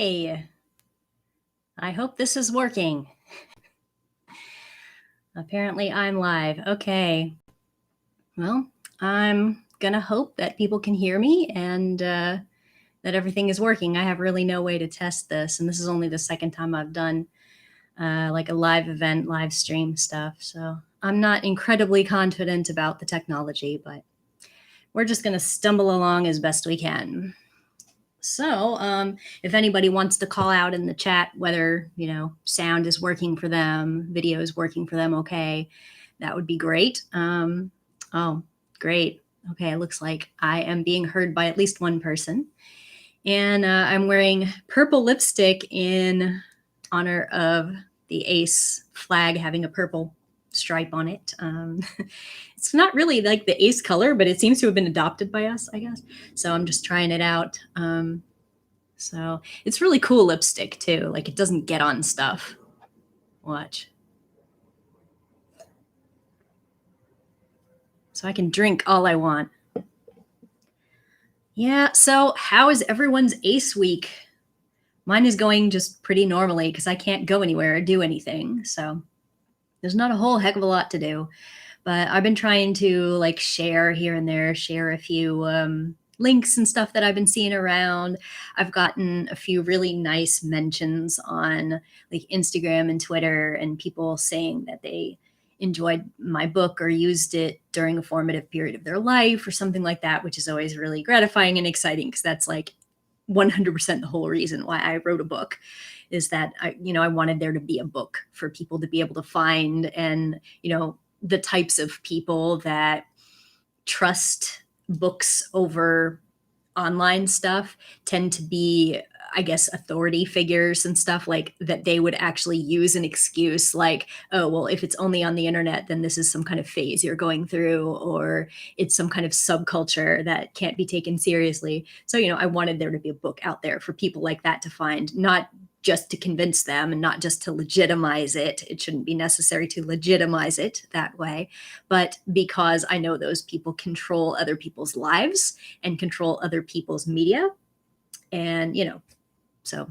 Hi. I hope this is working. Apparently I'm live. Okay. Well, I'm gonna hope that people can hear me and that everything is working. I have really no way to test this, and this is only the second time I've done like a live event, live stream stuff. So I'm not incredibly confident about the technology, but we're just gonna stumble along as best we can. So if anybody wants to call out in the chat whether, sound is working for them, video is working for them, okay, that would be great. Oh, great. Okay, it looks like I am being heard by at least one person. And I'm wearing purple lipstick in honor of the ace flag having a purple stripe on it. It's not really like the ace color, but it seems to have been adopted by us, I guess. So I'm just trying it out. So it's really cool lipstick too. Like it doesn't get on stuff. Watch. So I can drink all I want. Yeah, so how is everyone's ace week? Mine is going just pretty normally because I can't go anywhere or do anything. So there's not a whole heck of a lot to do. But I've been trying to like share here and there, share a few links and stuff that I've been seeing around. I've gotten a few really nice mentions on like Instagram and Twitter, and people saying that they enjoyed my book or used it during a formative period of their life or something like that, which is always really gratifying and exciting because that's like 100% the whole reason why I wrote a book, is that I wanted there to be a book for people to be able to find. And, the types of people that trust books over online stuff tend to be, I guess, authority figures and stuff like that. They would actually use an excuse like, oh, well, if it's only on the internet, then this is some kind of phase you're going through, or it's some kind of subculture that can't be taken seriously. So, I wanted there to be a book out there for people like that to find, not just to convince them and not just to legitimize it. It shouldn't be necessary to legitimize it that way, but because I know those people control other people's lives and control other people's media. And, so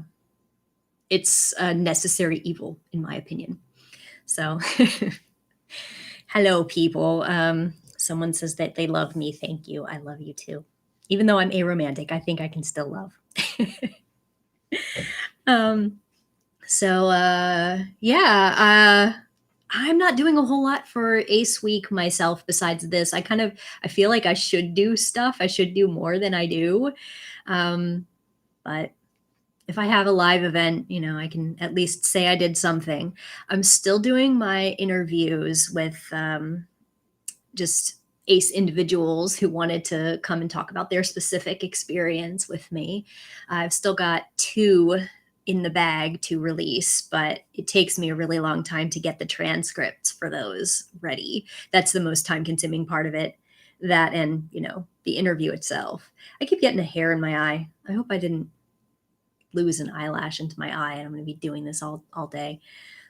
it's a necessary evil, in my opinion. So hello, people. Someone says that they love me. Thank you. I love you too. Even though I'm aromantic, I think I can still love. I'm not doing a whole lot for Ace Week myself besides this. I feel like I should do stuff. I should do more than I do. But if I have a live event, I can at least say I did something. I'm still doing my interviews with just Ace individuals who wanted to come and talk about their specific experience with me. I've still got 2 in the bag to release, but it takes me a really long time to get the transcripts for those ready. That's the most time-consuming part of it. That and, the interview itself. I keep getting a hair in my eye. I hope I didn't lose an eyelash into my eye, and I'm going to be doing this all day.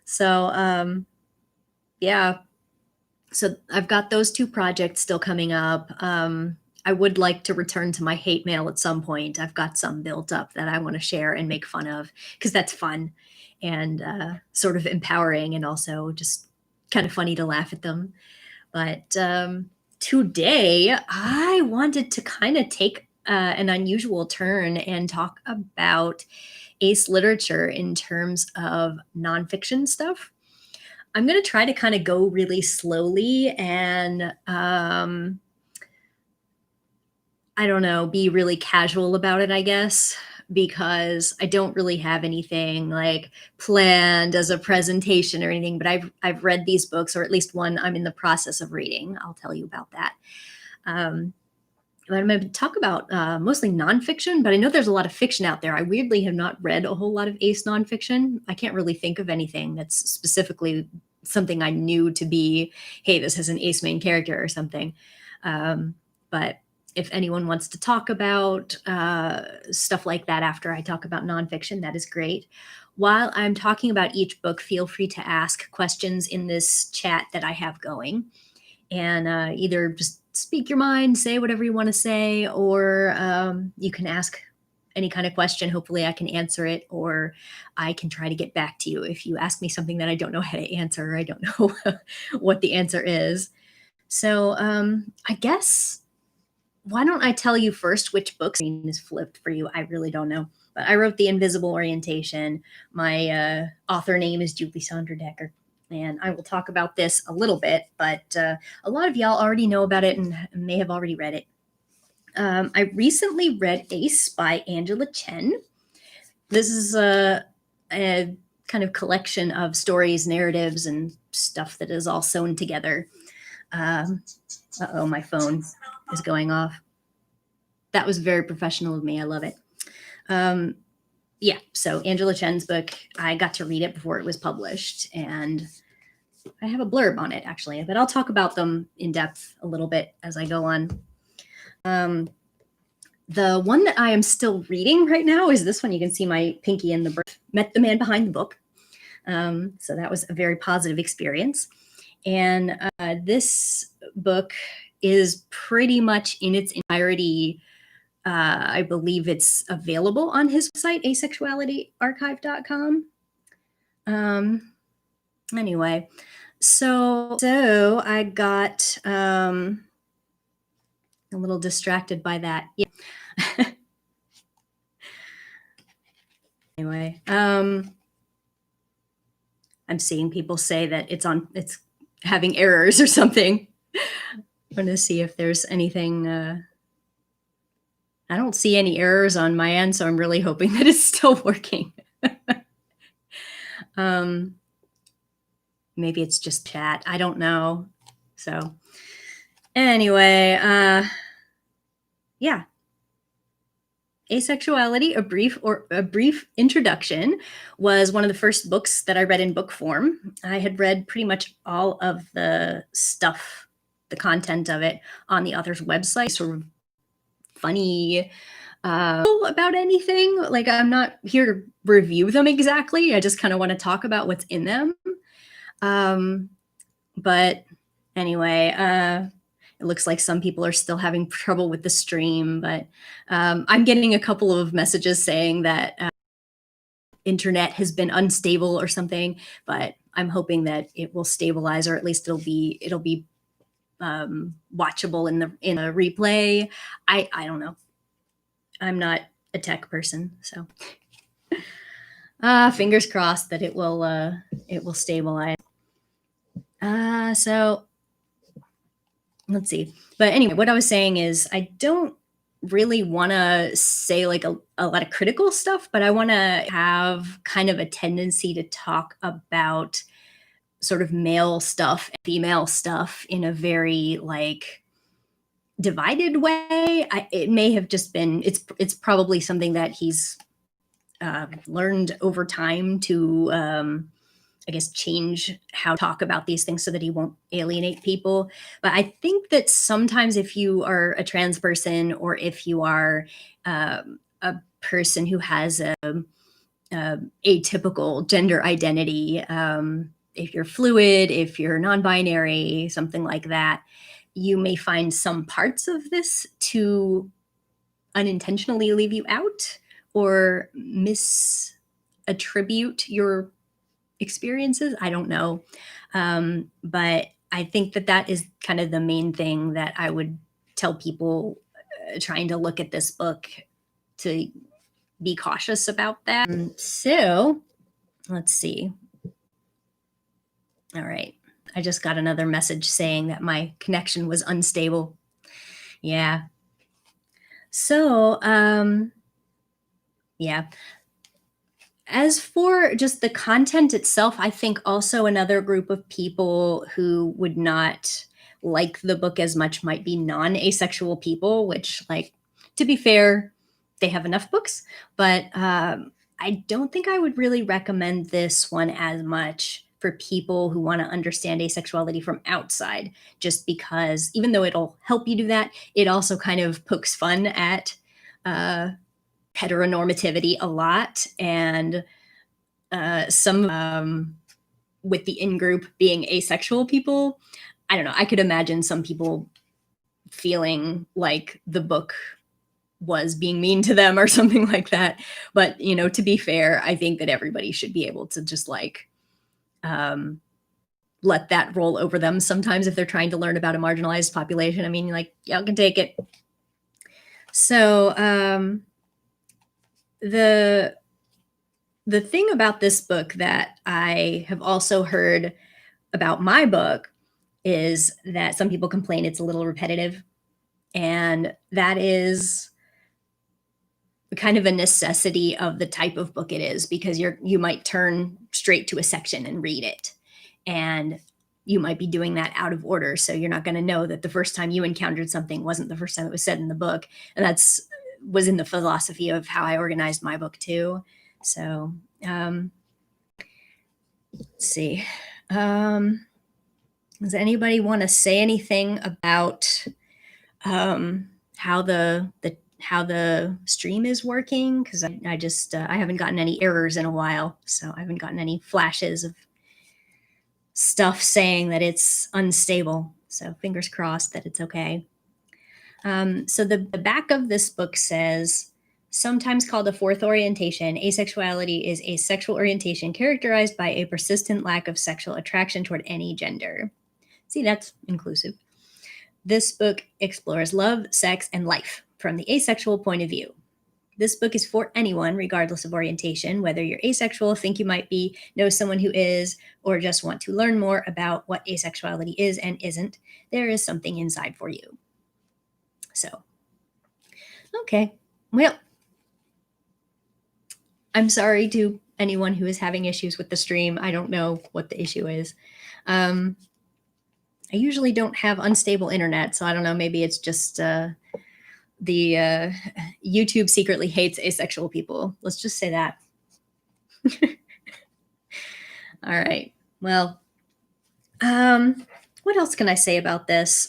So, yeah. So I've got those 2 projects still coming up. I would like to return to my hate mail at some point. I've got some built up that I want to share and make fun of because that's fun and sort of empowering, and also just kind of funny to laugh at them. But today I wanted to kind of take an unusual turn and talk about Ace literature in terms of nonfiction stuff. I'm going to try to kind of go really slowly and I don't know, be really casual about it, I guess, because I don't really have anything like planned as a presentation or anything, but I've read these books, or at least one I'm in the process of reading. I'll tell you about that. But I'm going to talk about mostly nonfiction, but I know there's a lot of fiction out there. I weirdly have not read a whole lot of Ace nonfiction. I can't really think of anything that's specifically something I knew to be, hey, this has an Ace main character or something. But if anyone wants to talk about stuff like that after I talk about nonfiction, that is great. While I'm talking about each book, feel free to ask questions in this chat that I have going. And either just speak your mind, say whatever you want to say, or you can ask any kind of question, hopefully I can answer it, or I can try to get back to you if you ask me something that I don't know how to answer, or I don't know what the answer is. So I guess, why don't I tell you first which book screen is flipped for you? I really don't know. But I wrote The Invisible Orientation. My author name is Julie Sondra Decker. And I will talk about this a little bit, but a lot of y'all already know about it and may have already read it. I recently read Ace by Angela Chen. This is a kind of collection of stories, narratives, and stuff that is all sewn together. Uh-oh, my phone is going off. That was very professional of me. I love it. Yeah, so Angela Chen's book, I got to read it before it was published, and I have a blurb on it, actually, but I'll talk about them in depth a little bit as I go on. The one that I am still reading right now is this one. You can see my pinky in the birth. Met the man behind the book. So that was a very positive experience. And this book is pretty much in its entirety. I believe it's available on his website, asexualityarchive.com. Anyway, so I got a little distracted by that. Yeah. Anyway, I'm seeing people say that it's having errors or something. I'm going to see if there's anything. I don't see any errors on my end, so I'm really hoping that it's still working. Maybe it's just chat. I don't know. So anyway, yeah. Asexuality, a brief introduction, was one of the first books that I read in book form. I had read pretty much all of the stuff, the content of it, on the author's website, sort of funny about anything. Like, I'm not here to review them exactly. I just kind of want to talk about what's in them. But anyway, it looks like some people are still having trouble with the stream, but I'm getting a couple of messages saying that internet has been unstable or something, but I'm hoping that it will stabilize, or at least it'll be watchable in a replay. I don't know. I'm not a tech person, so fingers crossed that it will stabilize. So let's see. But anyway, what I was saying is, I don't really want to say like a lot of critical stuff, but I want to have kind of a tendency to talk about sort of male stuff, female stuff in a very like divided way. It may have just been, it's probably something that he's learned over time to I guess change how to talk about these things so that he won't alienate people. But I think that sometimes if you are a trans person, or if you are a person who has a atypical gender identity, if you're fluid, if you're non-binary, something like that, you may find some parts of this to unintentionally leave you out or misattribute your experiences. I don't know. But I think that is kind of the main thing that I would tell people trying to look at this book, to be cautious about that. So let's see. All right. I just got another message saying that my connection was unstable. Yeah. So, yeah. As for just the content itself, I think also another group of people who would not like the book as much might be non-asexual people, which, like, to be fair, they have enough books, but I don't think I would really recommend this one as much for people who want to understand asexuality from outside, just because even though it'll help you do that, it also kind of pokes fun at heteronormativity a lot, and some with the in-group being asexual people. I don't know. I could imagine some people feeling like the book was being mean to them or something like that. But, to be fair, I think that everybody should be able to just like, let that roll over them sometimes if they're trying to learn about a marginalized population. I mean, like, y'all can take it. So, the thing about this book that I have also heard about my book is that some people complain it's a little repetitive. And that is kind of a necessity of the type of book it is, because you might turn straight to a section and read it. And you might be doing that out of order. So you're not going to know that the first time you encountered something wasn't the first time it was said in the book. And was in the philosophy of how I organized my book too. So, let's see. Does anybody want to say anything about how the stream is working? Because I just I haven't gotten any errors in a while, so I haven't gotten any flashes of stuff saying that it's unstable. So fingers crossed that it's okay. So the back of this book says, sometimes called a fourth orientation, asexuality is a sexual orientation characterized by a persistent lack of sexual attraction toward any gender. See, that's inclusive. This book explores love, sex, and life from the asexual point of view. This book is for anyone, regardless of orientation, whether you're asexual, think you might be, know someone who is, or just want to learn more about what asexuality is and isn't. There is something inside for you. So, okay. Well, I'm sorry to anyone who is having issues with the stream. I don't know what the issue is. I usually don't have unstable internet, so I don't know. Maybe it's just the YouTube secretly hates asexual people. Let's just say that. All right. Well, what else can I say about this?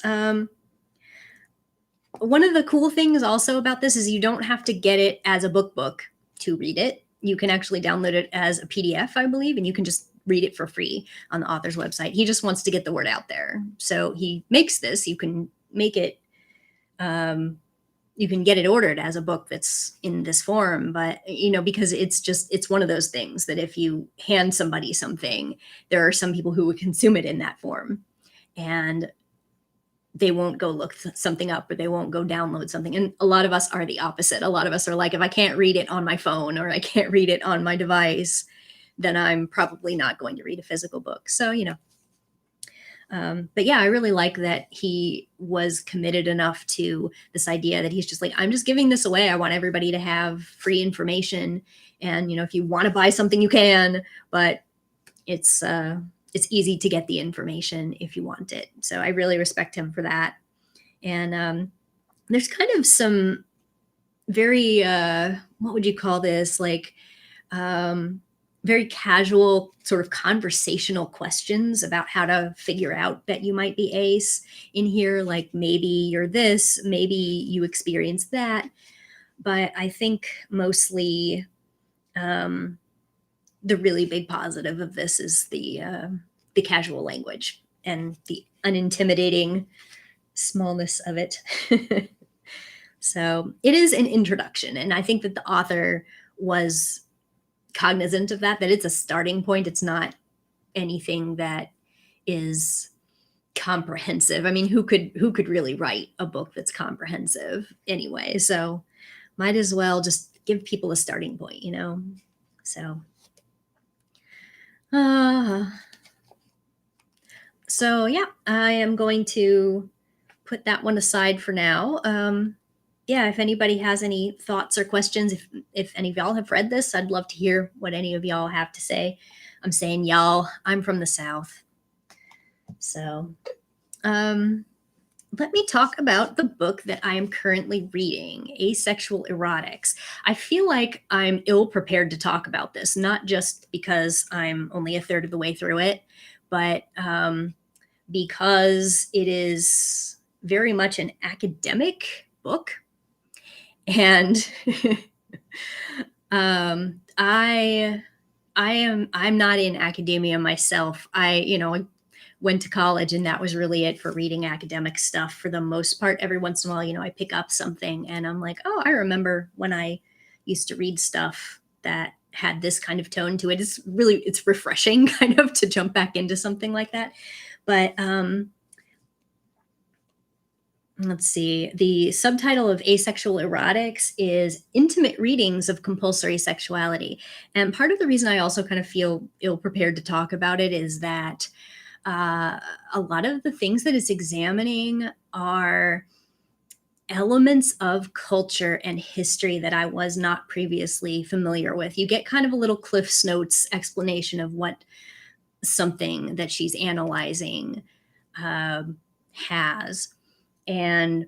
One of the cool things also about this is you don't have to get it as a book to read it. You can actually download it as a PDF, I believe, and you can just read it for free on the author's website. He just wants to get the word out there. So he makes this. You can make it, you can get it ordered as a book that's in this form, but because it's one of those things that if you hand somebody something, there are some people who would consume it in that form, and they won't go look something up, or they won't go download something. And a lot of us are the opposite. A lot of us are like, if I can't read it on my phone or I can't read it on my device, then I'm probably not going to read a physical book. So, but yeah, I really like that he was committed enough to this idea that he's just like, I'm just giving this away. I want everybody to have free information. And, if you want to buy something, you can, but it's easy to get the information if you want it. So I really respect him for that. And there's kind of some very, what would you call this? Like, very casual sort of conversational questions about how to figure out that you might be ace in here. Like, maybe you're this, maybe you experience that. But I think mostly the really big positive of this is the casual language and the unintimidating smallness of it. So it is an introduction. And I think that the author was cognizant of that it's a starting point. It's not anything that is comprehensive. I mean, who could really write a book that's comprehensive anyway? So might as well just give people a starting point, So, so yeah, I am going to put that one aside for now. Yeah, if anybody has any thoughts or questions, if any of y'all have read this, I'd love to hear what any of y'all have to say. I'm saying y'all, I'm from the South. So let me talk about the book that I am currently reading, Asexual Erotics. I feel like I'm ill prepared to talk about this, not just because I'm only a third of the way through it, but because it is very much an academic book. And I'm not in academia myself. I went to college, and that was really it for reading academic stuff for the most part. Every once in a while, you know, I pick up something and I'm like, oh, I remember when I used to read stuff that had this kind of tone to it. It's refreshing kind of to jump back into something like that. But let's see. The subtitle of Asexual Erotics is Intimate Readings of Compulsory Sexuality. And part of the reason I also kind of feel ill prepared to talk about it is that a lot of the things that it's examining are elements of culture and history that I was not previously familiar with. You get kind of a little Cliff's Notes explanation of what something that she's analyzing has. And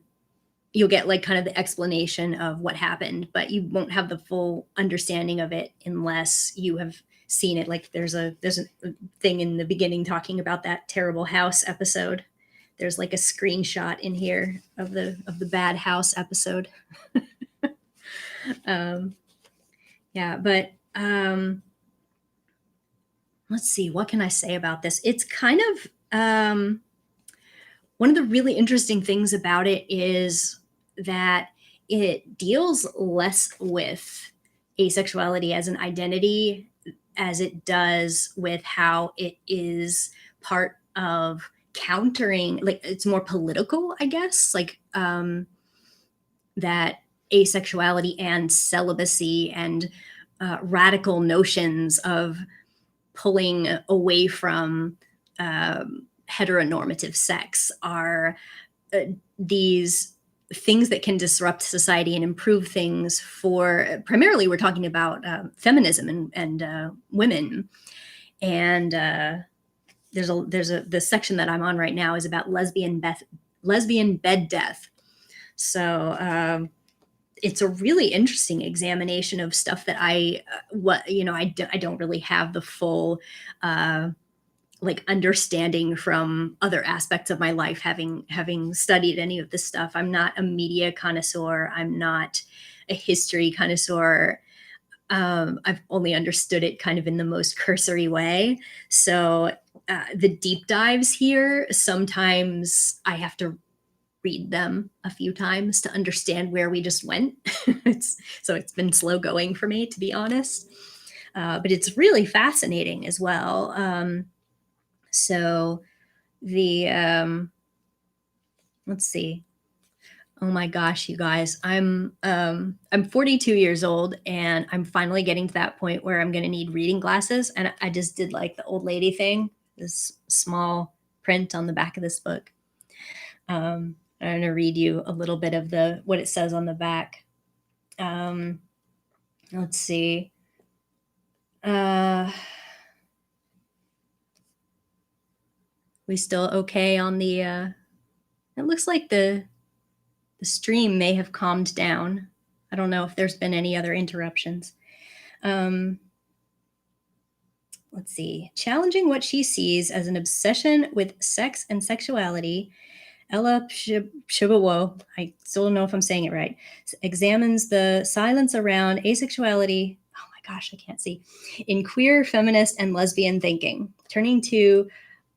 you'll get like kind of the explanation of what happened, but you won't have the full understanding of it unless you have seen it. Like there's a thing in the beginning talking about that terrible house episode. There's like a screenshot in here of the bad house episode. Yeah, but let's see, what can I say about this? It's kind of one of the really interesting things about it is that it deals less with asexuality as an identity as it does with how it is part of countering, like it's more political, I guess, like that asexuality and celibacy and radical notions of pulling away from heteronormative sex are these things that can disrupt society and improve things for, primarily we're talking about feminism and women. And the section that I'm on right now is about lesbian bed death. So it's a really interesting examination of stuff that I don't really have the full like understanding from other aspects of my life, having studied any of this stuff. I'm not a media connoisseur. I'm not a history connoisseur. I've only understood it kind of in the most cursory way. So the deep dives here, sometimes I have to read them a few times to understand where we just went. So it's been slow going for me, to be honest. But it's really fascinating as well. So the let's see. Oh my gosh, you guys, I'm 42 years old, and I'm finally getting to that point where I'm going to need reading glasses. And I just did like the old lady thing, this small print on the back of this book. I'm going to read you a little bit of what it says on the back. Let's see. We still okay on the, it looks like the stream may have calmed down. I don't know if there's been any other interruptions. Let's see. Challenging what she sees as an obsession with sex and sexuality, Ella Przybylo, I still don't know if I'm saying it right, examines the silence around asexuality, oh my gosh, I can't see, in queer, feminist, and lesbian thinking, turning to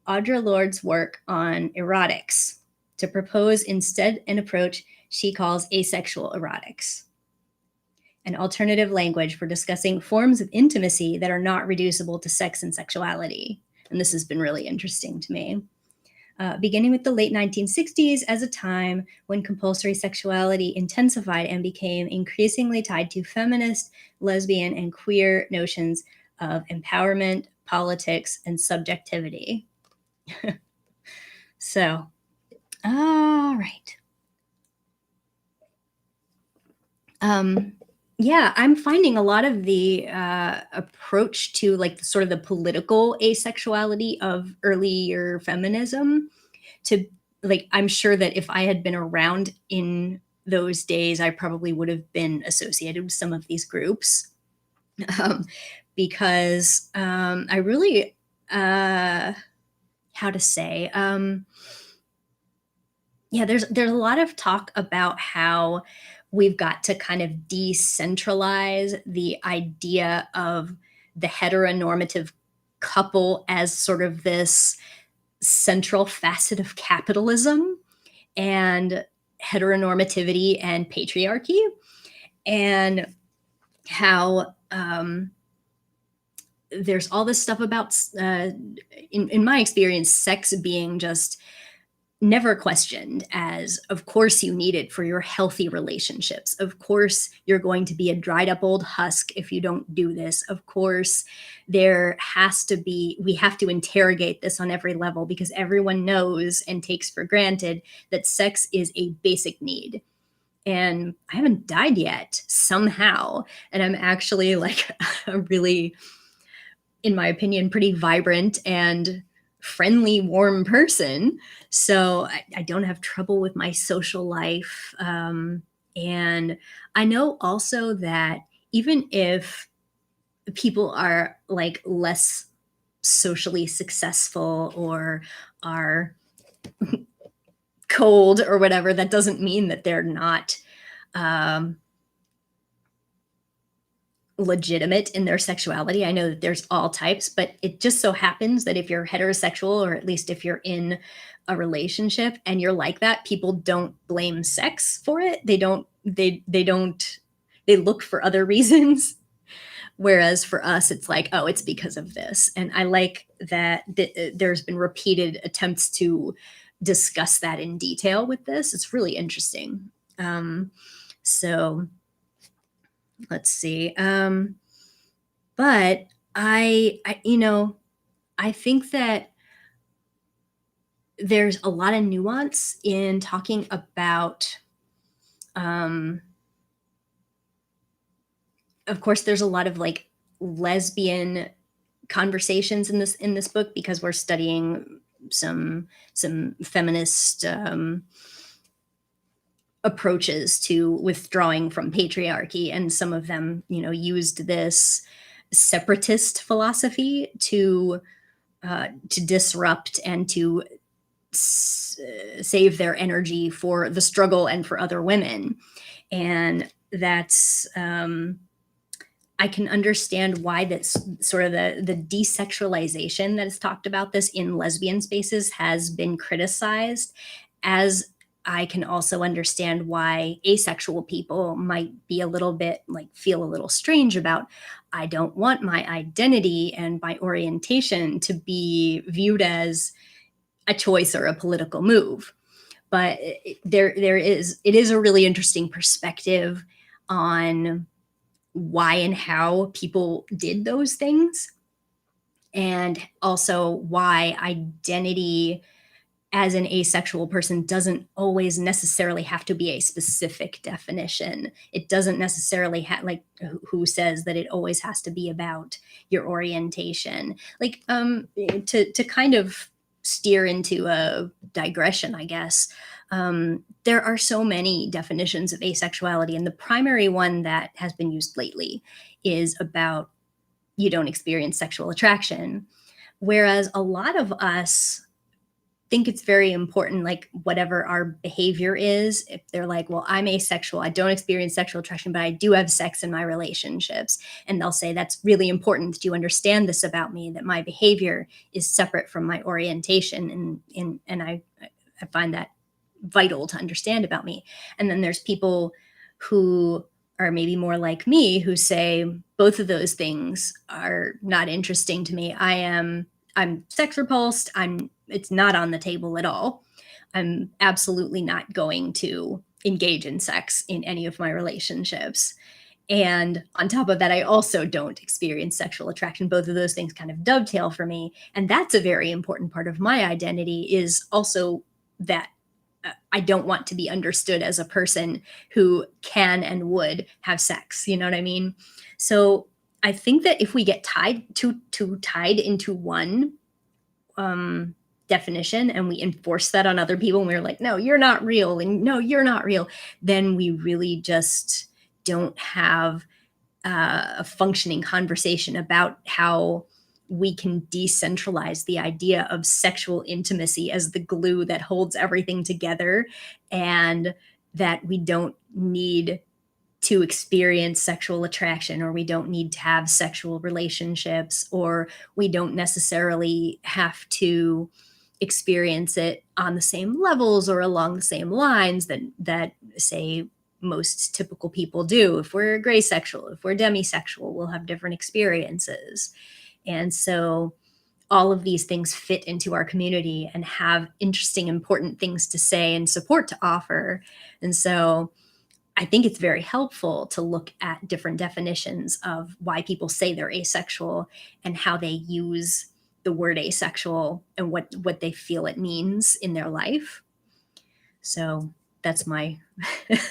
Audre Lorde's work on erotics to propose instead an approach she calls asexual erotics, an alternative language for discussing forms of intimacy that are not reducible to sex and sexuality. And this has been really interesting to me. Beginning with the late 1960s as a time when compulsory sexuality intensified and became increasingly tied to feminist, lesbian, and queer notions of empowerment, politics, and subjectivity. So, all right. Yeah, I'm finding a lot of the approach to like sort of the political asexuality of earlier feminism to like, I'm sure that if I had been around in those days, I probably would have been associated with some of these groups because I really, how to say, yeah, there's a lot of talk about how we've got to kind of decentralize the idea of the heteronormative couple as sort of this central facet of capitalism and heteronormativity and patriarchy, and how there's all this stuff about, in my experience, sex being just never questioned as, of course you need it for your healthy relationships. Of course you're going to be a dried up old husk if you don't do this. Of course we have to interrogate this on every level because everyone knows and takes for granted that sex is a basic need. And I haven't died yet somehow. And I'm actually like a really, in my opinion, pretty vibrant and friendly, warm person. So I don't have trouble with my social life. And I know also that even if people are like less socially successful or are cold or whatever, that doesn't mean that they're not um, legitimate in their sexuality. I know that there's all types, but it just so happens that if you're heterosexual, or at least if you're in a relationship and you're like that, people don't blame sex for it. They look for other reasons. Whereas for us, it's like, oh, it's because of this. And I like that there's been repeated attempts to discuss that in detail with this. It's really interesting. So let's see. But I think that there's a lot of nuance in talking about, of course, there's a lot of like lesbian conversations in this book because we're studying some feminist approaches to withdrawing from patriarchy, and some of them, used this separatist philosophy to disrupt and to save their energy for the struggle and for other women. And that's I can understand why that's sort of the desexualization that is talked about this in lesbian spaces has been criticized, as I can also understand why asexual people might be a little bit like feel a little strange about, I don't want my identity and my orientation to be viewed as a choice or a political move. But it is a really interesting perspective on why and how people did those things, and also why identity as an asexual person doesn't always necessarily have to be a specific definition. It doesn't necessarily have, like, who says that it always has to be about your orientation. Like, to kind of steer into a digression, I guess, there are so many definitions of asexuality, and the primary one that has been used lately is about you don't experience sexual attraction. Whereas a lot of us think it's very important, like whatever our behavior is, if they're like, well, I'm asexual, I don't experience sexual attraction, but I do have sex in my relationships. And they'll say, that's really important that you understand this about me, that my behavior is separate from my orientation. And I find that vital to understand about me. And then there's people who are maybe more like me who say both of those things are not interesting to me. I'm sex repulsed. It's not on the table at all. I'm absolutely not going to engage in sex in any of my relationships. And on top of that, I also don't experience sexual attraction. Both of those things kind of dovetail for me. And that's a very important part of my identity, is also that I don't want to be understood as a person who can and would have sex. You know what I mean? So I think that if we get tied into one definition and we enforce that on other people, and we're like, no, you're not real, and no, you're not real, then we really just don't have a functioning conversation about how we can decentralize the idea of sexual intimacy as the glue that holds everything together, and that we don't need to experience sexual attraction, or we don't need to have sexual relationships, or we don't necessarily have to experience it on the same levels or along the same lines that say most typical people do. If we're gray sexual, if we're demisexual, we'll have different experiences. And so all of these things fit into our community and have interesting, important things to say and support to offer. And so I think it's very helpful to look at different definitions of why people say they're asexual and how they use the word asexual and what they feel it means in their life. So that's my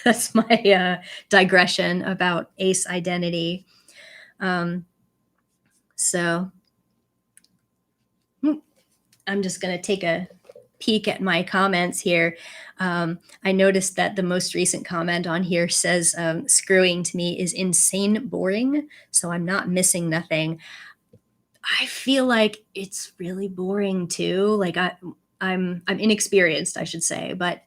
that's my digression about ace identity. So I'm just going to take a peek at my comments here. I noticed that the most recent comment on here says screwing to me is insane boring, so I'm not missing nothing. I feel like it's really boring too. Like I'm inexperienced, I should say, but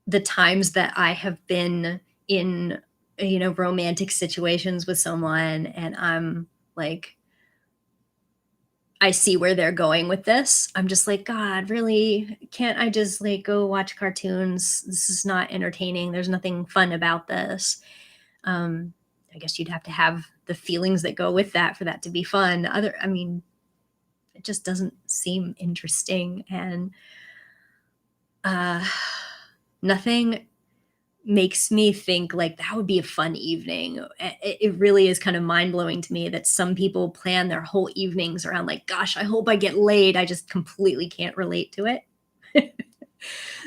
the times that I have been in romantic situations with someone and I'm like, I see where they're going with this. I'm just like, God, really? Can't I just like go watch cartoons? This is not entertaining. There's nothing fun about this. I guess you'd have to have the feelings that go with that for that to be fun. I mean, it just doesn't seem interesting, and nothing makes me think like that would be a fun evening. It really is kind of mind-blowing to me that some people plan their whole evenings around like, gosh, I hope I get laid. I just completely can't relate to it.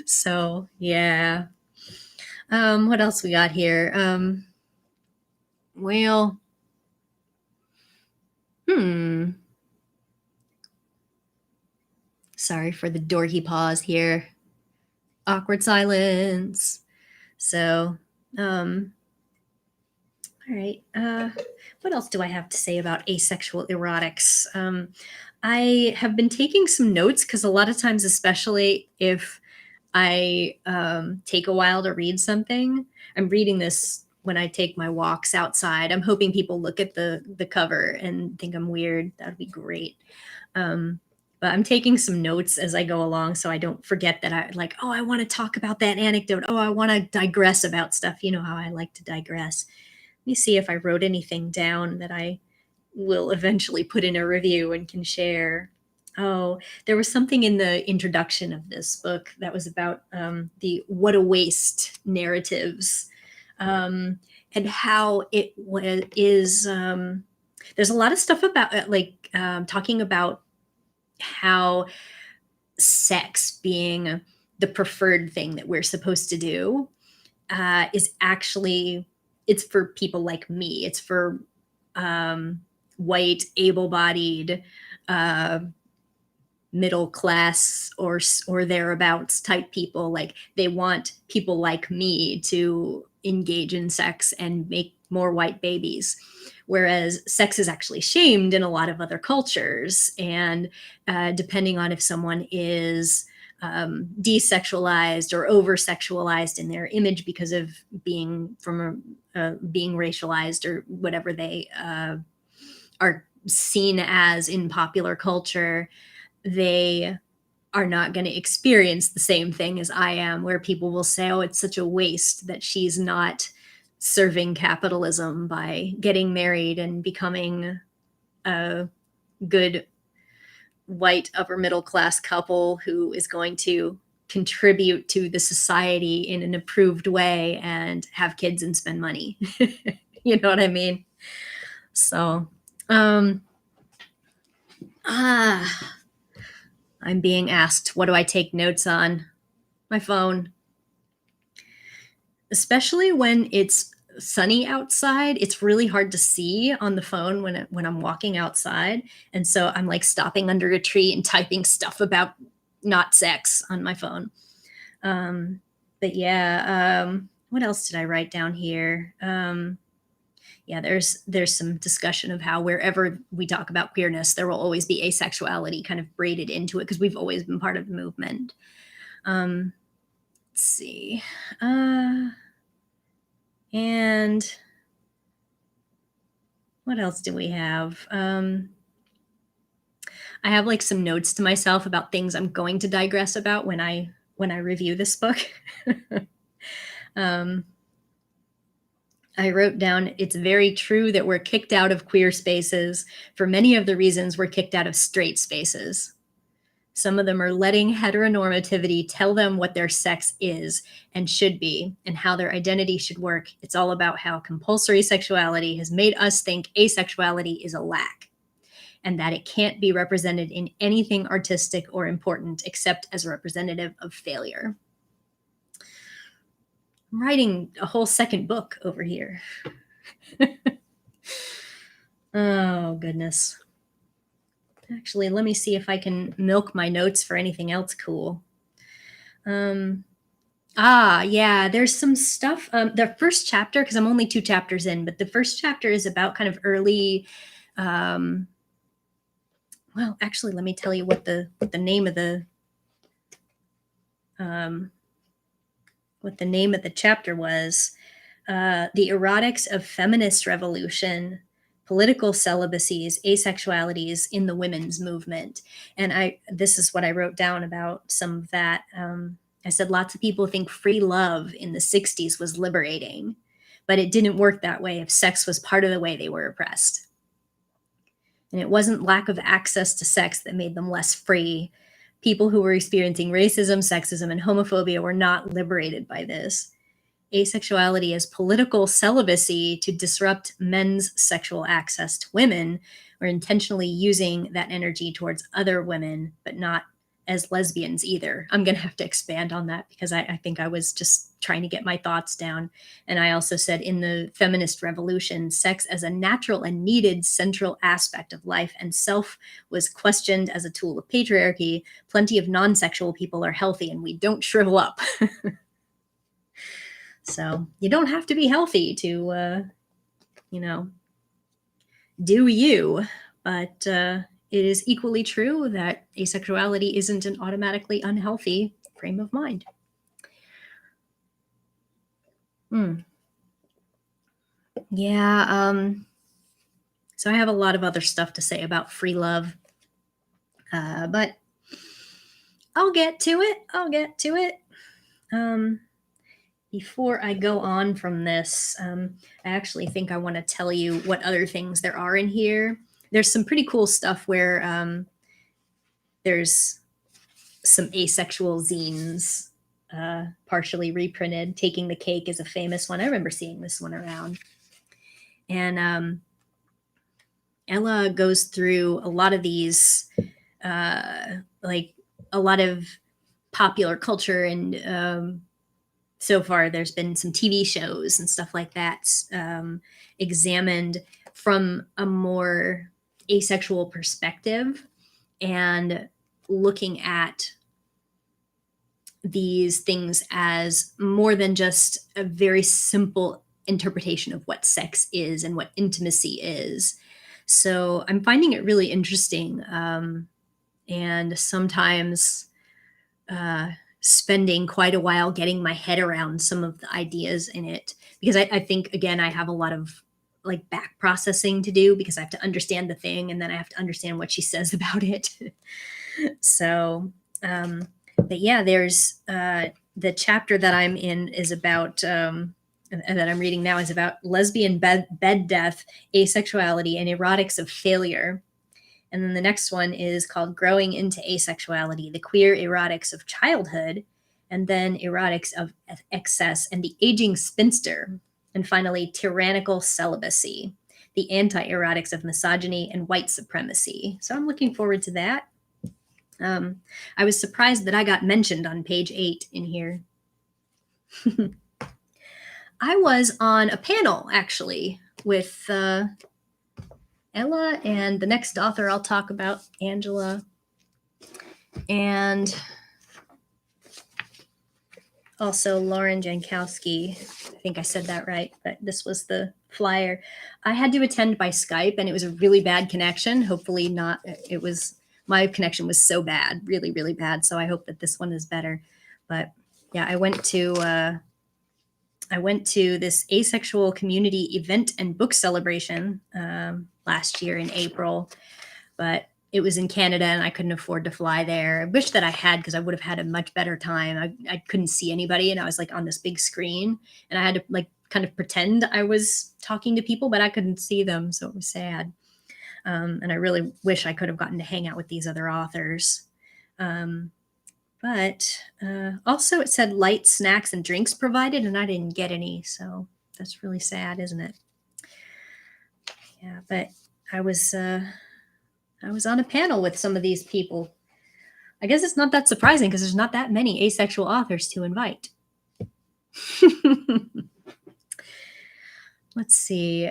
So yeah. What else we got here? Well, sorry for the dorky pause here. Awkward silence. So, all right. What else do I have to say about asexual erotics? I have been taking some notes because a lot of times, especially if I take a while to read something, I'm reading this when I take my walks outside. I'm hoping people look at the cover and think I'm weird. That would be great. But I'm taking some notes as I go along so I don't forget that I like, oh, I want to talk about that anecdote. Oh, I want to digress about stuff. You know how I like to digress. Let me see if I wrote anything down that I will eventually put in a review and can share. Oh, there was something in the introduction of this book that was about the what a waste narratives, and how is. There's a lot of stuff about talking about how sex being the preferred thing that we're supposed to do is actually, it's for people like me. It's for white, able-bodied, middle class or thereabouts type people. Like they want people like me to engage in sex and make more white babies, whereas sex is actually shamed in a lot of other cultures. And depending on if someone is desexualized or over sexualized in their image because of being being racialized or whatever they are seen as in popular culture, they are not going to experience the same thing as I am, where people will say, oh, it's such a waste that she's not serving capitalism by getting married and becoming a good white upper middle class couple who is going to contribute to the society in an approved way and have kids and spend money. You know what I mean? So, I'm being asked, what do I take notes on? My phone. Especially when it's sunny outside, it's really hard to see on the phone when I'm walking outside. And so I'm like stopping under a tree and typing stuff about not sex on my phone. But yeah, what else did I write down here? Yeah, there's some discussion of how wherever we talk about queerness, there will always be asexuality kind of braided into it because we've always been part of the movement. Let's see. And what else do we have? I have like some notes to myself about things I'm going to digress about when I review this book. I wrote down, it's very true that we're kicked out of queer spaces for many of the reasons we're kicked out of straight spaces. Some of them are letting heteronormativity tell them what their sex is and should be and how their identity should work. It's all about how compulsory sexuality has made us think asexuality is a lack and that it can't be represented in anything artistic or important except as a representative of failure. I'm writing a whole second book over here. Oh, goodness. Actually, let me see if I can milk my notes for anything else cool. Yeah, there's some stuff. The first chapter, because I'm only 2 chapters in, but the first chapter is about kind of early. Well, actually, let me tell you what the name of the chapter was. The Erotics of Feminist Revolution, Political Celibacies, Asexualities in the Women's Movement. And this is what I wrote down about some of that. I said lots of people think free love in the 60s was liberating, but it didn't work that way if sex was part of the way they were oppressed. And it wasn't lack of access to sex that made them less free. People who were experiencing racism, sexism, and homophobia were not liberated by this. Asexuality as political celibacy to disrupt men's sexual access to women, or intentionally using that energy towards other women, but not as lesbians either. I'm going to have to expand on that because I think I was just trying to get my thoughts down. And I also said in the feminist revolution, sex as a natural and needed central aspect of life and self was questioned as a tool of patriarchy. Plenty of non-sexual people are healthy and we don't shrivel up. So you don't have to be healthy to, do you, but it is equally true that asexuality isn't an automatically unhealthy frame of mind. Yeah, so I have a lot of other stuff to say about free love, but I'll get to it. Before I go on from this, I actually think I want to tell you what other things there are in here. There's some pretty cool stuff where there's some asexual zines partially reprinted. Taking the Cake is a famous one. I remember seeing this one around. And Ella goes through a lot of these, like a lot of popular culture and so far, there's been some TV shows and stuff like that examined from a more asexual perspective and looking at these things as more than just a very simple interpretation of what sex is and what intimacy is. So I'm finding it really interesting, and sometimes spending quite a while getting my head around some of the ideas in it, because I think, again, I have a lot of like back processing to do because I have to understand the thing and then I have to understand what she says about it. So, but yeah, there's the chapter that I'm in is about, and that I'm reading now is about lesbian bed death, asexuality, and erotics of failure. And then the next one is called Growing into Asexuality, the Queer Erotics of Childhood, and then Erotics of Excess and the Aging Spinster. And finally, Tyrannical Celibacy, the Anti-Erotics of Misogyny and White Supremacy. So I'm looking forward to that. I was surprised that I got mentioned on page 8 in here. I was on a panel, actually, with Ella and the next author I'll talk about, Angela, and also Lauren Jankowski. I think I said that right, but this was the flyer. I had to attend by Skype and it was a really bad connection. Hopefully not. My connection was so bad, really, really bad. So I hope that this one is better. But yeah, I went to this asexual community event and book celebration last year in April, but it was in Canada and I couldn't afford to fly there. I wish that I had, because I would have had a much better time. I couldn't see anybody, and I was like on this big screen, and I had to like kind of pretend I was talking to people, but I couldn't see them, so it was sad. And I really wish I could have gotten to hang out with these other authors. But also it said light snacks and drinks provided, and I didn't get any, so that's really sad, isn't it? Yeah, but I was on a panel with some of these people. I guess it's not that surprising because there's not that many asexual authors to invite. Let's see.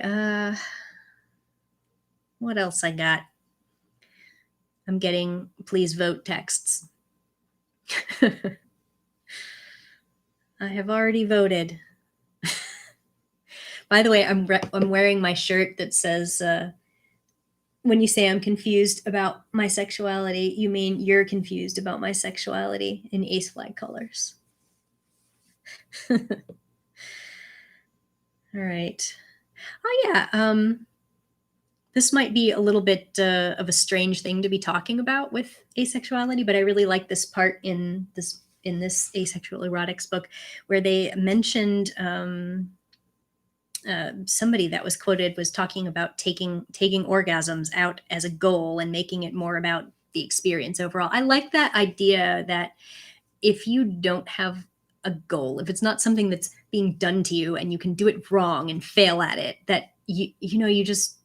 What else I got? I'm getting please vote texts. I have already voted. By the way, I'm wearing my shirt that says, when you say I'm confused about my sexuality, you mean you're confused about my sexuality, in ace flag colors. All right. Oh yeah. This might be a little bit of a strange thing to be talking about with asexuality, but I really like this part in this Asexual Erotics book where they mentioned somebody that was quoted was talking about taking orgasms out as a goal and making it more about the experience overall. I like that idea that if you don't have a goal, if it's not something that's being done to you and you can do it wrong and fail at it, that you just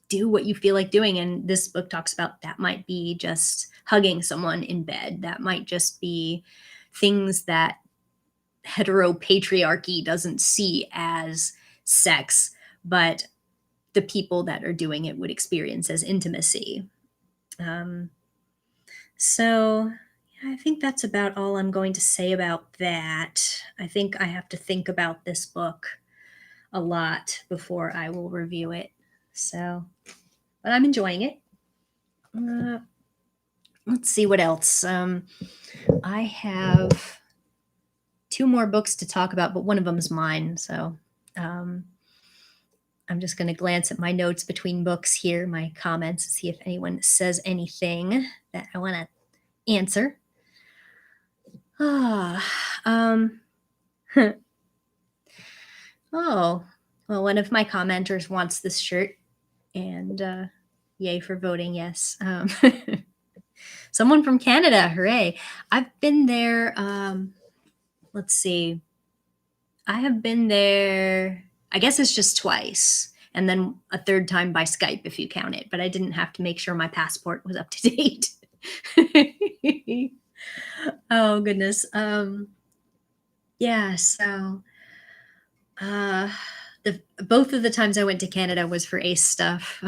do what you feel like doing. And this book talks about that might be just hugging someone in bed. That might just be things that heteropatriarchy doesn't see as sex, but the people that are doing it would experience as intimacy. So I think that's about all I'm going to say about that. I think I have to think about this book a lot before I will review it. So, but I'm enjoying it. Let's see what else. I have 2 more books to talk about, but one of them is mine. So I'm just going to glance at my notes between books here, my comments, see if anyone says anything that I want to answer. Oh, well, one of my commenters wants this shirt, and yay for voting yes. Someone from Canada, hooray. I've been there, let's see. I have been there, I guess it's just twice, and then a third time by Skype if you count it, but I didn't have to make sure my passport was up to date. Oh, goodness. Yeah, so both of the times I went to Canada was for ACE stuff.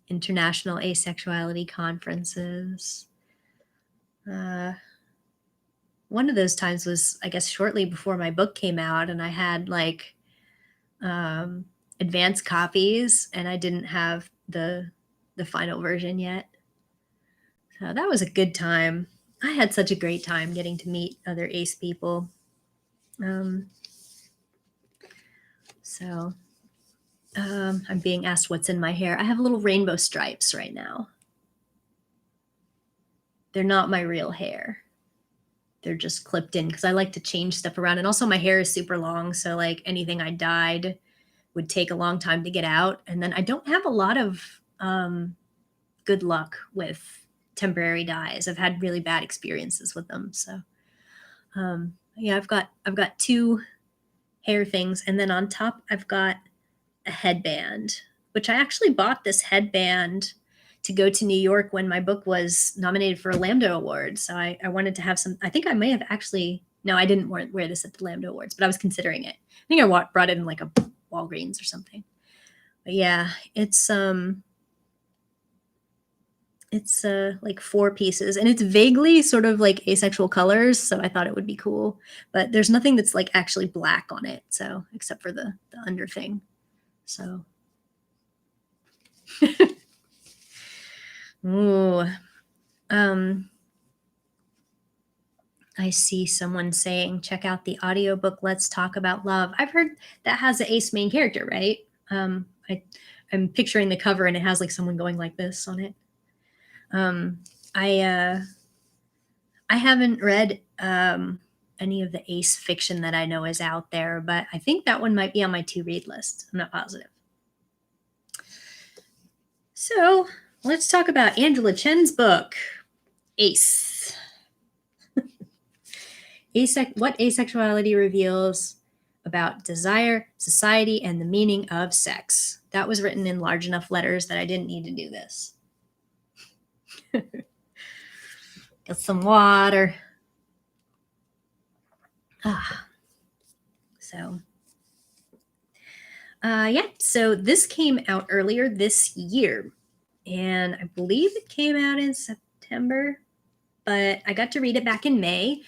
International Asexuality conferences. One of those times was, I guess, shortly before my book came out, and I had like advanced copies, and I didn't have the final version yet. So that was a good time. I had such a great time getting to meet other ACE people. I'm being asked what's in my hair. I have little rainbow stripes right now. They're not my real hair. They're just clipped in because I like to change stuff around. And also my hair is super long. So like anything I dyed would take a long time to get out. And then I don't have a lot of good luck with temporary dyes. I've had really bad experiences with them. So yeah, I've got 2 hair things. And then on top, I've got a headband, which I actually bought this headband to go to New York when my book was nominated for a Lambda Award. So I wanted to have some, I think I may have actually, no, I didn't wear this at the Lambda Awards, but I was considering it. I think I brought it in like a Walgreens or something. But yeah, it's like 4 pieces, and it's vaguely sort of like asexual colors. So I thought it would be cool, but there's nothing that's like actually black on it. So except for the under thing. So. Ooh. I see someone saying, check out the audiobook, Let's Talk About Love. I've heard that has an ace main character, right? I I'm picturing the cover and it has like someone going like this on it. I haven't read any of the ace fiction that I know is out there, but I think that one might be on my to-read list. I'm not positive. So let's talk about Angela Chen's book, Ace. What Asexuality Reveals About Desire, Society, and the Meaning of Sex. That was written in large enough letters that I didn't need to do this. Get some water. So this came out earlier this year, and I believe it came out in September, but I got to read it back in May,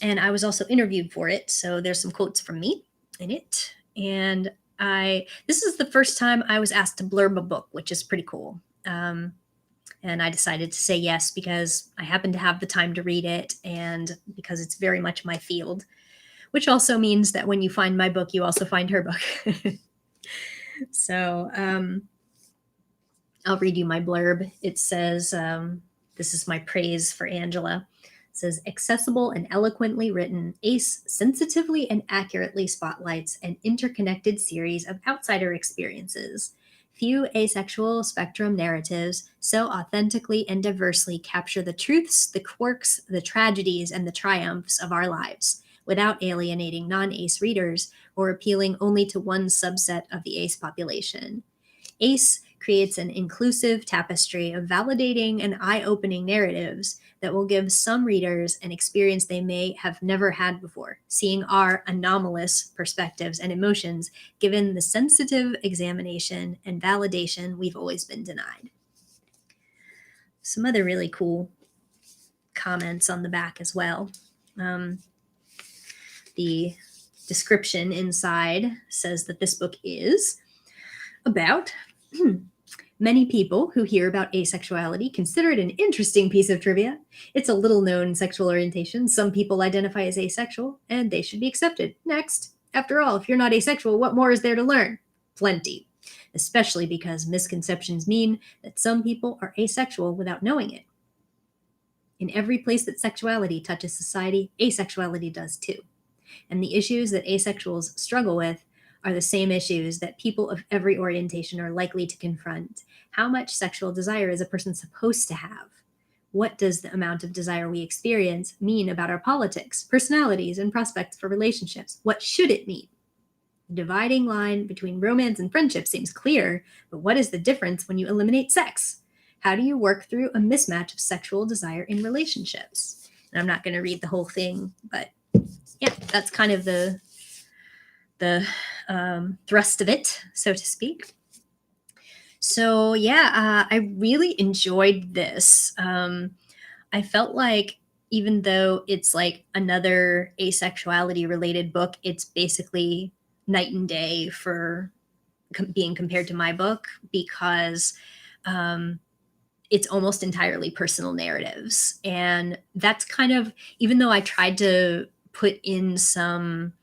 and I was also interviewed for it, so there's some quotes from me in it. And this is the first time I was asked to blurb a book, which is pretty cool. And I decided to say yes because I happen to have the time to read it and because it's very much my field, which also means that when you find my book, you also find her book. So I'll read you my blurb. It says, this is my praise for Angela. It says, accessible and eloquently written, Ace sensitively and accurately spotlights an interconnected series of outsider experiences. Few asexual spectrum narratives so authentically and diversely capture the truths, the quirks, the tragedies, and the triumphs of our lives, without alienating non-ace readers or appealing only to one subset of the ace population. Ace creates an inclusive tapestry of validating and eye-opening narratives that will give some readers an experience they may have never had before, seeing our anomalous perspectives and emotions given the sensitive examination and validation we've always been denied. Some other really cool comments on the back as well. The description inside says that this book is about many people who hear about asexuality consider it an interesting piece of trivia. It's a little-known sexual orientation. Some people identify as asexual, and they should be accepted. Next. After all, if you're not asexual, what more is there to learn? Plenty. Especially because misconceptions mean that some people are asexual without knowing it. In every place that sexuality touches society, asexuality does too. And the issues that asexuals struggle with are the same issues that people of every orientation are likely to confront. How much sexual desire is a person supposed to have? What does the amount of desire we experience mean about our politics, personalities, and prospects for relationships? What should it mean? The dividing line between romance and friendship seems clear, but what is the difference when you eliminate sex? How do you work through a mismatch of sexual desire in relationships? And I'm not going to read the whole thing, but yeah, that's kind of the thrust of it, so to speak. So yeah, I really enjoyed this. I felt like even though it's like another asexuality related book, it's basically night and day for being compared to my book because it's almost entirely personal narratives. And that's kind of, even though I tried to put in some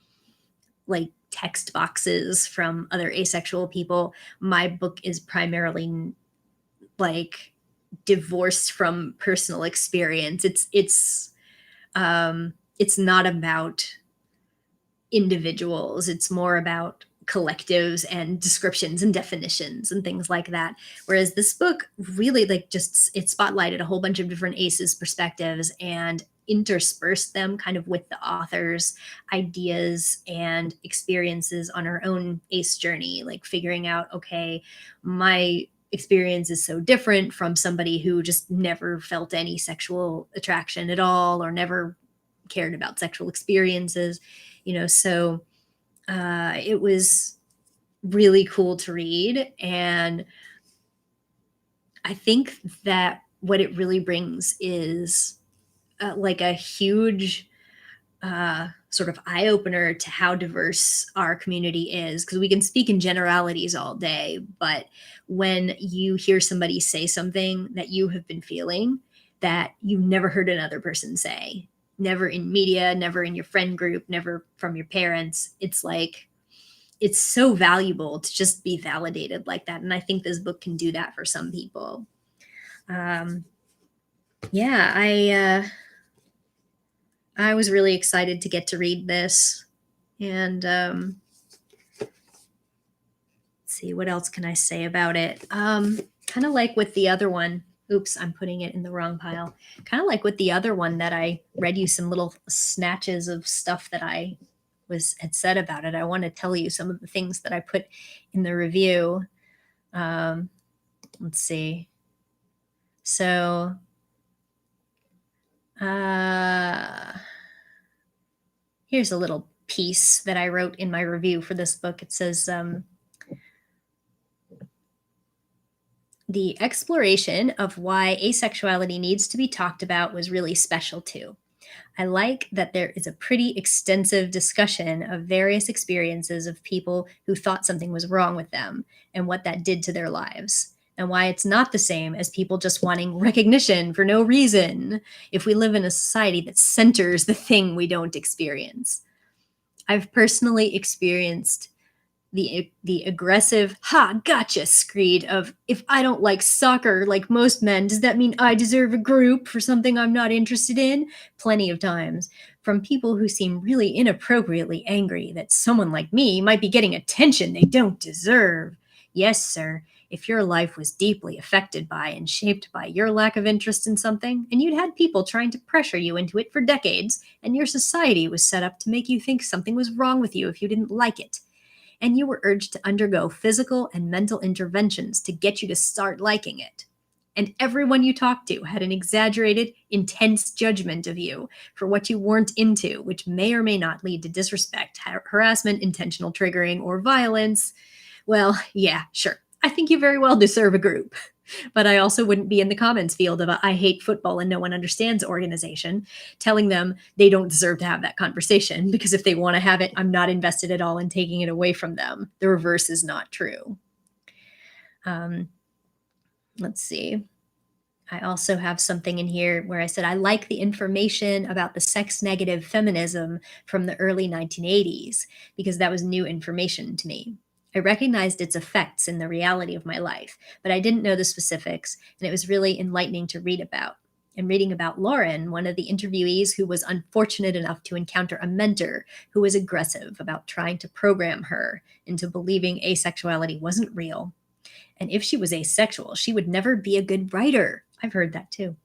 like text boxes from other asexual people, my book is primarily like divorced from personal experience. It's not about individuals. It's more about collectives and descriptions and definitions and things like that. Whereas this book really like just, it spotlighted a whole bunch of different aces perspectives and interspersed them kind of with the author's ideas and experiences on her own ace journey, like figuring out, okay, my experience is so different from somebody who just never felt any sexual attraction at all or never cared about sexual experiences, so it was really cool to read. And I think that what it really brings is like a huge sort of eye-opener to how diverse our community is, because we can speak in generalities all day, but when you hear somebody say something that you have been feeling that you've never heard another person say, never in media, never in your friend group, never from your parents, it's it's so valuable to just be validated like that. And I think this book can do that for some people. Yeah, I was really excited to get to read this. And let's see, what else can I say about it? Kind of like with the other one. Oops, I'm putting it in the wrong pile. Kind of like with the other one that I read you some little snatches of stuff that I had said about it. I want to tell you some of the things that I put in the review. Let's see. So, here's a little piece that I wrote in my review for this book. It says, the exploration of why asexuality needs to be talked about was really special too. I like that there is a pretty extensive discussion of various experiences of people who thought something was wrong with them and what that did to their lives, and why it's not the same as people just wanting recognition for no reason if we live in a society that centers the thing we don't experience. I've personally experienced the aggressive "ha gotcha" screed of, if I don't like soccer like most men, does that mean I deserve a group for something I'm not interested in? Plenty of times from people who seem really inappropriately angry that someone like me might be getting attention they don't deserve. Yes, sir, if your life was deeply affected by and shaped by your lack of interest in something, and you'd had people trying to pressure you into it for decades, and your society was set up to make you think something was wrong with you if you didn't like it, and you were urged to undergo physical and mental interventions to get you to start liking it. And everyone you talked to had an exaggerated, intense judgment of you for what you weren't into, which may or may not lead to disrespect, harassment, intentional triggering, or violence. Well, yeah, sure. I think you very well deserve a group. But I also wouldn't be in the comments field of a "I hate football and no one understands" organization telling them they don't deserve to have that conversation, because if they want to have it, I'm not invested at all in taking it away from them. The reverse is not true. Let's see. I also have something in here where I said I like the information about the sex-negative feminism from the early 1980s because that was new information to me. I recognized its effects in the reality of my life, but I didn't know the specifics, and it was really enlightening to read about. And reading about Lauren, one of the interviewees who was unfortunate enough to encounter a mentor who was aggressive about trying to program her into believing asexuality wasn't real. And if she was asexual, she would never be a good writer. I've heard that too,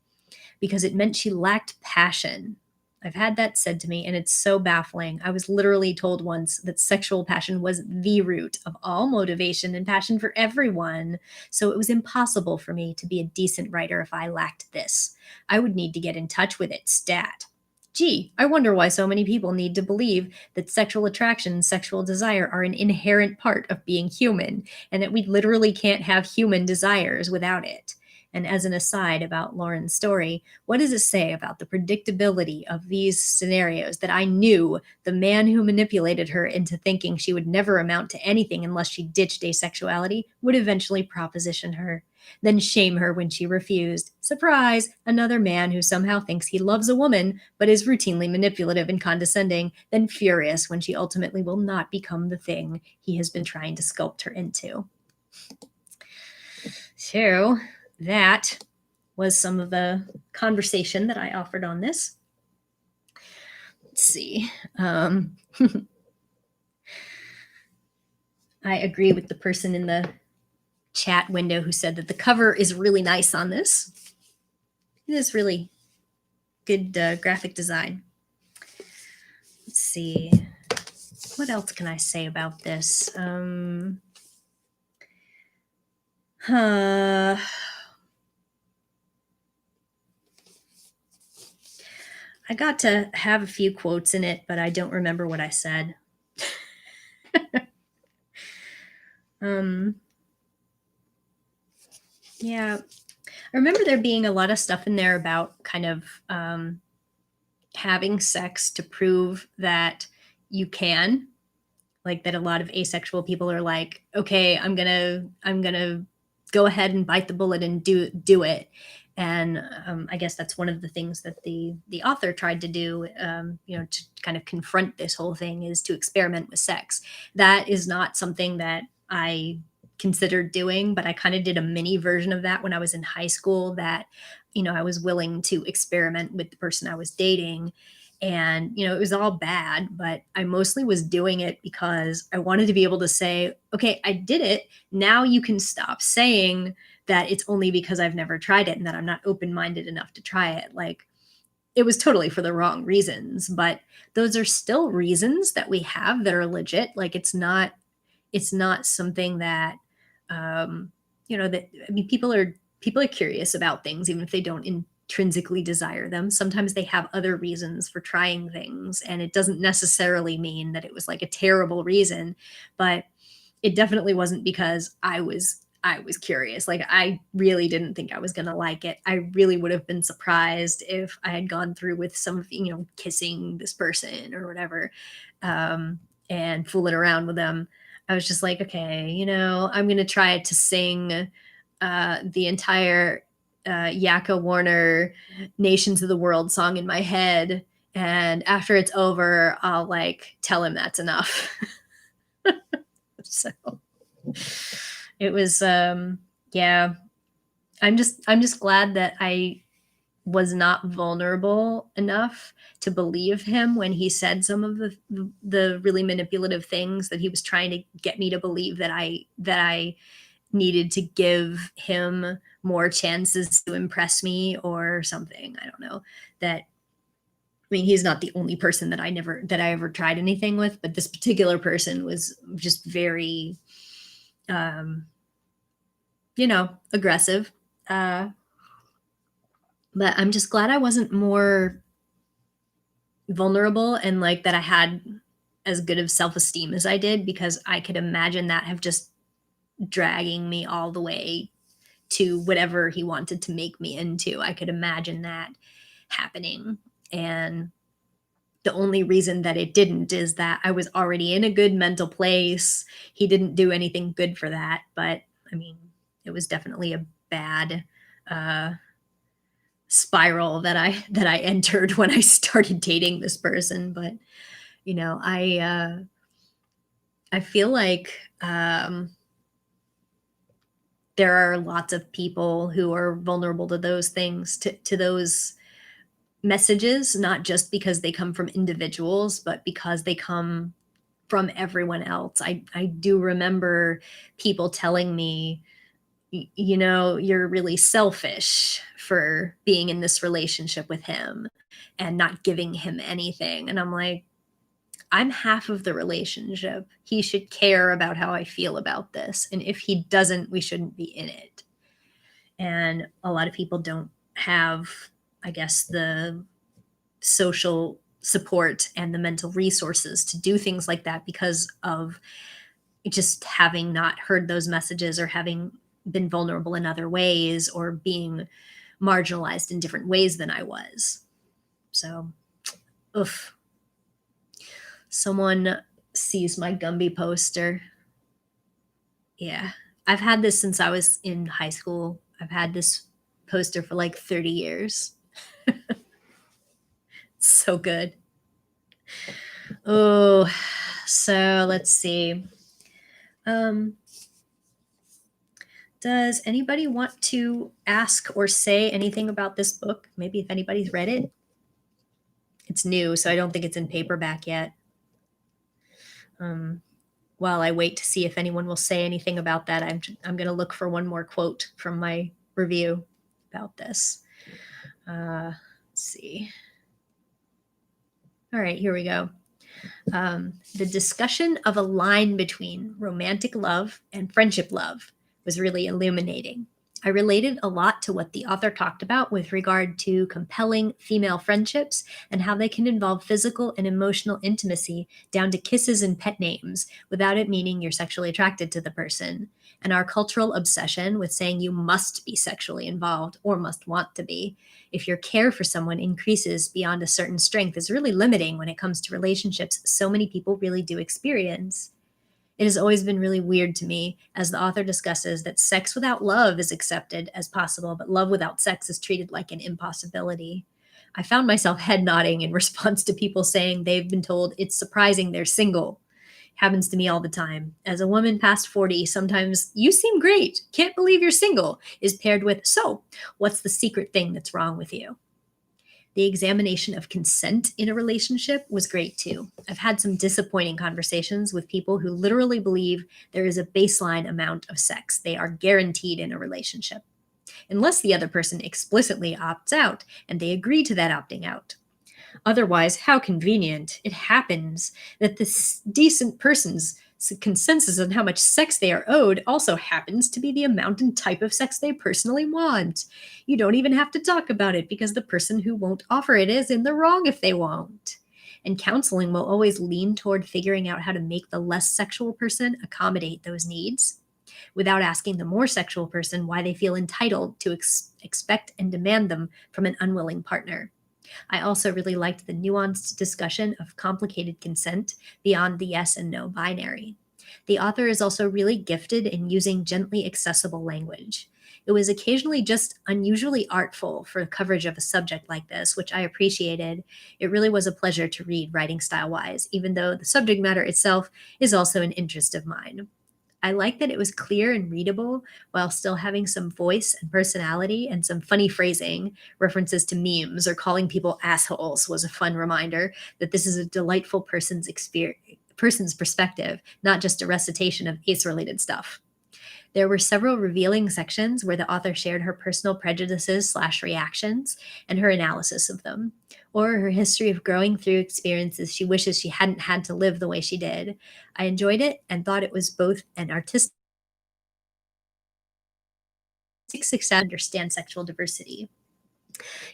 because it meant she lacked passion. I've had that said to me, and it's so baffling. I was literally told once that sexual passion was the root of all motivation and passion for everyone. So it was impossible for me to be a decent writer if I lacked this. I would need to get in touch with it stat. Gee, I wonder why so many people need to believe that sexual attraction and sexual desire are an inherent part of being human, and that we literally can't have human desires without it. And as an aside about Lauren's story, what does it say about the predictability of these scenarios that I knew the man who manipulated her into thinking she would never amount to anything unless she ditched asexuality would eventually proposition her, then shame her when she refused? Surprise! Another man who somehow thinks he loves a woman but is routinely manipulative and condescending, then furious when she ultimately will not become the thing he has been trying to sculpt her into. So that was some of the conversation that I offered on this. Let's see. I agree with the person in the chat window who said that the cover is really nice on this. It is really good graphic design. Let's see. What else can I say about this? I got to have a few quotes in it, but I don't remember what I said. Yeah, I remember there being a lot of stuff in there about kind of having sex to prove that you can, like that a lot of asexual people are like, okay, I'm gonna go ahead and bite the bullet and do it. And I guess that's one of the things that the author tried to do, to kind of confront this whole thing, is to experiment with sex. That is not something that I considered doing, but I kind of did a mini version of that when I was in high school, that, I was willing to experiment with the person I was dating. And, it was all bad, but I mostly was doing it because I wanted to be able to say, okay, I did it. Now you can stop saying that it's only because I've never tried it and that I'm not open-minded enough to try it. Like, it was totally for the wrong reasons, but those are still reasons that we have that are legit. Like, it's not something that, that, I mean, people are curious about things, even if they don't intrinsically desire them. Sometimes they have other reasons for trying things, and it doesn't necessarily mean that it was like a terrible reason, but it definitely wasn't because I was curious. Like, I really didn't think I was going to like it. I really would have been surprised if I had gone through with some of, kissing this person or whatever, and fooling around with them. I was just like, okay, I'm going to try to sing the entire Yaka Warner Nations of the World song in my head. And after it's over, I'll like tell him that's enough. So it was, yeah, I'm just glad that I was not vulnerable enough to believe him when he said some of the really manipulative things that he was trying to get me to believe, that I needed to give him more chances to impress me or something. I don't know. That, I mean, he's not the only person that I ever tried anything with, but this particular person was just very, aggressive. But I'm just glad I wasn't more vulnerable, and like that I had as good of self-esteem as I did, because I could imagine that have just dragging me all the way to whatever he wanted to make me into. I could imagine that happening. And the only reason that it didn't is that I was already in a good mental place. He didn't do anything good for that, but I mean, it was definitely a bad uh, spiral that I entered when I started dating this person. But I feel like there are lots of people who are vulnerable to those things, to those messages, not just because they come from individuals, but because they come from everyone else. I do remember people telling me, you're really selfish for being in this relationship with him and not giving him anything. And I'm like, I'm half of the relationship. He should care about how I feel about this. And if he doesn't, we shouldn't be in it. And a lot of people don't have, I guess, the social support and the mental resources to do things like that, because of just having not heard those messages, or having been vulnerable in other ways, or being marginalized in different ways than I was. So, oof. Someone sees my Gumby poster. Yeah. I've had this since I was in high school. I've had this poster for like 30 years. So good. Oh, so let's see. Does anybody want to ask or say anything about this book? Maybe if anybody's read it. It's new, so I don't think it's in paperback yet. While I wait to see if anyone will say anything about that, I'm going to look for one more quote from my review about this. Let's see. All right, here we go. The discussion of a line between romantic love and friendship love was really illuminating. I related a lot to what the author talked about with regard to compelling female friendships and how they can involve physical and emotional intimacy down to kisses and pet names without it meaning you're sexually attracted to the person, and our cultural obsession with saying you must be sexually involved or must want to be if your care for someone increases beyond a certain strength is really limiting when it comes to relationships so many people really do experience. It has always been really weird to me as the author discusses that sex without love is accepted as possible, but love without sex is treated like an impossibility. I found myself head nodding in response to people saying they've been told it's surprising they're single. Happens to me all the time. As a woman past 40, sometimes "you seem great, can't believe you're single" is paired with "so, what's the secret thing that's wrong with you?" The examination of consent in a relationship was great too. I've had some disappointing conversations with people who literally believe there is a baseline amount of sex they are guaranteed in a relationship, unless the other person explicitly opts out and they agree to that opting out. Otherwise, how convenient. It happens that this decent person's consensus on how much sex they are owed also happens to be the amount and type of sex they personally want. You don't even have to talk about it because the person who won't offer it is in the wrong if they won't. And counseling will always lean toward figuring out how to make the less sexual person accommodate those needs without asking the more sexual person why they feel entitled to expect and demand them from an unwilling partner. I also really liked the nuanced discussion of complicated consent beyond the yes and no binary. The author is also really gifted in using gently accessible language. It was occasionally just unusually artful for coverage of a subject like this, which I appreciated. It really was a pleasure to read writing style-wise, even though the subject matter itself is also an interest of mine. I like that it was clear and readable while still having some voice and personality and some funny phrasing. References to memes or calling people assholes was a fun reminder that this is a delightful person's perspective, not just a recitation of ace-related stuff. There were several revealing sections where the author shared her personal prejudices/reactions and her analysis of them, or her history of growing through experiences she wishes she hadn't had to live the way she did. I enjoyed it and thought it was both an artistic success and understand sexual diversity.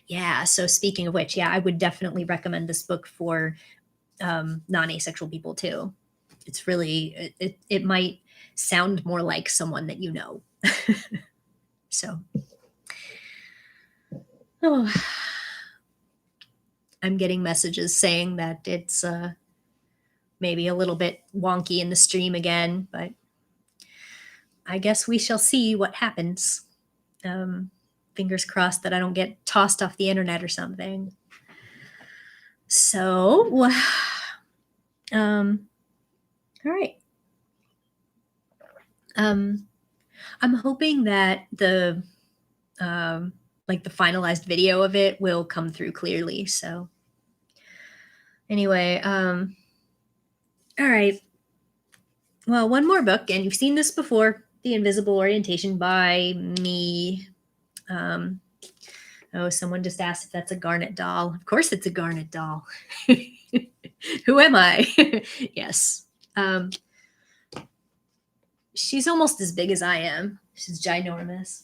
Yeah, so speaking of which, yeah, I would definitely recommend this book for non-asexual people too. It's really, it might sound more like someone that you know. So, oh, I'm getting messages saying that it's maybe a little bit wonky in the stream again, but I guess we shall see what happens. Fingers crossed that I don't get tossed off the internet or something. So, all right. I'm hoping that the like the finalized video of it will come through clearly. So anyway, all right. Well, one more book, and you've seen this before, The Invisible Orientation by me. Oh, someone just asked if that's a garnet doll. Of course it's a garnet doll. Who am I? Yes. She's almost as big as I am. She's ginormous.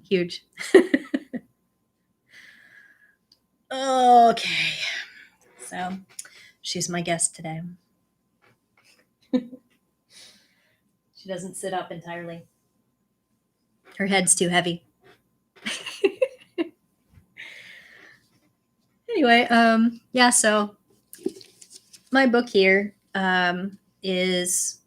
Huge. Okay. So she's my guest today. She doesn't sit up entirely. Her head's too heavy. Anyway, yeah, so my book here is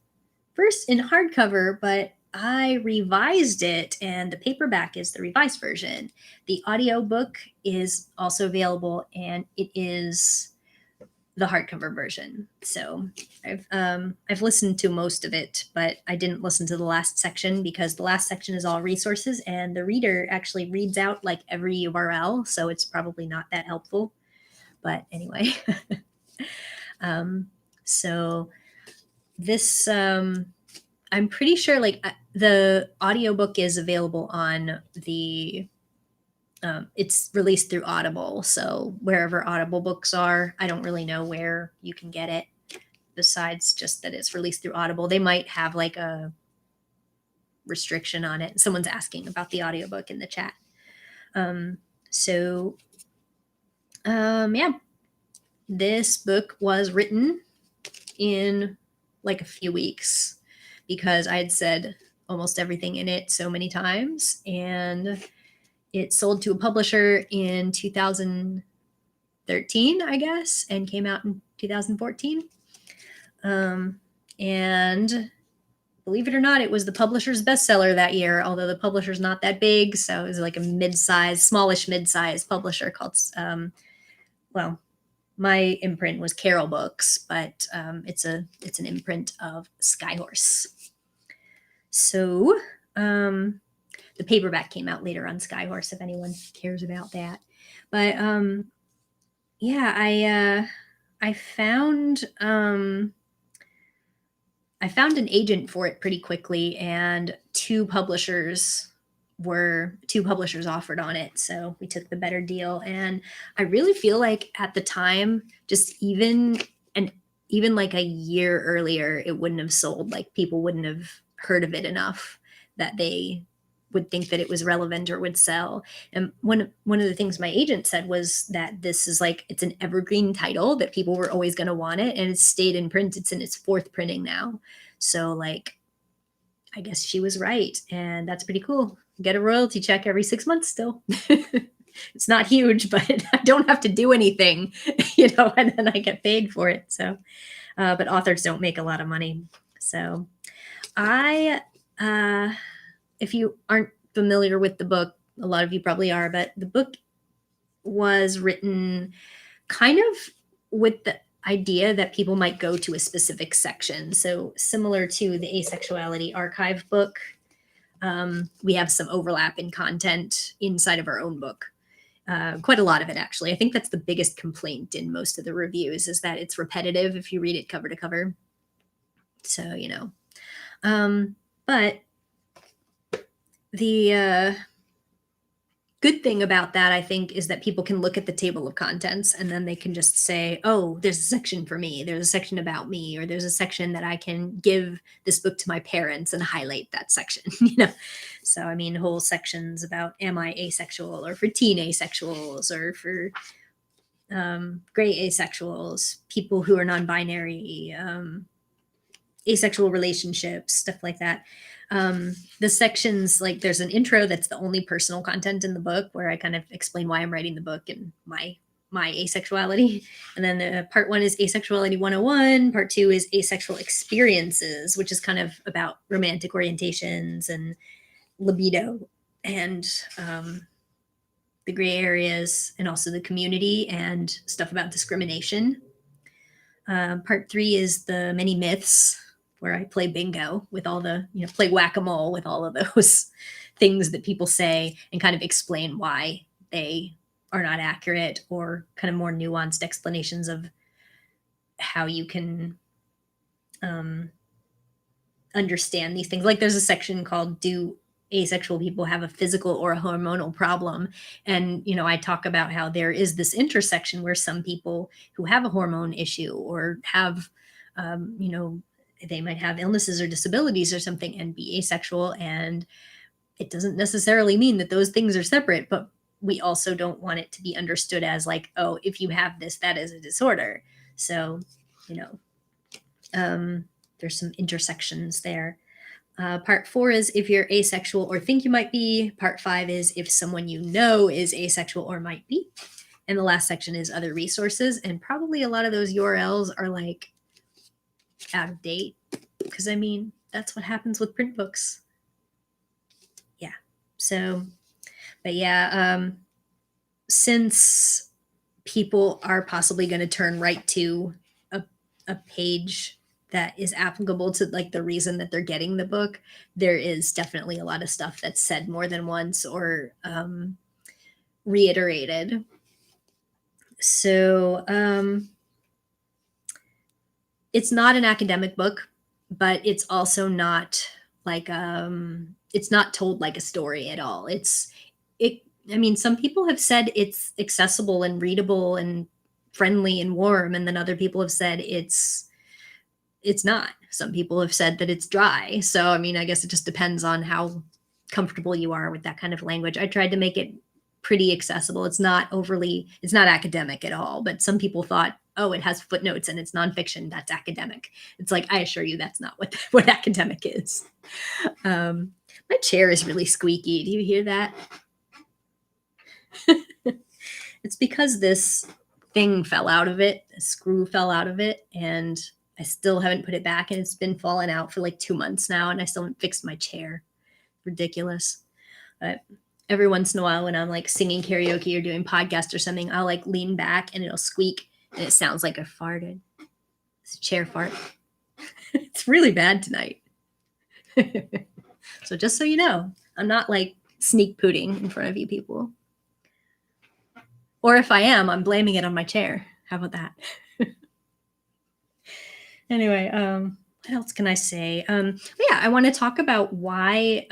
first in hardcover, but I revised it, and the paperback is the revised version. The audiobook is also available, and it is the hardcover version. So I've listened to most of it, but I didn't listen to the last section because the last section is all resources, and the reader actually reads out like every URL, so it's probably not that helpful. But anyway, so this I'm pretty sure like the audiobook is available on the it's released through Audible. So wherever Audible books are, I don't really know where you can get it besides just that it's released through Audible. They might have like a restriction on it. Someone's asking about the audiobook in the chat. Yeah, this book was written in like a few weeks because I had said almost everything in it so many times, and it sold to a publisher in 2013, I guess, and came out in 2014. And believe it or not, it was the publisher's bestseller that year, although the publisher's not that big. So it was like a smallish mid-size publisher called, well, my imprint was Carol Books, but it's an imprint of Skyhorse. So the paperback came out later on Skyhorse, if anyone cares about that. But yeah, I found an agent for it pretty quickly, and two publishers offered on it. So we took the better deal. And I really feel like at the time, just even like a year earlier, it wouldn't have sold. Like, people wouldn't have heard of it enough that they would think that it was relevant or would sell. And one of the things my agent said was that this is like, it's an evergreen title, that people were always going to want it, and it's stayed in print. It's in its fourth printing now. So like, I guess she was right, and that's pretty cool. Get a royalty check every 6 months still. It's not huge, but I don't have to do anything, and then I get paid for it. So, but authors don't make a lot of money. So if you aren't familiar with the book, a lot of you probably are, but the book was written kind of with the idea that people might go to a specific section. So similar to the Asexuality archive book, we have some overlap in content inside of our own book. Quite a lot of it, actually. I think that's the biggest complaint in most of the reviews, is that it's repetitive if you read it cover to cover. So, but the good thing about that, I think, is that people can look at the table of contents and then they can just say, oh, there's a section for me, there's a section about me, or there's a section that I can give this book to my parents and highlight that section. So I mean, whole sections about, am I asexual, or for teen asexuals, or for gray asexuals, people who are non-binary, asexual relationships, stuff like that. The sections, like, there's an intro that's the only personal content in the book, where I kind of explain why I'm writing the book and my asexuality. And then part 1 is Asexuality 101. Part 2 is Asexual Experiences, which is kind of about romantic orientations and libido and the gray areas, and also the community and stuff about discrimination. Part 3 is the many myths, where I play bingo with all the, play whack-a-mole with all of those things that people say, and kind of explain why they are not accurate, or kind of more nuanced explanations of how you can understand these things. Like, there's a section called, do asexual people have a physical or a hormonal problem? And, I talk about how there is this intersection where some people who have a hormone issue, or have, they might have illnesses or disabilities or something, and be asexual. And it doesn't necessarily mean that those things are separate, but we also don't want it to be understood as like, oh, if you have this, that is a disorder. So, there's some intersections there. Part 4 is if you're asexual or think you might be. Part 5 is if someone you know is asexual or might be. And the last section is other resources. And probably a lot of those URLs are like out of date, because I mean, that's what happens with print books. Yeah. So, but yeah, since people are possibly going to turn right to a page that is applicable to like the reason that they're getting the book, there is definitely a lot of stuff that's said more than once, or reiterated. So it's not an academic book, but it's also not like it's not told like a story at all. I mean, some people have said it's accessible and readable and friendly and warm, and then other people have said it's not. Some people have said that it's dry. So I mean, I guess it just depends on how comfortable you are with that kind of language. I tried to make it pretty accessible. It's not academic at all, but some people thought, oh, it has footnotes and it's nonfiction, that's academic. It's like, I assure you that's not what academic is. My chair is really squeaky. Do you hear that? It's because this thing fell out of it, a screw fell out of it, and I still haven't put it back, and it's been falling out for like 2 months now, and I still haven't fixed my chair. Ridiculous. But every once in a while when I'm like singing karaoke or doing podcast or something, I'll like lean back and it'll squeak and it sounds like I farted. It's a chair fart. It's really bad tonight. So just so you know, I'm not like sneak pooting in front of you people. Or if I am, I'm blaming it on my chair. How about that? Anyway, what else can I say? Yeah, I want to talk about why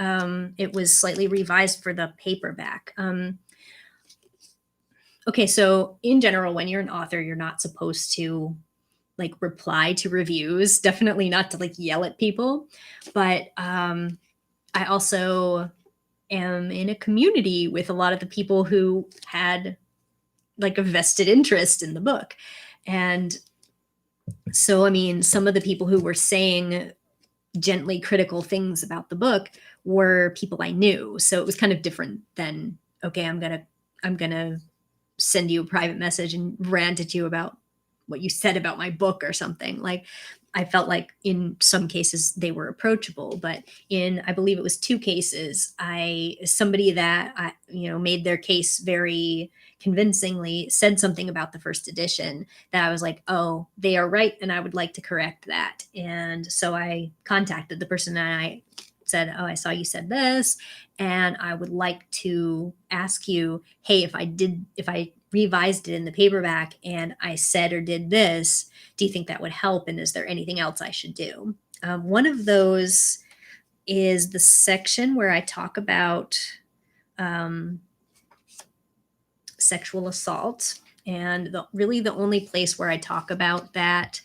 it was slightly revised for the paperback. Okay, so in general, when you're an author, you're not supposed to like reply to reviews. Definitely not to like yell at people. But I also am in a community with a lot of the people who had like a vested interest in the book. And so, I mean, some of the people who were saying gently critical things about the book were people I knew. So it was kind of different than, okay, I'm gonna send you a private message and rant at you about what you said about my book or something. Like I felt like in some cases they were approachable, but in I believe it was 2 cases, somebody that I made their case very convincingly said something about the first edition that I was like, oh, they are right, and I would like to correct that. And so I contacted the person and I said, oh, I saw you said this, and I would like to ask you, hey, if I revised it in the paperback and I said or did this, do you think that would help? And is there anything else I should do? One of those is the section where I talk about sexual assault. And really the only place where I talk about that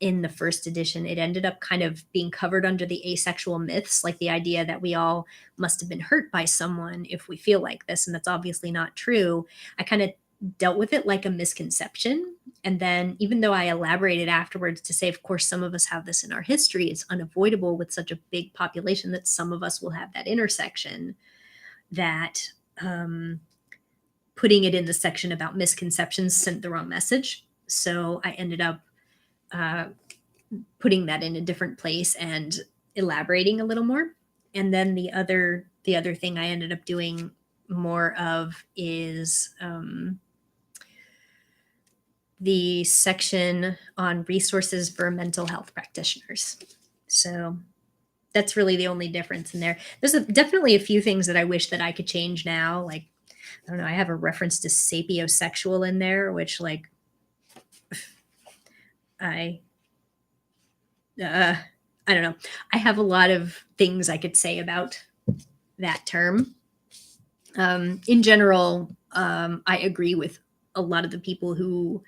in the first edition, it ended up kind of being covered under the asexual myths, like the idea that we all must have been hurt by someone if we feel like this. And that's obviously not true. I kind of dealt with it like a misconception. And then even though I elaborated afterwards to say, of course, some of us have this in our history, it's unavoidable with such a big population that some of us will have that intersection, that putting it in the section about misconceptions sent the wrong message. So I ended up putting that in a different place and elaborating a little more. And then the other thing I ended up doing more of is the section on resources for mental health practitioners. So that's really the only difference in there. There's definitely a few things that I wish that I could change now. Like, I don't know, I have a reference to sapiosexual in there, which like I don't know. I have a lot of things I could say about that term. In general, I agree with a lot of the people who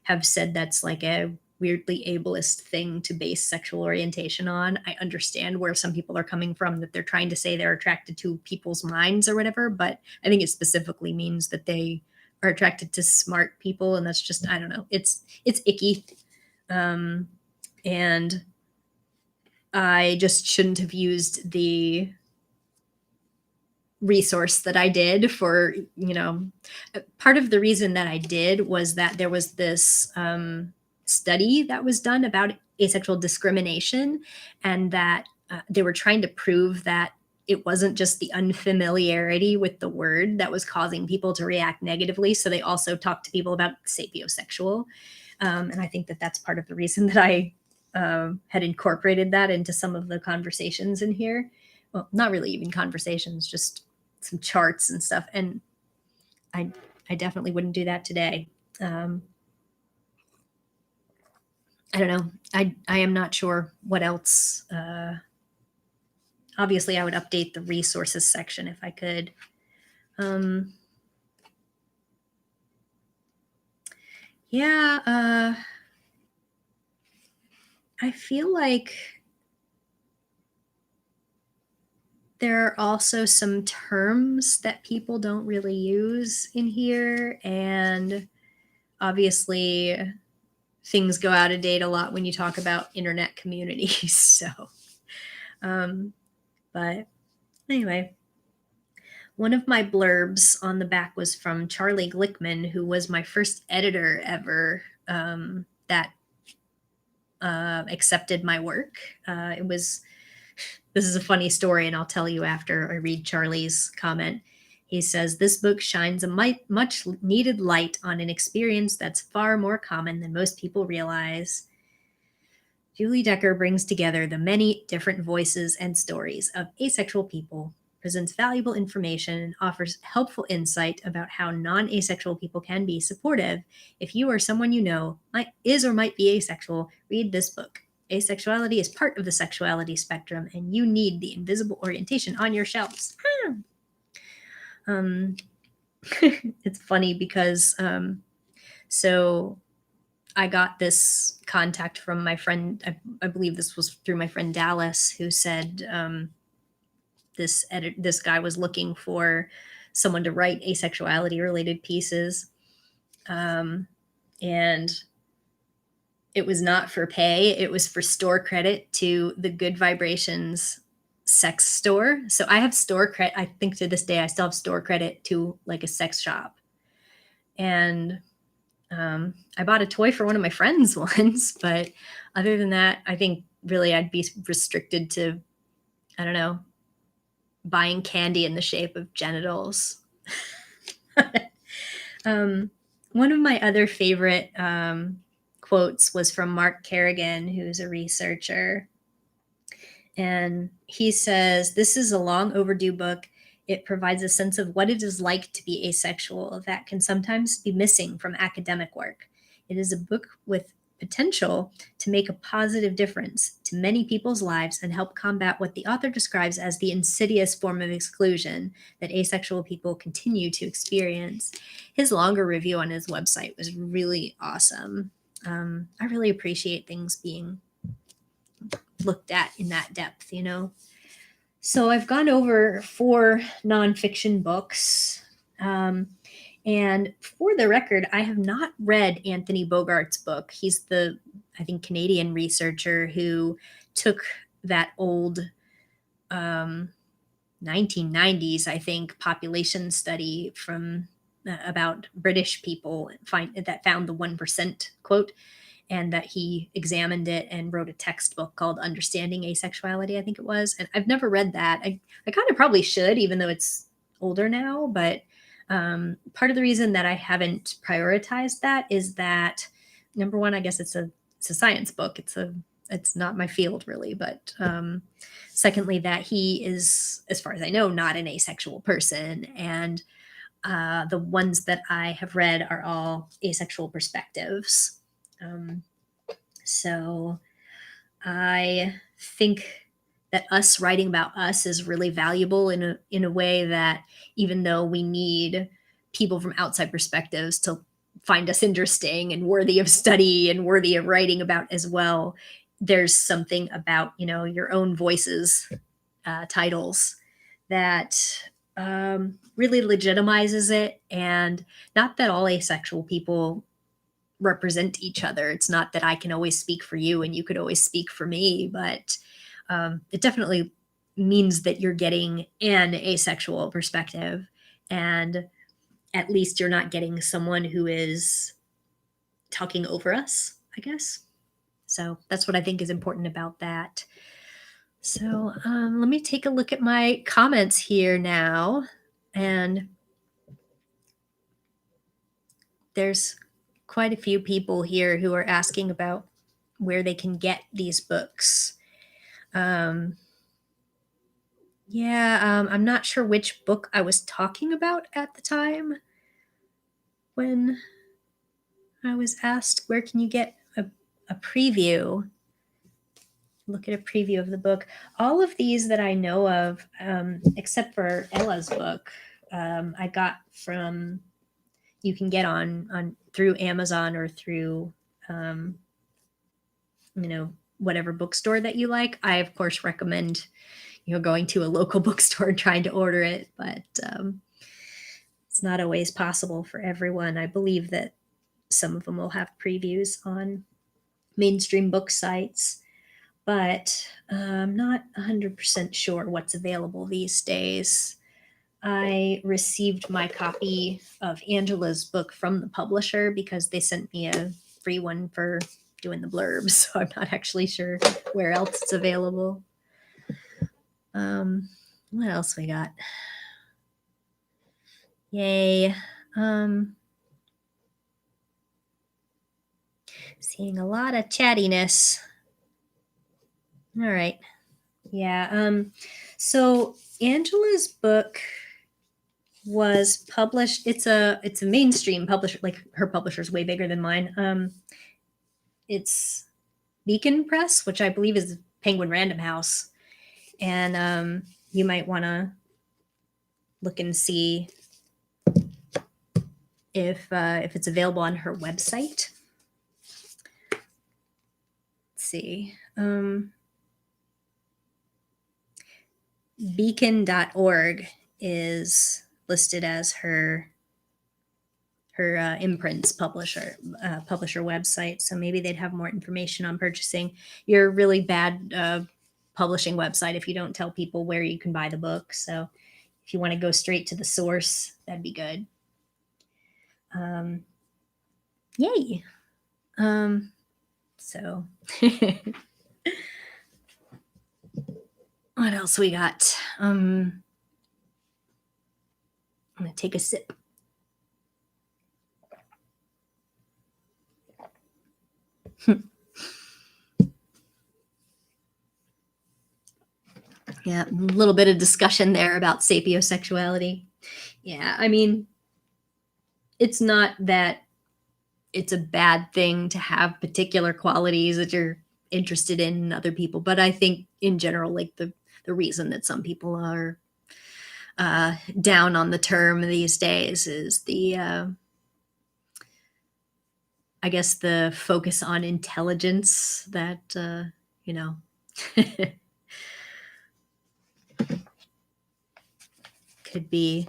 have said that's like a weirdly ableist thing to base sexual orientation on. I understand where some people are coming from, that they're trying to say they're attracted to people's minds or whatever, but I think it specifically means that they are attracted to smart people, and that's just, I don't know, it's icky. And I just shouldn't have used the resource that I did for, part of the reason that I did was that there was this study that was done about asexual discrimination, and that they were trying to prove that it wasn't just the unfamiliarity with the word that was causing people to react negatively. So they also talked to people about sapiosexual. And I think that that's part of the reason that I had incorporated that into some of the conversations in here. Well, not really even conversations, just some charts and stuff. And I definitely wouldn't do that today. I don't know. I am not sure what else. Obviously, I would update the resources section if I could. Yeah, I feel like there are also some terms that people don't really use in here, and obviously things go out of date a lot when you talk about internet communities. So, but anyway, One of my blurbs on the back was from Charlie Glickman, who was my first editor ever that accepted my work. This is a funny story, and I'll tell you after I read Charlie's comment. He says, this book shines a much needed light on an experience that's far more common than most people realize. Julie Decker brings together the many different voices and stories of asexual people, presents valuable information, and offers helpful insight about how non-asexual people can be supportive. If you or someone you know is or might be asexual, read this book. Asexuality is part of the sexuality spectrum, and you need the invisible orientation on your shelves. It's funny because so I got this contact from my friend. I believe this was through my friend Dallas, who said this guy was looking for someone to write asexuality related pieces, and it was not for pay. It was for store credit to the Good Vibrations sex store. So I have store credit. I think to this day I still have store credit to like a sex shop. And I bought a toy for one of my friends once, but other than that, I think really I'd be restricted to, I don't know, buying candy in the shape of genitals. One of my other favorite quotes was from Mark Kerrigan, who's a researcher. And he says, this is a long overdue book. It provides a sense of what it is like to be asexual that can sometimes be missing from academic work. It is a book with potential to make a positive difference to many people's lives and help combat what the author describes as the insidious form of exclusion that asexual people continue to experience. His longer review on his website was really awesome. I really appreciate things being looked at in that depth, you know? So I've gone over 4 nonfiction books. And for the record, I have not read Anthony Bogart's book. He's the, I think, Canadian researcher who took that old 1990s, I think, population study from about British people that found the 1% quote, and that he examined it and wrote a textbook called Understanding Asexuality, I think it was. And I've never read that. I kind of probably should, even though it's older now. But part of the reason that I haven't prioritized that is that, number one, I guess it's a science book. It's not my field really. But secondly, that he is, as far as I know, not an asexual person. And the ones that I have read are all asexual perspectives. So I think that us writing about us is really valuable in a way that, even though we need people from outside perspectives to find us interesting and worthy of study and worthy of writing about as well, there's something about, you know, your own voices, titles that really legitimizes it. And not that all asexual people represent each other. It's not that I can always speak for you and you could always speak for me, but it definitely means that you're getting an asexual perspective, and at least you're not getting someone who is talking over us, I guess. So that's what I think is important about that. So let me take a look at my comments here now. And there's quite a few people here who are asking about where they can get these books. I'm not sure which book I was talking about at the time when I was asked, where can you get a preview? Look at a preview of the book. All of these that I know of, except for Ella's book, I got from, you can get on through Amazon or through, whatever bookstore that you like. I, of course, recommend, going to a local bookstore and trying to order it, but it's not always possible for everyone. I believe that some of them will have previews on mainstream book sites, but I'm not 100% sure what's available these days. I received my copy of Angela's book from the publisher because they sent me a free one for doing the blurbs. So I'm not actually sure where else it's available. What else we got? Yay. Seeing a lot of chattiness. All right. Yeah. So Angela's book was published. It's a mainstream publisher. Like her publisher's way bigger than mine. It's Beacon Press, which I believe is Penguin Random House, and you might want to look and see if it's available on her website. Let's see. Beacon.org is listed as her imprint's publisher website, so maybe they'd have more information on purchasing. You're a really bad publishing website if you don't tell people where you can buy the book. So if you want to go straight to the source, that'd be good. Yay. So what else we got? I'm gonna take a sip. Yeah, a little bit of discussion there about sapiosexuality. Yeah, I mean, it's not that it's a bad thing to have particular qualities that you're interested in other people, but I think in general, like the reason that some people are down on the term these days is the I guess the focus on intelligence that you know could be.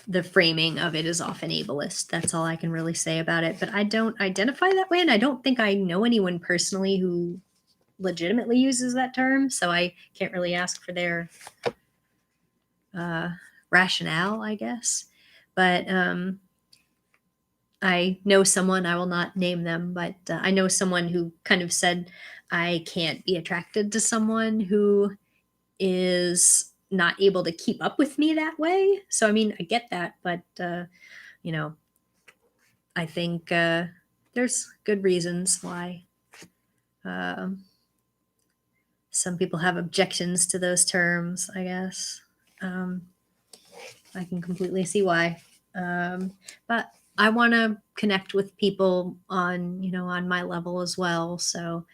The framing of it is often ableist. That's all I can really say about it. But I don't identify that way, and I don't think I know anyone personally who legitimately uses that term. So I can't really ask for their rationale, I guess. But I know someone, I will not name them, but I know someone who kind of said, I can't be attracted to someone who is not able to keep up with me that way. So, I mean, I get that, but, you know, I think there's good reasons why some people have objections to those terms, I guess. I can completely see why. But I want to connect with people on, on my level as well. So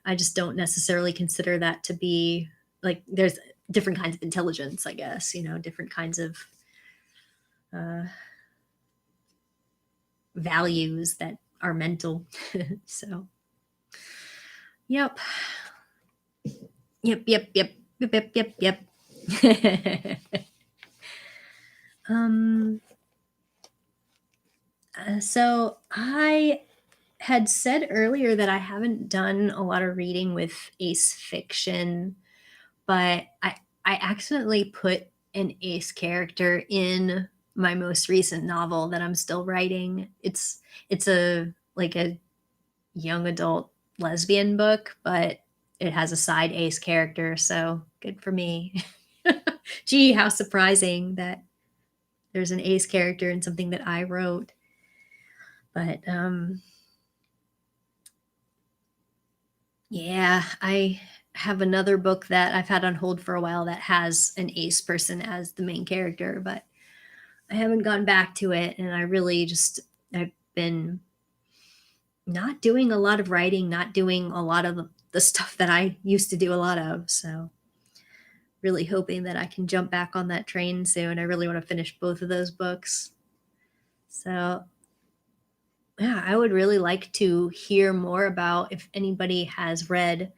I just don't necessarily consider that to be like, there's different kinds of intelligence, I guess, different kinds of values that are mental. So, yep. Yep. So I had said earlier that I haven't done a lot of reading with ace fiction, but I accidentally put an ace character in my most recent novel that I'm still writing. It's a like a young adult lesbian book, but it has a side ace character, so good for me. Gee, how surprising that there's an ace character in something that I wrote. But yeah, I have another book that I've had on hold for a while that has an ace person as the main character, but I haven't gone back to it. And I've been not doing a lot of writing, not doing a lot of the stuff that I used to do a lot of. So really hoping that I can jump back on that train soon. I really want to finish both of those books. So yeah, I would really like to hear more about if anybody has read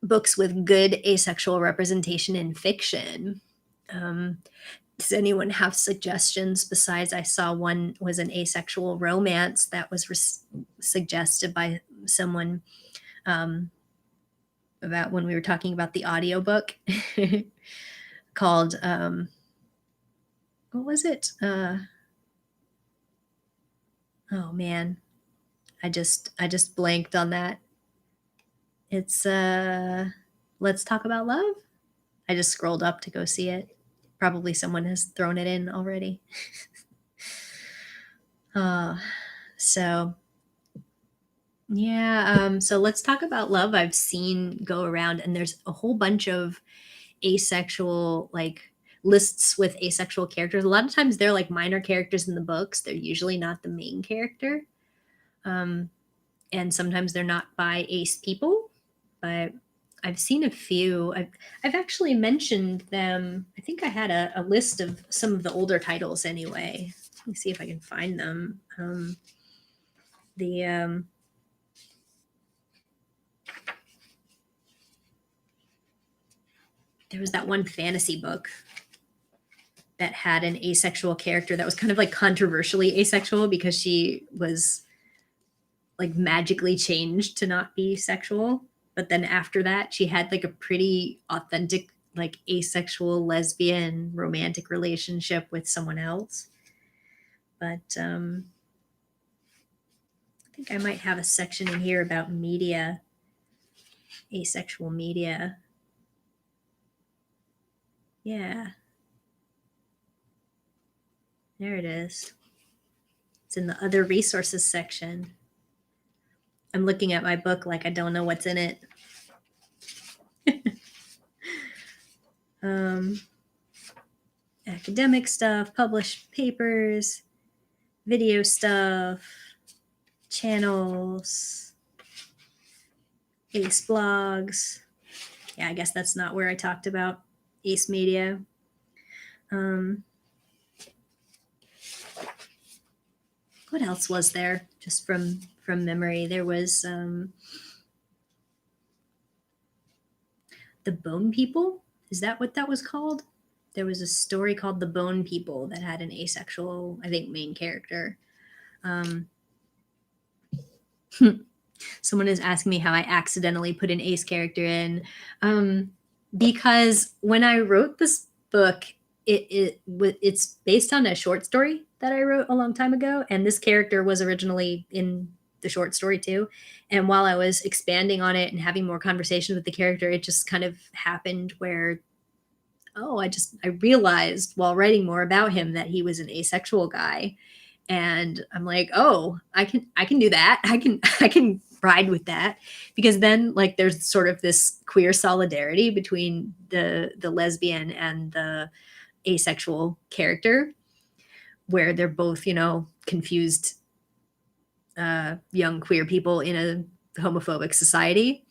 books with good asexual representation in fiction. Does anyone have suggestions besides I saw one was an asexual romance that was suggested by someone about when we were talking about the audiobook called what was it? Oh man, I just blanked on that. It's Let's Talk About Love. I just scrolled up to go see it. Probably someone has thrown it in already. So yeah, so Let's Talk About Love I've seen go around, and there's a whole bunch of asexual like lists with asexual characters. A lot of times they're like minor characters in the books. They're usually not the main character. And sometimes they're not by ace people, but I've seen a few. I've actually mentioned them. I think I had a list of some of the older titles anyway. Let me see if I can find them. There was that one fantasy book that had an asexual character that was kind of like controversially asexual because she was like magically changed to not be sexual. But then after that, she had like a pretty authentic, like asexual lesbian romantic relationship with someone else. But I think I might have a section in here about media, asexual media. Yeah. There it is. It's in the other resources section. I'm looking at my book like I don't know what's in it. Academic stuff, published papers, video stuff, channels, ace blogs. Yeah, I guess that's not where I talked about ace media. What else was there? Just from memory, there was the Bone People. Is that what that was called? There was a story called The Bone People that had an asexual, I think, main character. Someone is asking me how I accidentally put an ace character in. Because when I wrote this book, it's based on a short story that I wrote a long time ago, and this character was originally in the short story too. And while I was expanding on it and having more conversations with the character, it just kind of happened where, I realized while writing more about him that he was an asexual guy, and I'm like, oh, I can do that. I can ride with that, because then like there's sort of this queer solidarity between the lesbian and the asexual character, where they're both, confused young queer people in a homophobic society.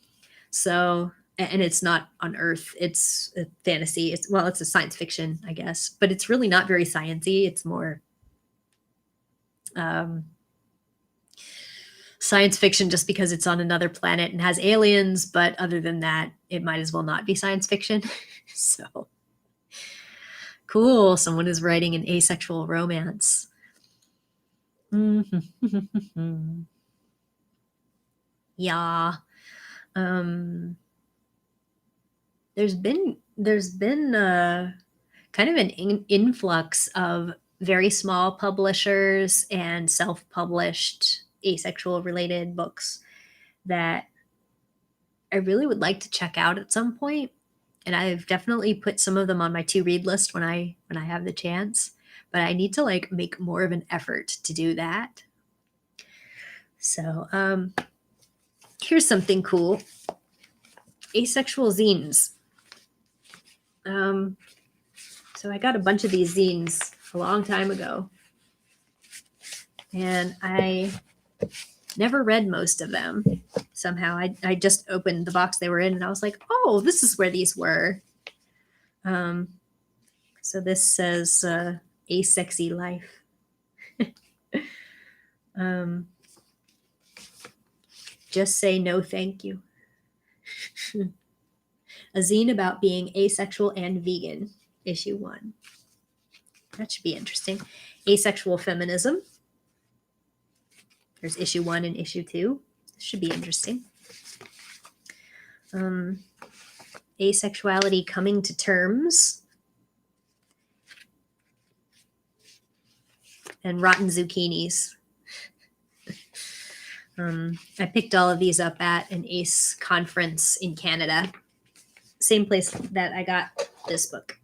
So, and it's not on Earth, it's a fantasy. It's a science fiction, I guess, but it's really not very sciencey. It's more science fiction just because it's on another planet and has aliens, but other than that, it might as well not be science fiction. So cool, someone is writing an asexual romance. Yeah. There's been kind of an influx of very small publishers and self-published asexual related books that I really would like to check out at some point. And I've definitely put some of them on my to read list when I have the chance, but I need to like make more of an effort to do that. So here's something cool. Asexual zines. So I got a bunch of these zines a long time ago, and I never read most of them. Somehow I just opened the box they were in, and I was like, oh, this is where these were. So this says Asexy Life. Just say no thank you. A zine about being asexual and vegan, issue 1. That should be interesting. Asexual Feminism. There's issue 1 and issue 2. This should be interesting. Asexuality Coming to Terms. and rotten zucchinis. I picked all of these up at an ACE conference in Canada. Same place that I got this book.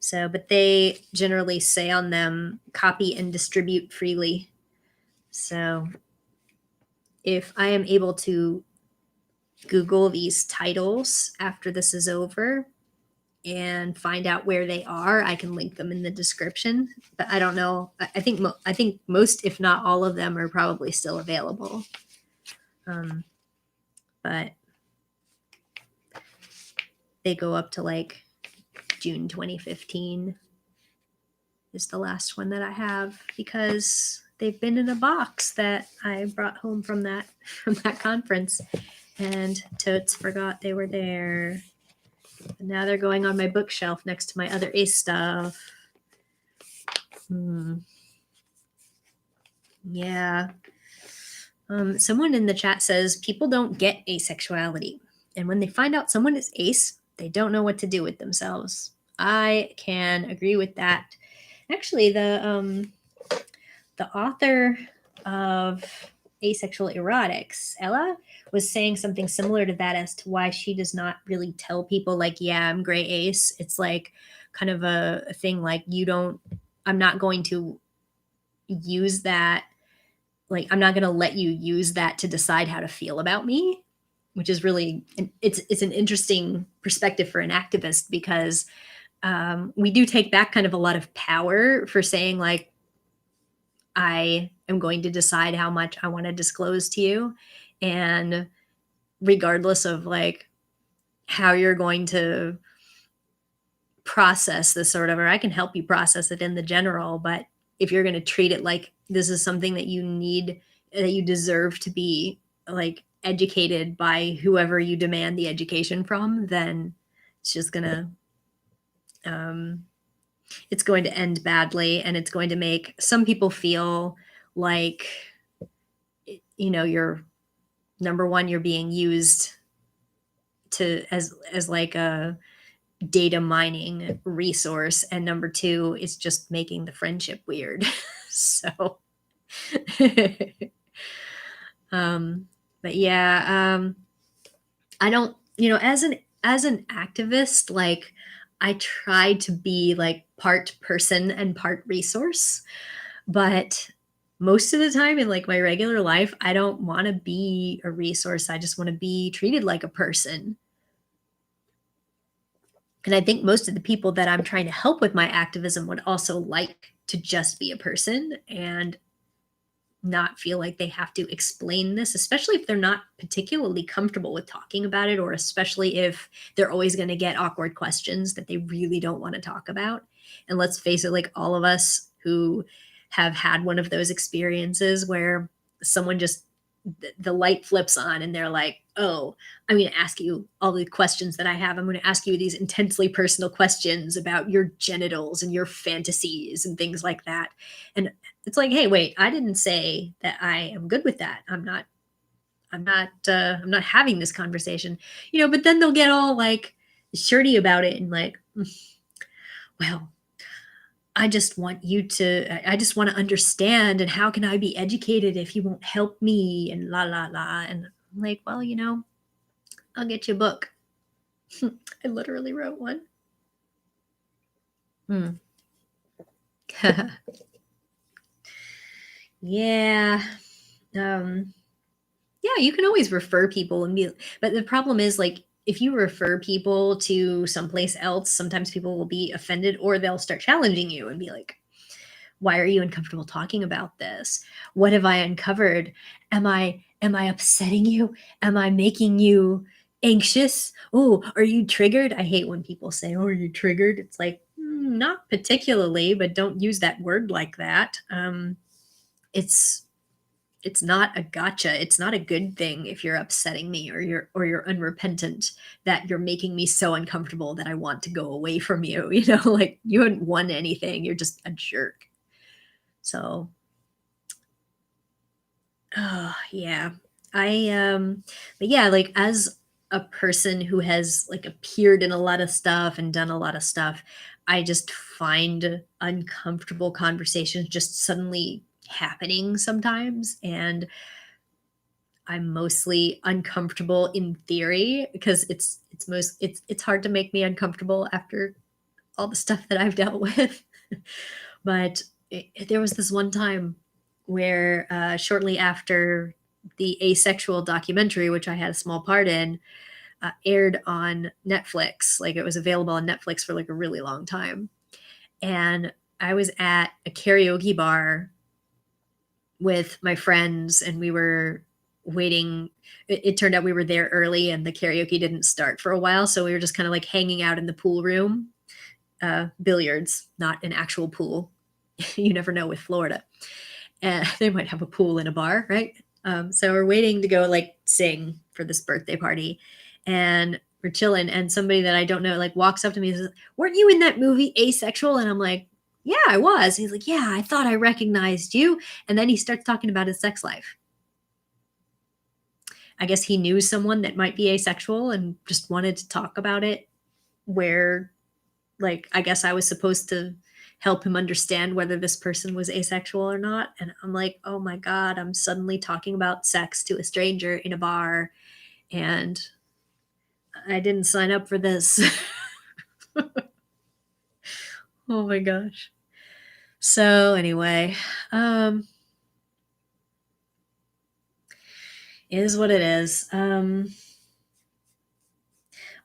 So, but they generally say on them, copy and distribute freely. So if I am able to Google these titles after this is over and find out where they are, I can link them in the description. But I don't know. I think most, if not all of them, are probably still available. But they go up to like June 2015 is the last one that I have, because they've been in a box that I brought home from that conference, and totes forgot they were there. And now they're going on my bookshelf next to my other ACE stuff. Yeah. Someone in the chat says people don't get asexuality, and when they find out someone is ace, they don't know what to do with themselves. I can agree with that. Actually, the author of Asexual Erotics, Ella, was saying something similar to that as to why she does not really tell people like, yeah, I'm gray ace. It's like kind of a thing like, I'm not going to use that. Like, I'm not going to let you use that to decide how to feel about me, which is really, it's an interesting perspective for an activist, because we do take back kind of a lot of power for saying like, I am going to decide how much I want to disclose to you. And regardless of like how you're going to process this sort of, or I can help you process it in the general, but if you're going to treat it like this is something that you need, that you deserve to be like educated by whoever you demand the education from, then it's just going to, it's going to end badly, and it's going to make some people feel like, you know, you're, number one, you're being used to as like a data mining resource, and number two, it's just making the friendship weird. So but yeah, I don't, you know, as an activist, like I try to be like part person and part resource, but most of the time in like my regular life, I don't want to be a resource. I just want to be treated like a person. And I think most of the people that I'm trying to help with my activism would also like to just be a person and not feel like they have to explain this, especially if they're not particularly comfortable with talking about it, or especially if they're always going to get awkward questions that they really don't want to talk about. And let's face it, like all of us who have had one of those experiences where someone just, the light flips on and they're like, oh, I'm going to ask you all the questions that I have. I'm going to ask you these intensely personal questions about your genitals and your fantasies and things like that. And it's like, hey, wait, I didn't say that I am good with that. I'm not having this conversation, you know, but then they'll get all like shirty about it and like, well, I just want to understand, and how can I be educated if you won't help me, and la, la, la. And I'm like, well, you know, I'll get you a book. I literally wrote one. Yeah. Yeah, you can always refer people but the problem is like, if you refer people to someplace else, sometimes people will be offended, or they'll start challenging you and be like, why are you uncomfortable talking about this? What have I uncovered? Am I upsetting you? Am I making you anxious? Oh, are you triggered? I hate when people say, oh, are you triggered? It's like, not particularly, but don't use that word like that. It's not a gotcha. It's not a good thing if you're upsetting me, or you're unrepentant, that you're making me so uncomfortable that I want to go away from you. You know, like you haven't won anything. You're just a jerk. So, yeah, but yeah, like as a person who has like appeared in a lot of stuff and done a lot of stuff, I just find uncomfortable conversations just suddenly happening sometimes. And I'm mostly uncomfortable in theory because it's hard to make me uncomfortable after all the stuff that I've dealt with. But there was this one time where shortly after the Asexual documentary, which I had a small part in, aired on Netflix. Like, it was available on Netflix for like a really long time. And I was at a karaoke bar with my friends, and we were waiting. It turned out we were there early and the karaoke didn't start for a while. So we were just kind of like hanging out in the pool room, billiards, not an actual pool. You never know with Florida. They might have a pool in a bar, right? So we're waiting to go like sing for this birthday party, and we're chilling. And somebody that I don't know like walks up to me and says, "Weren't you in that movie Asexual?" And I'm like, "Yeah, I was." He's like, "Yeah, I thought I recognized you." And then he starts talking about his sex life. I guess he knew someone that might be asexual and just wanted to talk about it. Where, like, I guess I was supposed to help him understand whether this person was asexual or not. And I'm like, oh my God, I'm suddenly talking about sex to a stranger in a bar, and I didn't sign up for this. Oh my gosh. So anyway, it is what it is. A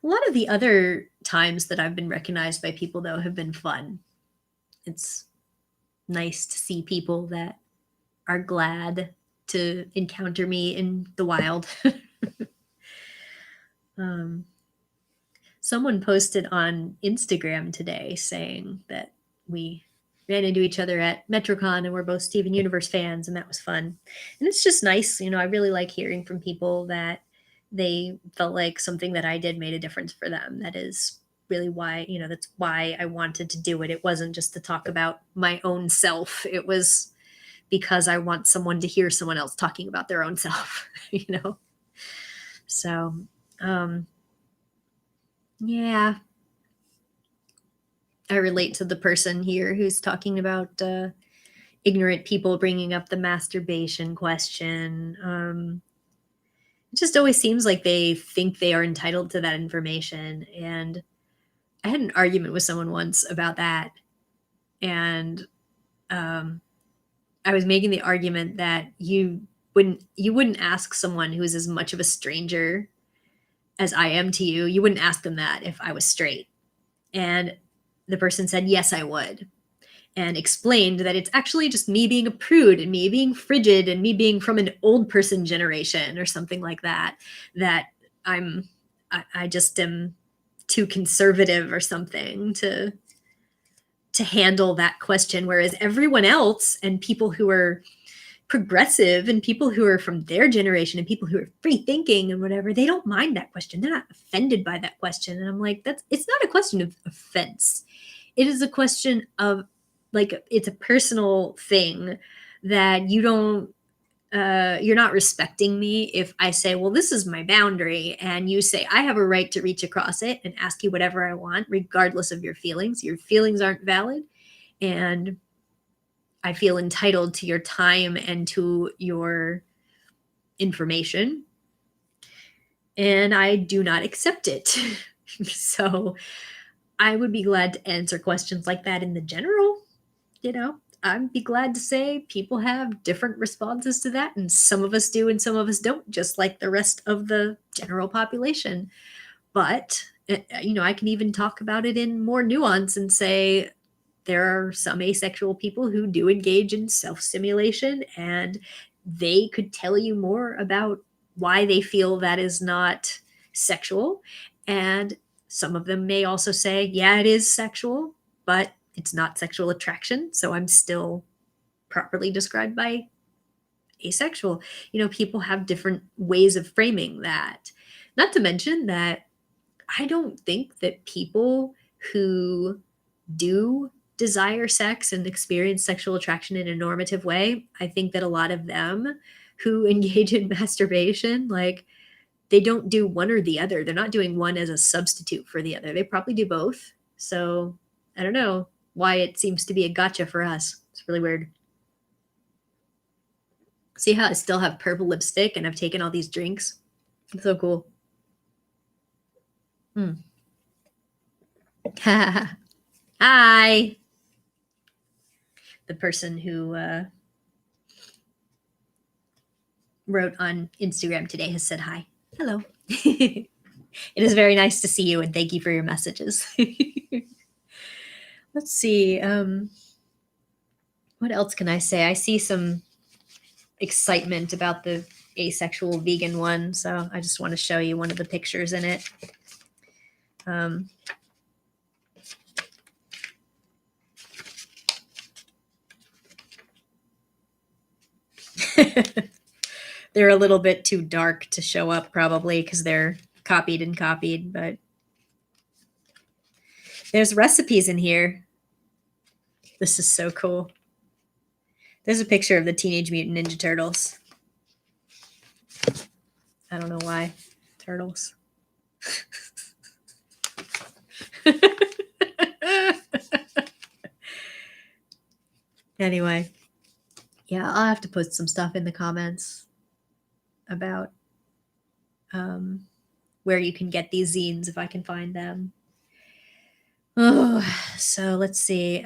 lot of the other times that I've been recognized by people, though, have been fun. It's nice to see people that are glad to encounter me in the wild. um, Someone posted on Instagram today saying that we ran into each other at MetroCon and we're both Steven Universe fans, and that was fun. And it's just nice, I really like hearing from people that they felt like something that I did made a difference for them. That is really why, that's why I wanted to do it. It wasn't just to talk about my own self. It was because I want someone to hear someone else talking about their own self, So, um, yeah, I relate to the person here who's talking about ignorant people bringing up the masturbation question. It just always seems like they think they are entitled to that information. And I had an argument with someone once about that. And I was making the argument that you wouldn't ask someone who is as much of a stranger as I am to you. You wouldn't ask them that if I was straight. And the person said, yes, I would. And explained that it's actually just me being a prude and me being frigid and me being from an old person generation or something like that, that I just am too conservative or something to handle that question. Whereas everyone else, and people who are progressive and people who are from their generation and people who are free thinking and whatever, they don't mind that question. They're not offended by that question. And I'm like, it's not a question of offense. It is a question of, like, it's a personal thing that you're not respecting me if I say, well, this is my boundary, and you say I have a right to reach across it and ask you whatever I want, regardless of your feelings. Your feelings aren't valid, and I feel entitled to your time and to your information, and I do not accept it. So I would be glad to answer questions like that in the general. I'd be glad to say people have different responses to that, and some of us do and some of us don't, just like the rest of the general population. But I can even talk about it in more nuance and say there are some asexual people who do engage in self-stimulation, and they could tell you more about why they feel that is not sexual. And some of them may also say, yeah, it is sexual, but it's not sexual attraction, so I'm still properly described by asexual. People have different ways of framing that. Not to mention that I don't think that people who do desire sex and experience sexual attraction in a normative way, I think that a lot of them who engage in masturbation, like, they don't do one or the other. They're not doing one as a substitute for the other. They probably do both. So I don't know why it seems to be a gotcha for us. It's really weird. See how I still have purple lipstick and I've taken all these drinks? It's so cool. Hi. The person who wrote on Instagram today has said hi. Hello. It is very nice to see you and thank you for your messages. Let's see. What else can I say? I see some excitement about the asexual vegan one, so I just want to show you one of the pictures in it. They're a little bit too dark to show up probably because they're copied and copied, but there's recipes in here. This is so cool. There's a picture of the Teenage Mutant Ninja Turtles. I don't know why. Turtles. Anyway, yeah, I'll have to put some stuff in the comments about where you can get these zines if I can find them. Oh, so let's see.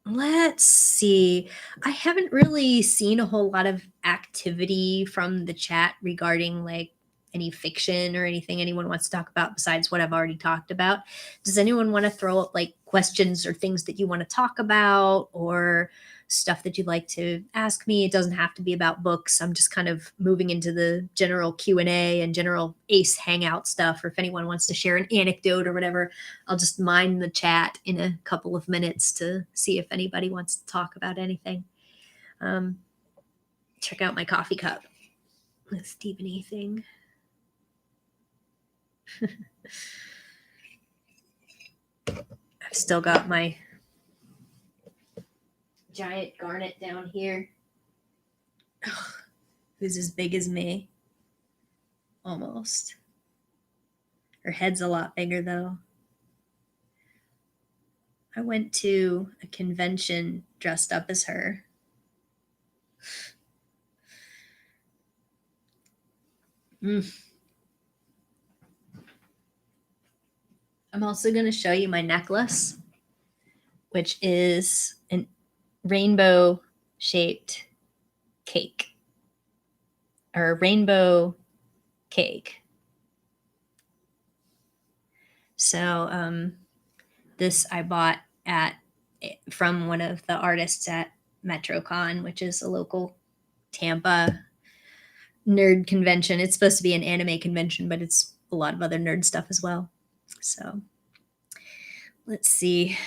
Let's see. I haven't really seen a whole lot of activity from the chat regarding like any fiction or anything anyone wants to talk about besides what I've already talked about. Does anyone want to throw up like questions or things that you want to talk about or stuff that you'd like to ask me? It doesn't have to be about books. I'm just kind of moving into the general Q&A and general ACE hangout stuff. Or if anyone wants to share an anecdote or whatever, I'll just mine the chat in a couple of minutes to see if anybody wants to talk about anything. Check out my coffee cup. This Stephen thing. I've still got my giant garnet down here. Oh, who's as big as me. Almost. Her head's a lot bigger though. I went to a convention dressed up as her. I'm also going to show you my necklace, which is a rainbow shaped cake or a rainbow cake. So this I bought from one of the artists at MetroCon, which is a local Tampa nerd convention. It's supposed to be an anime convention, but it's a lot of other nerd stuff as well. So let's see.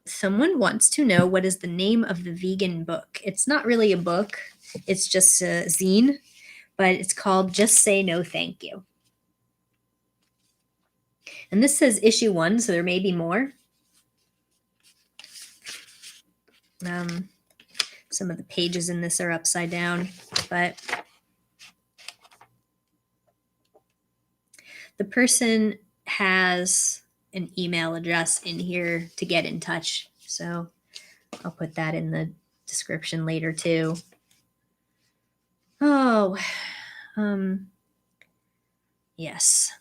Someone wants to know what is the name of the vegan book. It's not really a book. It's just a zine, but it's called Just Say No Thank You. And this says issue 1, so there may be more. Some of the pages in this are upside down, but the person has an email address in here to get in touch. So I'll put that in the description later too. Oh, yes.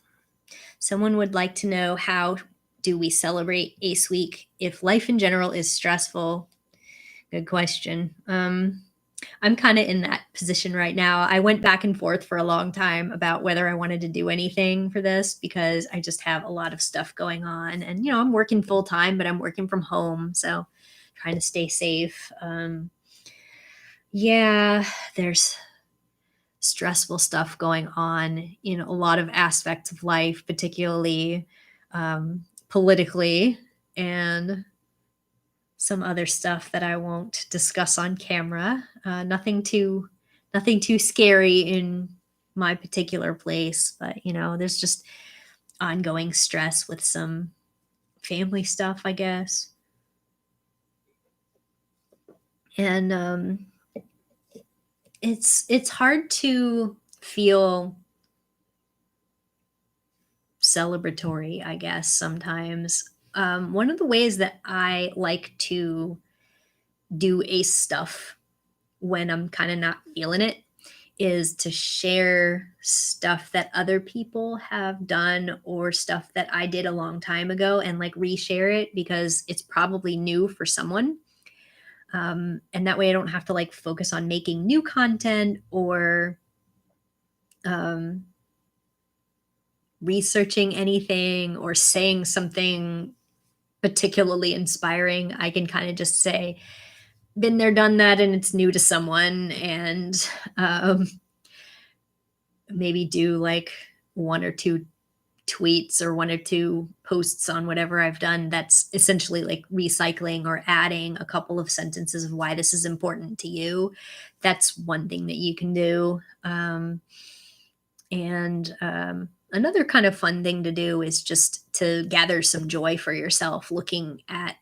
Someone would like to know, how do we celebrate Ace Week if life in general is stressful? Good question. I'm kind of in that position right now. I went back and forth for a long time about whether I wanted to do anything for this because I just have a lot of stuff going on. And, you know, I'm working full time, but I'm working from home. So trying to stay safe. Yeah, there's stressful stuff going on in a lot of aspects of life, particularly politically, and some other stuff that I won't discuss on camera. Nothing too scary in my particular place, but you know, there's just ongoing stress with some family stuff, I guess. And it's hard to feel celebratory, I guess, sometimes. One of the ways that I like to do ace stuff when I'm kind of not feeling it is to share stuff that other people have done or stuff that I did a long time ago and like reshare it because it's probably new for someone. And that way I don't have to like focus on making new content or researching anything or saying something particularly inspiring. I can kind of just say, been there, done that, and it's new to someone, and maybe do like one or two tweets or one or two posts on whatever I've done that's essentially like recycling or adding a couple of sentences of why this is important to you. That's one thing that you can do. And another kind of fun thing to do is just to gather some joy for yourself looking at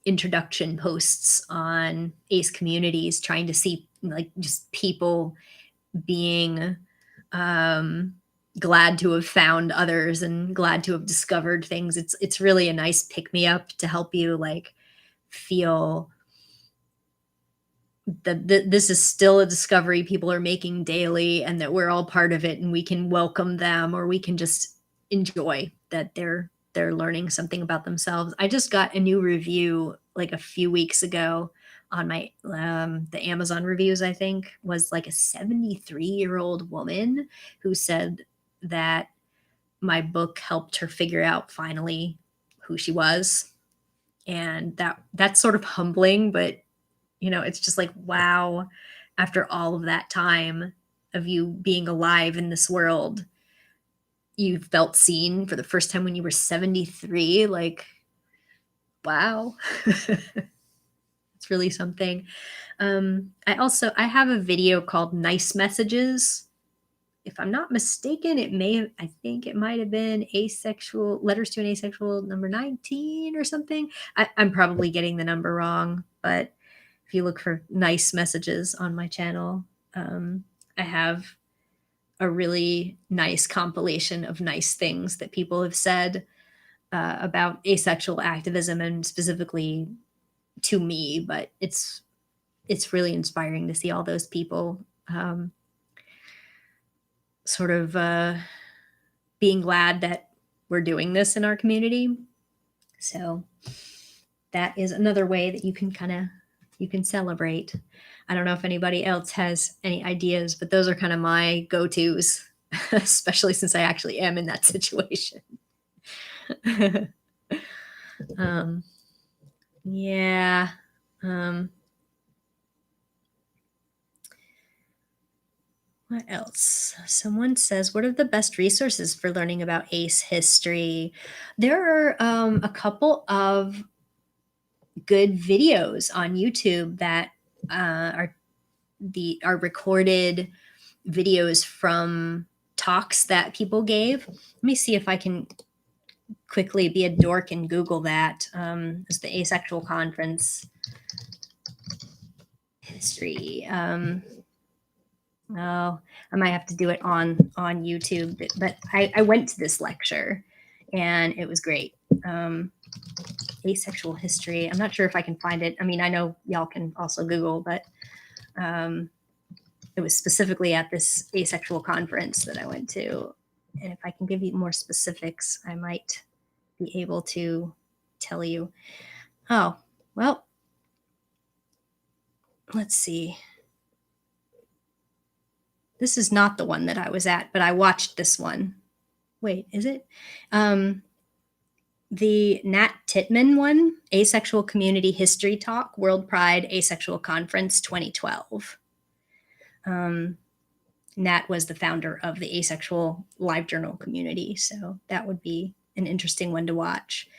introduction posts on ace communities, trying to see like just people being glad to have found others and glad to have discovered things. It's really a nice pick me up to help you like feel that this is still a discovery people are making daily and that we're all part of it and we can welcome them or we can just enjoy that they're learning something about themselves. I just got a new review like a few weeks ago on my the Amazon reviews. I think was like a 73-year-old woman who said that my book helped her figure out finally who she was, and that's sort of humbling, but it's just like, wow, after all of that time of you being alive in this world, you felt seen for the first time when you were 73. Like, wow. It's really something. I have a video called Nice Messages. If I'm not mistaken, I think it might have been Asexual, Letters to an Asexual number 19 or something. I'm probably getting the number wrong, but if you look for Nice Messages on my channel, I have a really nice compilation of nice things that people have said about asexual activism and specifically to me, but it's really inspiring to see all those people sort of being glad that we're doing this in our community. So that is another way that you can celebrate. I don't know if anybody else has any ideas, but those are kind of my go-tos, especially since I actually am in that situation. Yeah. What else? Someone says, what are the best resources for learning about ACE history? There are a couple of good videos on YouTube that are recorded videos from talks that people gave. Let me see if I can quickly be a dork and Google that. It's the Asexual Conference history. Oh, I might have to do it on YouTube, but I went to this lecture and it was great. Asexual history. I'm not sure if I can find it. I mean, I know y'all can also Google, but it was specifically at this asexual conference that I went to. And if I can give you more specifics, I might be able to tell you. Oh, well, let's see. This is not the one that I was at, but I watched this one. Wait, is it? The Nat Titman one, Asexual Community History Talk, World Pride Asexual Conference 2012. Nat was the founder of the Asexual Live Journal community, so that would be an interesting one to watch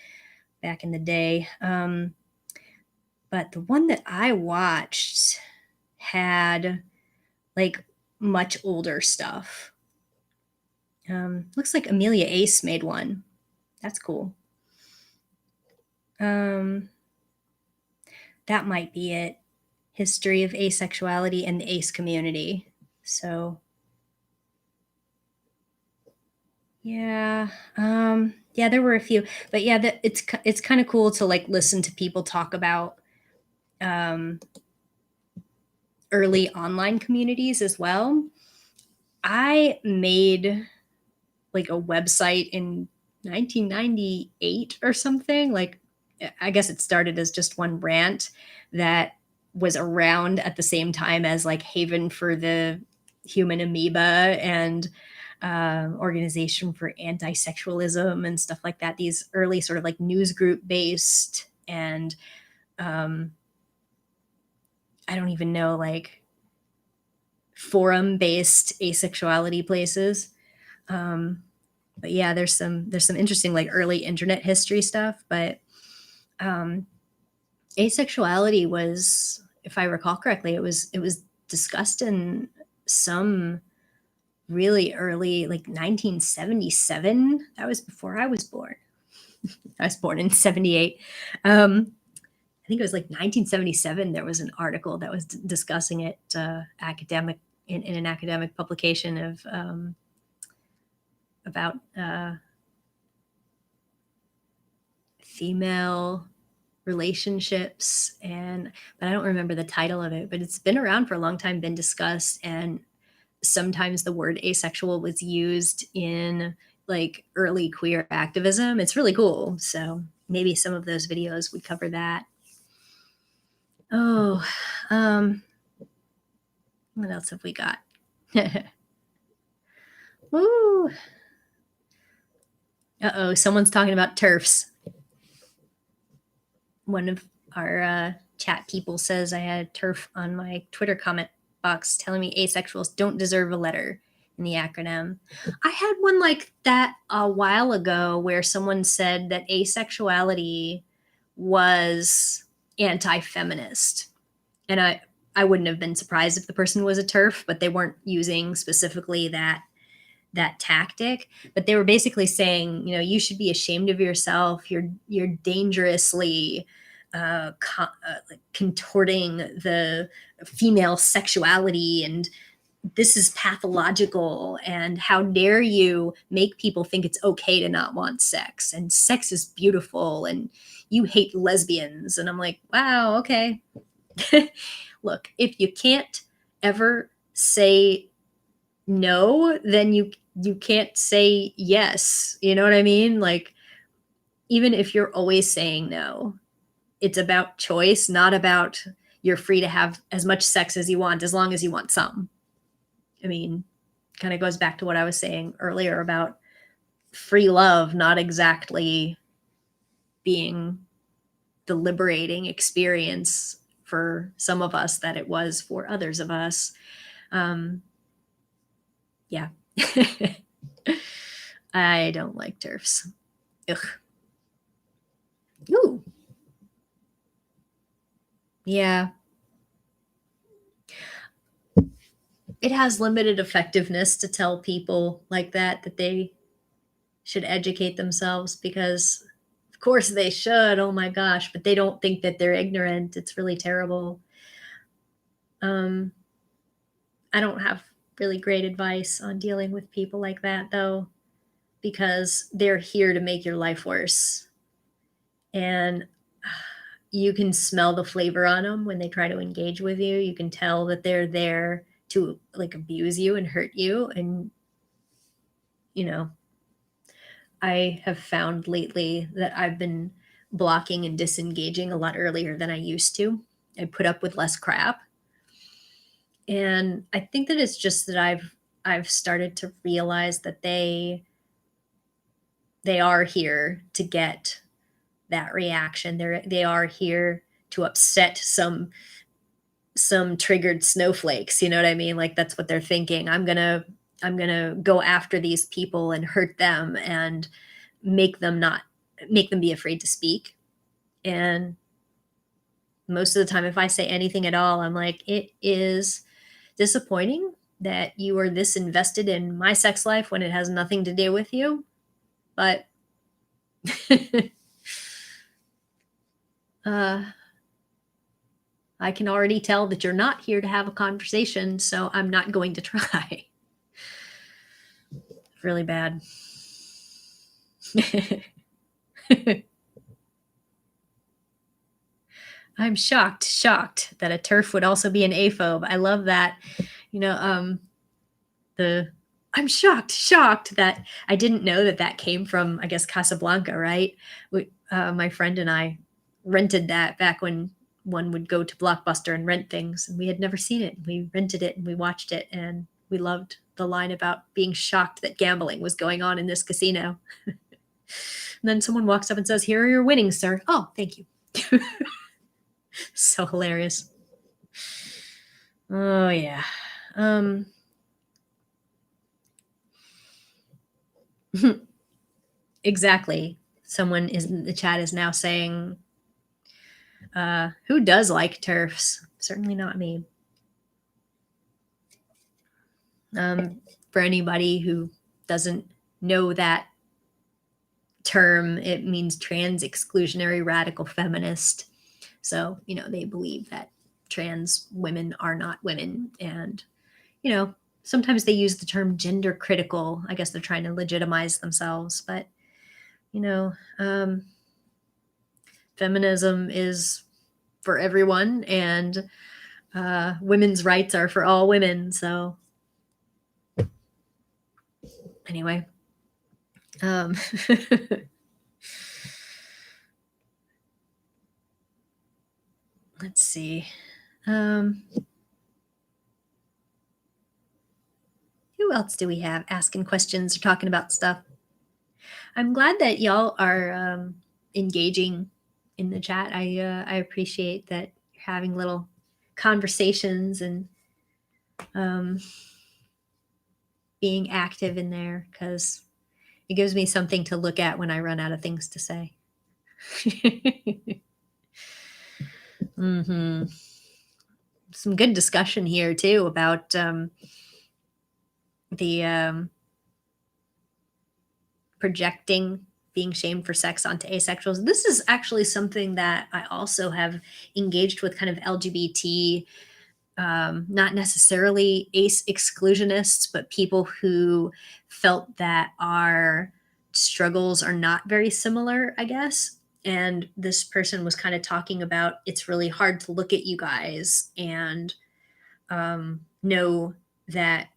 back in the day. But the one that I watched had like much older stuff. Looks like Amelia Ace made one. That's cool. That might be it. History of Asexuality and the Ace community. So Yeah. Yeah, there were a few, but yeah, it's kind of cool to like listen to people talk about early online communities as well. I made like a website in 1998 or something. Like, I guess it started as just one rant that was around at the same time as like Haven for the Human Amoeba and Organization for Anti-Sexualism and stuff like that. These early sort of like news group based and I don't even know, like forum based asexuality places. But yeah, there's some interesting like early internet history stuff. But asexuality was, if I recall correctly, it was discussed in some really early, like 1977. That was before I was born. I was born in 78. I think it was like 1977. There was an article that was discussing it, academic in an academic publication of about female relationships, but I don't remember the title of it. But it's been around for a long time, been discussed, and sometimes the word asexual was used in like early queer activism. It's really cool. So maybe some of those videos would cover that. Oh, what else have we got? Woo. Uh-oh, someone's talking about TERFs. One of our chat people says I had a TERF on my Twitter comment box telling me asexuals don't deserve a letter in the acronym. I had one like that a while ago where someone said that asexuality was anti-feminist. And I wouldn't have been surprised if the person was a TERF, but they weren't using specifically that tactic. But they were basically saying, you know, you should be ashamed of yourself. You're dangerously like contorting the female sexuality, and this is pathological, and how dare you make people think it's okay to not want sex, and sex is beautiful, and you hate lesbians. And I'm like, wow, okay. Look, if you can't ever say no, then you can't say yes. You know what I mean? Like, even if you're always saying no, it's about choice, not about you're free to have as much sex as you want, as long as you want some. I mean, kind of goes back to what I was saying earlier about free love not exactly being the liberating experience for some of us that it was for others of us. Yeah. I don't like TERFs. Ugh. Ooh. Yeah. It has limited effectiveness to tell people like that they should educate themselves, because of course they should. Oh my gosh, but they don't think that they're ignorant. It's really terrible. I don't have really great advice on dealing with people like that though, because they're here to make your life worse. And you can smell the flavor on them when they try to engage with you. You can tell that they're there to like abuse you and hurt you. And, you know, I have found lately that I've been blocking and disengaging a lot earlier than I used to. I put up with less crap. And I think that it's just that I've started to realize that they are here to get that reaction. They are here to upset some triggered snowflakes. You know what I mean? Like, that's what they're thinking. I'm gonna go after these people and hurt them and make them be afraid to speak. And most of the time, if I say anything at all, I'm like, it is disappointing that you are this invested in my sex life when it has nothing to do with you. But I can already tell that you're not here to have a conversation, so I'm not going to try. Really bad. I'm shocked that a TERF would also be an aphobe. I love that. You know, the I'm shocked that I didn't know that that came from, I guess, Casablanca, right? My friend and I rented that back when one would go to Blockbuster and rent things, and we had never seen it. We rented it and we watched it, and we loved the line about being shocked that gambling was going on in this casino. And then someone walks up and says, "Here are your winnings, sir." Oh, thank you. So hilarious. Oh yeah. Exactly. Someone is in the chat is now saying, who does like TERFs? Certainly not me. For anybody who doesn't know that term, it means trans exclusionary radical feminist. So, you know, they believe that trans women are not women. And, you know, sometimes they use the term gender critical. I guess they're trying to legitimize themselves. But, you know, feminism is for everyone, and women's rights are for all women. So anyway, let's see. Who else do we have asking questions or talking about stuff? I'm glad that y'all are engaging in the chat. I appreciate that you're having little conversations and being active in there, because it gives me something to look at when I run out of things to say. Mm-hmm. Some good discussion here too about the projecting being shamed for sex onto asexuals. This is actually something that I also have engaged with kind of LGBT, not necessarily ace exclusionists, but people who felt that our struggles are not very similar, I guess. And this person was kind of talking about, it's really hard to look at you guys and know that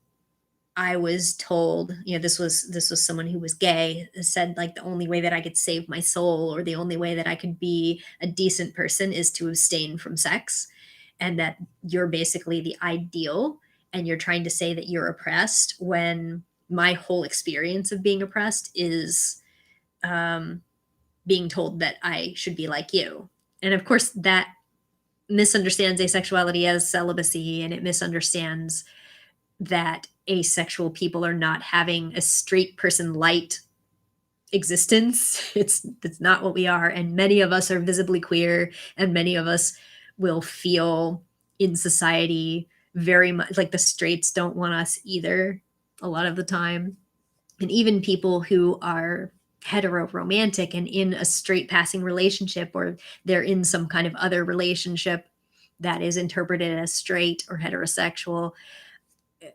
I was told, you know, this was someone who was gay, said like the only way that I could save my soul, or the only way that I could be a decent person, is to abstain from sex, and that you're basically the ideal, and you're trying to say that you're oppressed, when my whole experience of being oppressed is being told that I should be like you. And of course that misunderstands asexuality as celibacy, and it misunderstands that asexual people are not having a straight person light existence. It's not what we are, and many of us are visibly queer, and many of us will feel in society very much like the straights don't want us either a lot of the time. And even people who are hetero-romantic and in a straight passing relationship, or they're in some kind of other relationship that is interpreted as straight or heterosexual,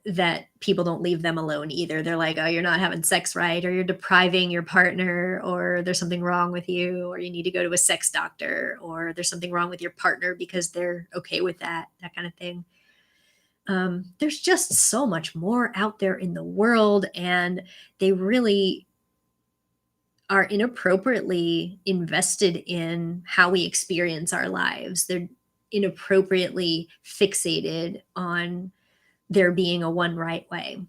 that people don't leave them alone either. They're like, oh, you're not having sex right, or you're depriving your partner, or there's something wrong with you, or you need to go to a sex doctor, or there's something wrong with your partner because they're okay with that kind of thing. There's just so much more out there in the world, and they really are inappropriately invested in how we experience our lives. They're inappropriately fixated on there being a one right way.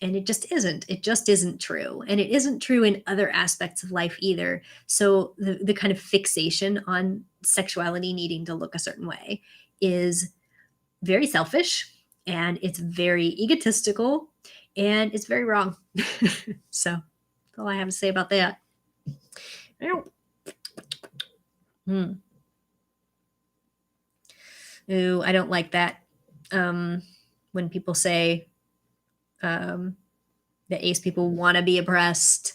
And it just isn't. It just isn't true. And it isn't true in other aspects of life either. So the kind of fixation on sexuality needing to look a certain way is very selfish, and it's very egotistical, and it's very wrong. So that's all I have to say about that. Ooh, I don't like that. When people say that ace people want to be oppressed.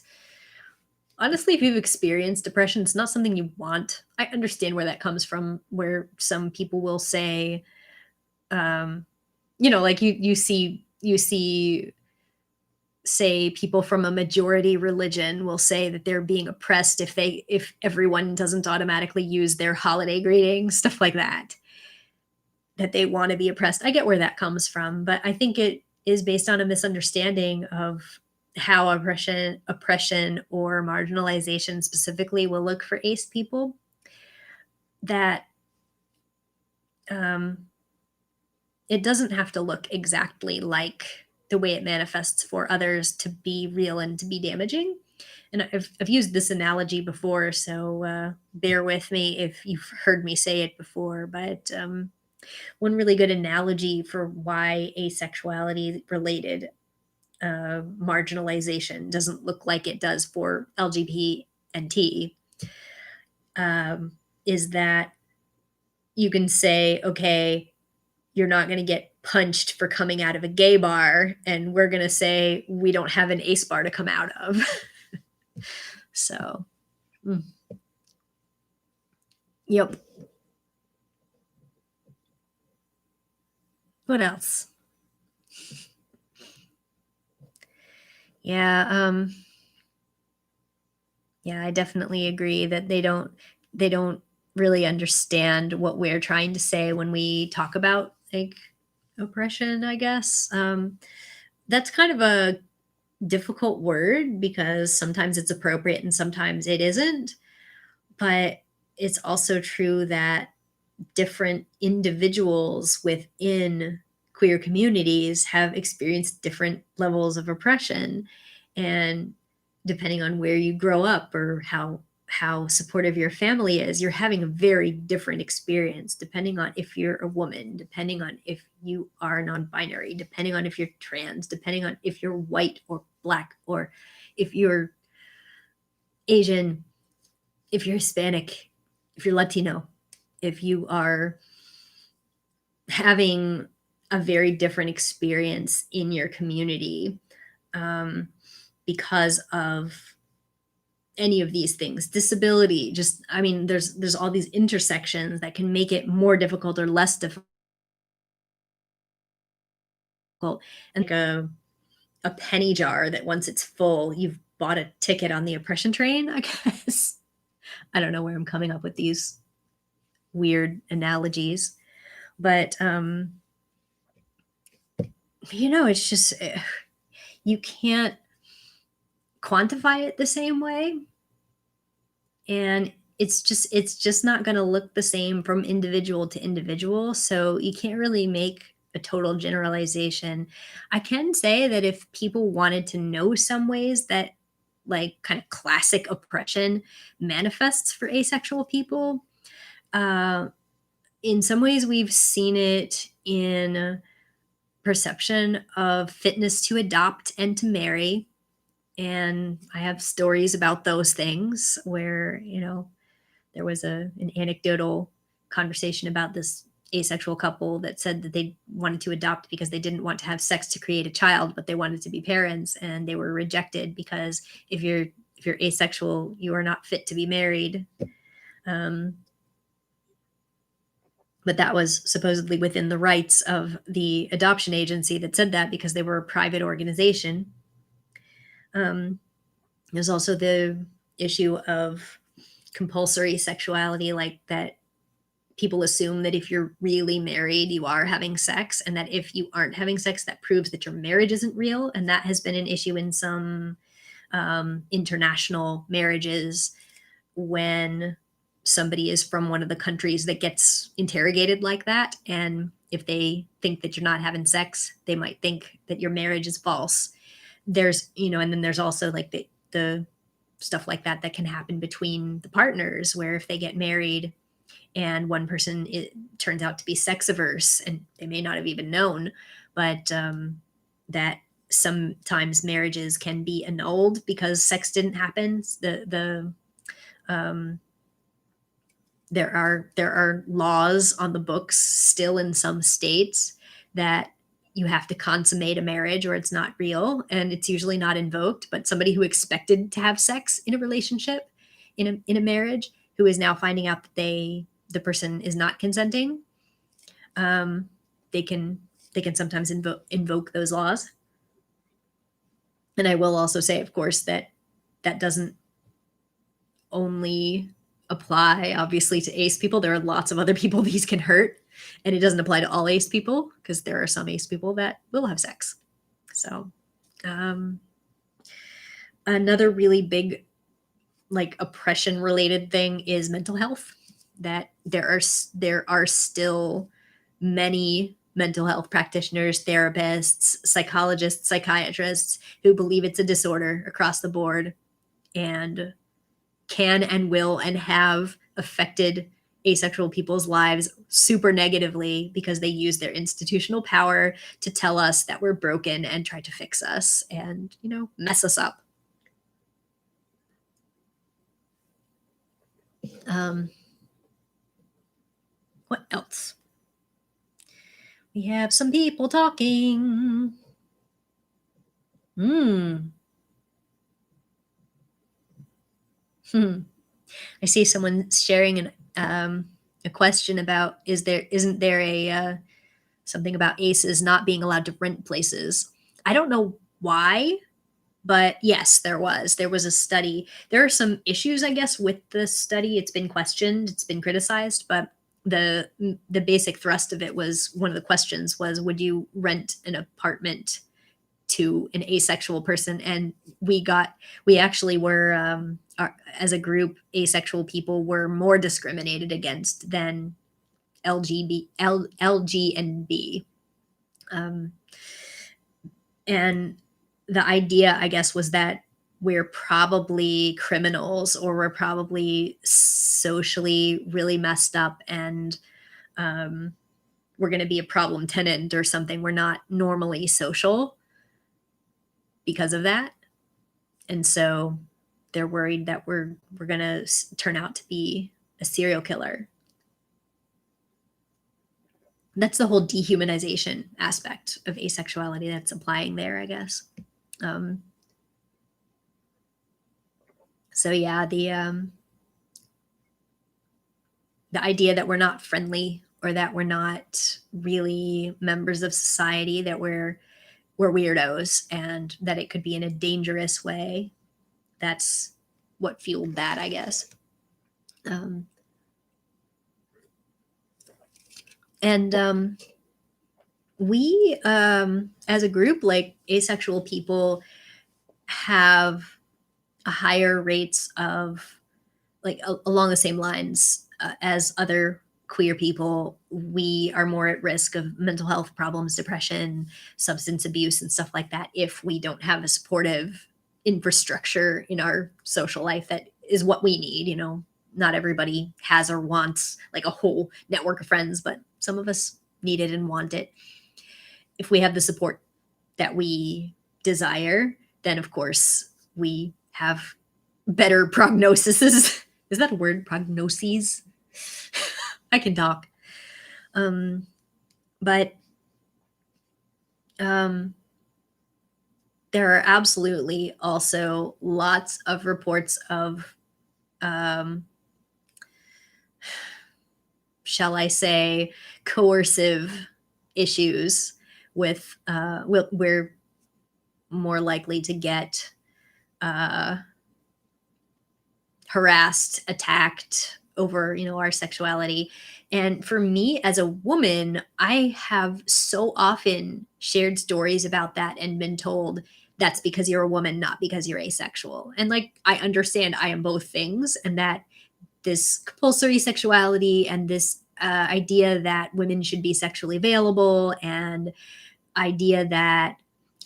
Honestly, if you've experienced depression, it's not something you want. I understand where that comes from, where some people will say, you know, like you see say people from a majority religion will say that they're being oppressed if everyone doesn't automatically use their holiday greetings, stuff like that they want to be oppressed. I get where that comes from, but I think it is based on a misunderstanding of how oppression or marginalization specifically will look for ace people, that it doesn't have to look exactly like the way it manifests for others to be real and to be damaging. And I've used this analogy before, so bear with me if you've heard me say it before, but one really good analogy for why asexuality related marginalization doesn't look like it does for LGBT and T is that you can say, okay, you're not going to get punched for coming out of a gay bar, and we're going to say we don't have an ace bar to come out of. So, yep. What else? Yeah, yeah, I definitely agree that they don't really understand what we're trying to say when we talk about like oppression, I guess. That's kind of a difficult word because sometimes it's appropriate and sometimes it isn't. But it's also true that different individuals within queer communities have experienced different levels of oppression. And depending on where you grow up or how supportive your family is, you're having a very different experience depending on if you're a woman, depending on if you are non-binary, depending on if you're trans, depending on if you're white or black, or if you're Asian, if you're Hispanic, if you're Latino, if you are having a very different experience in your community because of any of these things, disability, just, I mean, there's all these intersections that can make it more difficult or less difficult. And like a penny jar that once it's full, you've bought a ticket on the oppression train, I guess. I don't know where I'm coming up with these weird analogies, but it's just you can't quantify it the same way, and it's just not going to look the same from individual to individual, so you can't really make a total generalization. I can say that if people wanted to know some ways that like kind of classic oppression manifests for asexual people, in some ways we've seen it in perception of fitness to adopt and to marry. And I have stories about those things where, there was an anecdotal conversation about this asexual couple that said that they wanted to adopt because they didn't want to have sex to create a child, but they wanted to be parents, and they were rejected because if you're asexual, you are not fit to be married. But that was supposedly within the rights of the adoption agency that said that because they were a private organization. There's also the issue of compulsory sexuality, like that people assume that if you're really married, you are having sex, and that if you aren't having sex, that proves that your marriage isn't real. And that has been an issue in some international marriages when somebody is from one of the countries that gets interrogated like that. And if they think that you're not having sex, they might think that your marriage is false. There's, and then there's also like the stuff like that can happen between the partners, where if they get married and one person turns out to be sex averse, and they may not have even known, but that sometimes marriages can be annulled because sex didn't happen. There are laws on the books still in some states that you have to consummate a marriage or it's not real, and it's usually not invoked. But somebody who expected to have sex in a relationship, in a marriage, who is now finding out that the person is not consenting, they can sometimes invoke those laws. And I will also say, of course, that that doesn't only apply, obviously, to ace people. There are lots of other people these can hurt, and it doesn't apply to all ace people because there are some ace people that will have sex. So, another really big, like, oppression-related thing is mental health. That there are still many mental health practitioners, therapists, psychologists, psychiatrists who believe it's a disorder across the board and can and will and have affected asexual people's lives super negatively because they use their institutional power to tell us that we're broken and try to fix us and, mess us up. What else? We have some people talking. I see someone sharing a question about isn't there a something about aces not being allowed to rent places? I don't know why, but yes, there was. There was a study. There are some issues, I guess, with the study. It's been questioned, it's been criticized, but the basic thrust of it was one of the questions was, would you rent an apartment to an asexual person? And we actually were as a group, asexual people were more discriminated against than LG and B. And the idea, I guess, was that we're probably criminals or we're probably socially really messed up and we're going to be a problem tenant or something. We're not normally social because of that. And so they're worried that we're going to turn out to be a serial killer. That's the whole dehumanization aspect of asexuality that's applying there, I guess. So yeah, the idea that we're not friendly or that we're not really members of society, that we're weirdos, and that it could be in a dangerous way. That's what fueled that, I guess. We, as a group, like asexual people, have a higher rates of, like, along the same lines as other queer people. We are more at risk of mental health problems, depression, substance abuse, and stuff like that if we don't have a supportive infrastructure in our social life that is what we need. Not everybody has or wants like a whole network of friends, but some of us need it and want it. If we have the support that we desire, then of course we have better prognoses. Is that a word? Prognoses? I can talk. But there are absolutely also lots of reports of, shall I say, coercive issues with, we're more likely to get harassed, attacked over, our sexuality. And for me as a woman, I have so often shared stories about that and been told that's because you're a woman, not because you're asexual. And like, I understand I am both things, and that this compulsory sexuality and this idea that women should be sexually available, and idea that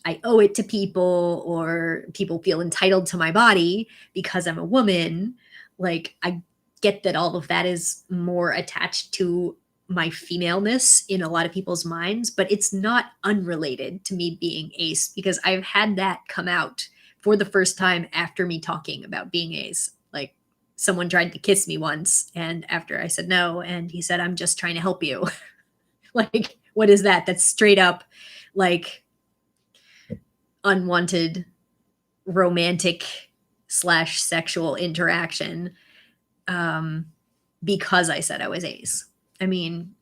I owe it to people or people feel entitled to my body because I'm a woman. Like, I get that all of that is more attached to my femaleness in a lot of people's minds, but it's not unrelated to me being ace, because I've had that come out for the first time after me talking about being ace. Like, someone tried to kiss me once, and after I said no, and he said, "I'm just trying to help you." Like, what is that? That's straight up like unwanted romantic / sexual interaction because I said I was ace. I mean,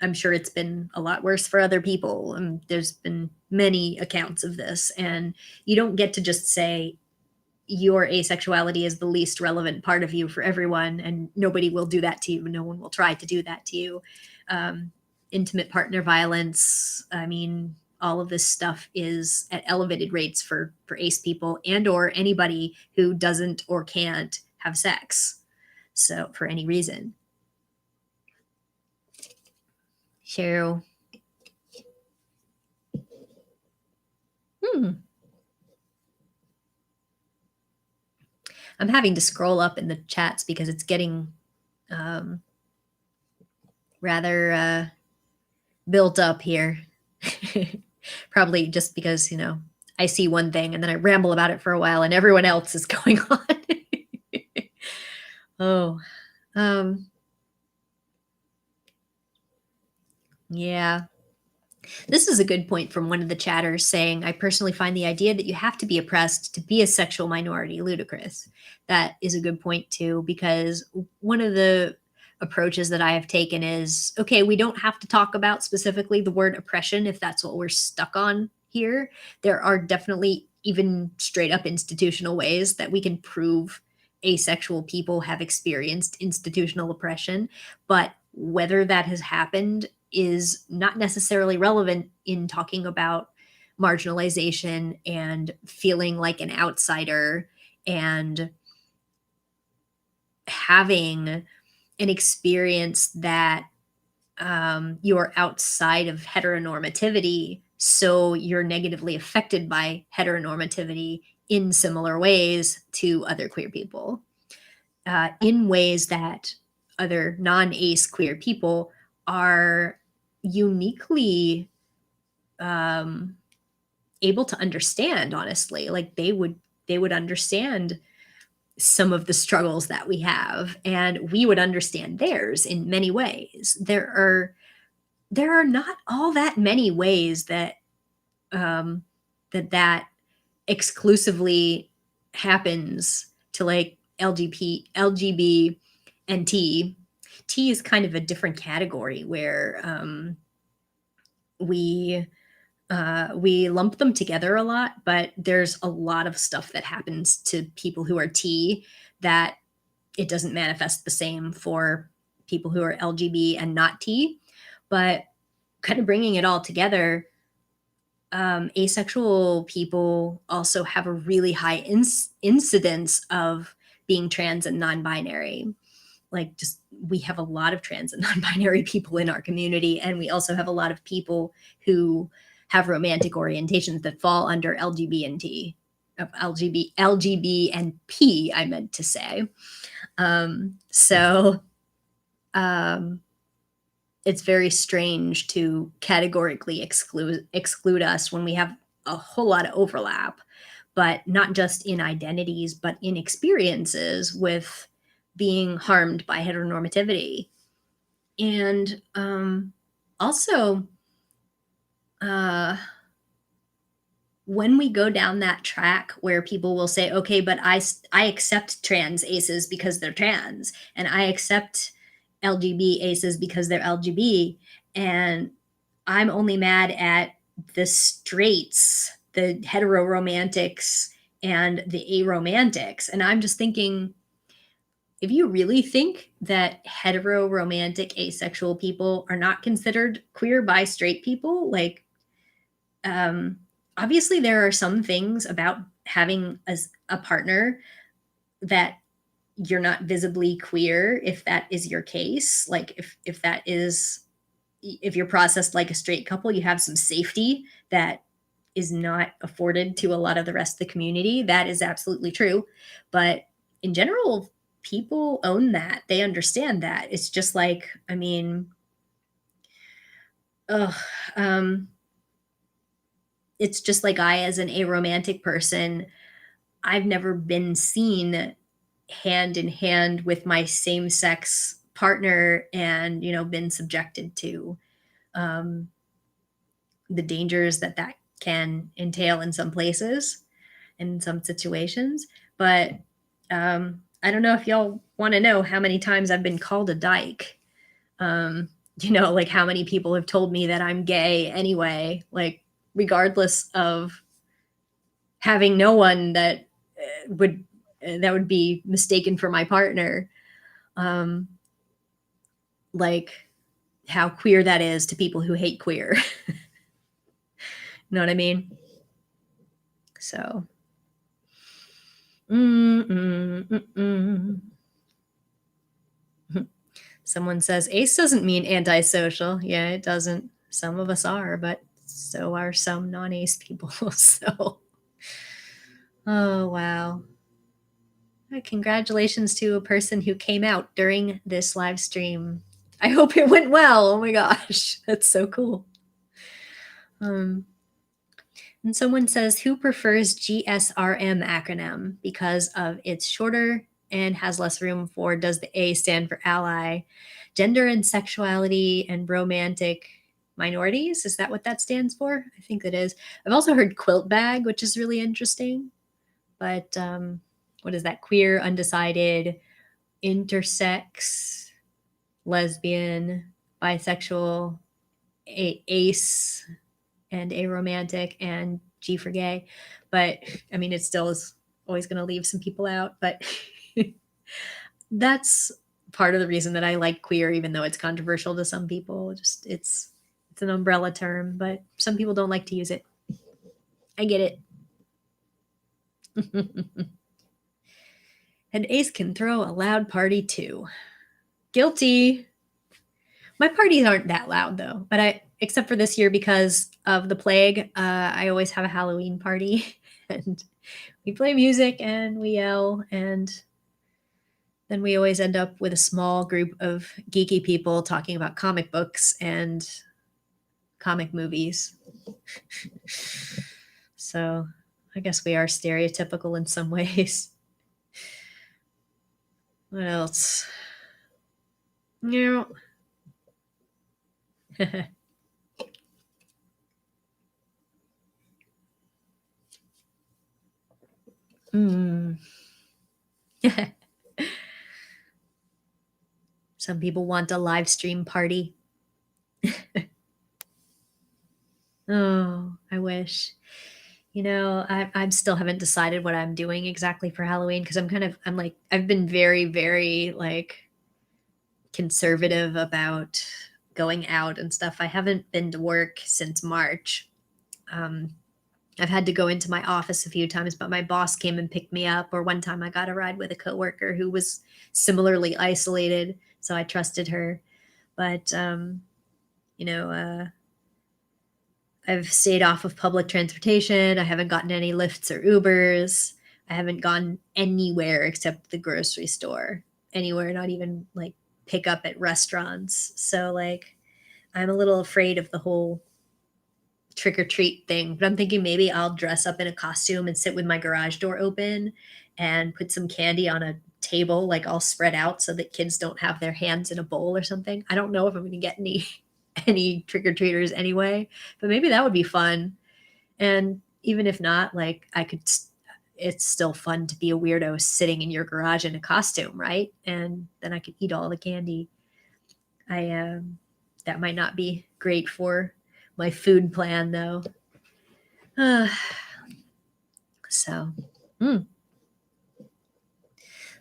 I'm sure it's been a lot worse for other people. There's been many accounts of this, and you don't get to just say your asexuality is the least relevant part of you for everyone, and nobody will do that to you. No one will try to do that to you. Intimate partner violence, I mean, all of this stuff is at elevated rates for ace people and or anybody who doesn't or can't have sex. So for any reason. So, I'm having to scroll up in the chats because it's getting rather built up here. Probably just because, you know, I see one thing and then I ramble about it for a while and everyone else is going on. Yeah. This is a good point from one of the chatters saying, I personally find the idea that you have to be oppressed to be a sexual minority ludicrous. That is a good point too, because one of the approaches that I have taken is, okay, we don't have to talk about specifically the word oppression if that's what we're stuck on here. There are definitely even straight up institutional ways that we can prove asexual people have experienced institutional oppression, but whether that has happened is not necessarily relevant in talking about marginalization and feeling like an outsider and having an experience that you're outside of heteronormativity, so you're negatively affected by heteronormativity in similar ways to other queer people, in ways that other non-ace queer people are uniquely able to understand. Honestly, like they would understand some of the struggles that we have, and we would understand theirs in many ways. There are not all that many ways that that exclusively happens to like LGB and T. T is kind of a different category where we lump them together a lot, but there's a lot of stuff that happens to people who are T that it doesn't manifest the same for people who are LGB and not T. But kind of bringing it all together, asexual people also have a really high incidence of being trans and non-binary. Like, just we have a lot of trans and non-binary people in our community, and we also have a lot of people who have romantic orientations that fall under LGB and T, LGB and P, I meant to say. So it's very strange to categorically exclude us when we have a whole lot of overlap, but not just in identities, but in experiences with being harmed by heteronormativity. And also, when we go down that track where people will say, okay, but I accept trans aces because they're trans, and I accept LGB aces because they're LGB, and I'm only mad at the straights, the heteroromantics, and the aromantics. And I'm just thinking, if you really think that heteroromantic asexual people are not considered queer by straight people, like, obviously there are some things about having a partner that you're not visibly queer if that is your case. Like if you're processed like a straight couple, you have some safety that is not afforded to a lot of the rest of the community. That is absolutely true. But in general, people own that. They understand that. It's just like, I mean, it's just like I, as an aromantic person, I've never been seen hand in hand with my same sex partner and, you know, been subjected to the dangers that can entail in some places and in some situations. But I don't know if y'all want to know how many times I've been called a dyke. you know, like how many people have told me that I'm gay anyway, like regardless of having no one that would be mistaken for my partner. Like how queer that is to people who hate queer. You know what I mean? So. Someone says ace doesn't mean antisocial. Yeah, it doesn't. Some of us are, but so are some non-ace people. So, oh, wow. Congratulations to a person who came out during this live stream. I hope it went well. Oh my gosh, that's so cool. And someone says, who prefers GSRM acronym because of it's shorter and has less room for, does the A stand for ally, gender and sexuality, and romantic minorities? Is that what that stands for? I think it is. I've also heard quilt bag, which is really interesting. But what is that? Queer, undecided, intersex, lesbian, bisexual, ace, and aromantic, and G for gay. But I mean, it still is always going to leave some people out. But that's part of the reason that I like queer, even though it's controversial to some people. Just it's an umbrella term, but some people don't like to use it. I get it. And ace can throw a loud party too. Guilty. My parties aren't that loud though, but except for this year because of the plague, I always have a Halloween party and we play music and we yell, and then we always end up with a small group of geeky people talking about comic books and comic movies. So I guess we are stereotypical in some ways. What else? No. Some people want a live stream party. Oh, I wish. You know, I still haven't decided what I'm doing exactly for Halloween because I'm like, I've been very, very like conservative about going out and stuff. I haven't been to work since March. I've had to go into my office a few times, but my boss came and picked me up. Or one time I got a ride with a coworker who was similarly isolated, so I trusted her. But you know, I've stayed off of public transportation. I haven't gotten any Lyfts or Ubers. I haven't gone anywhere except the grocery store. Anywhere, not even like pick up at restaurants. So like, I'm a little afraid of the whole trick or treat thing, but I'm thinking maybe I'll dress up in a costume and sit with my garage door open and put some candy on a table, like all spread out so that kids don't have their hands in a bowl or something. I don't know if I'm going to get any trick or treaters anyway, but maybe that would be fun. And even if not, like it's still fun to be a weirdo sitting in your garage in a costume, right? And then I could eat all the candy. That might not be great for my food plan though. So,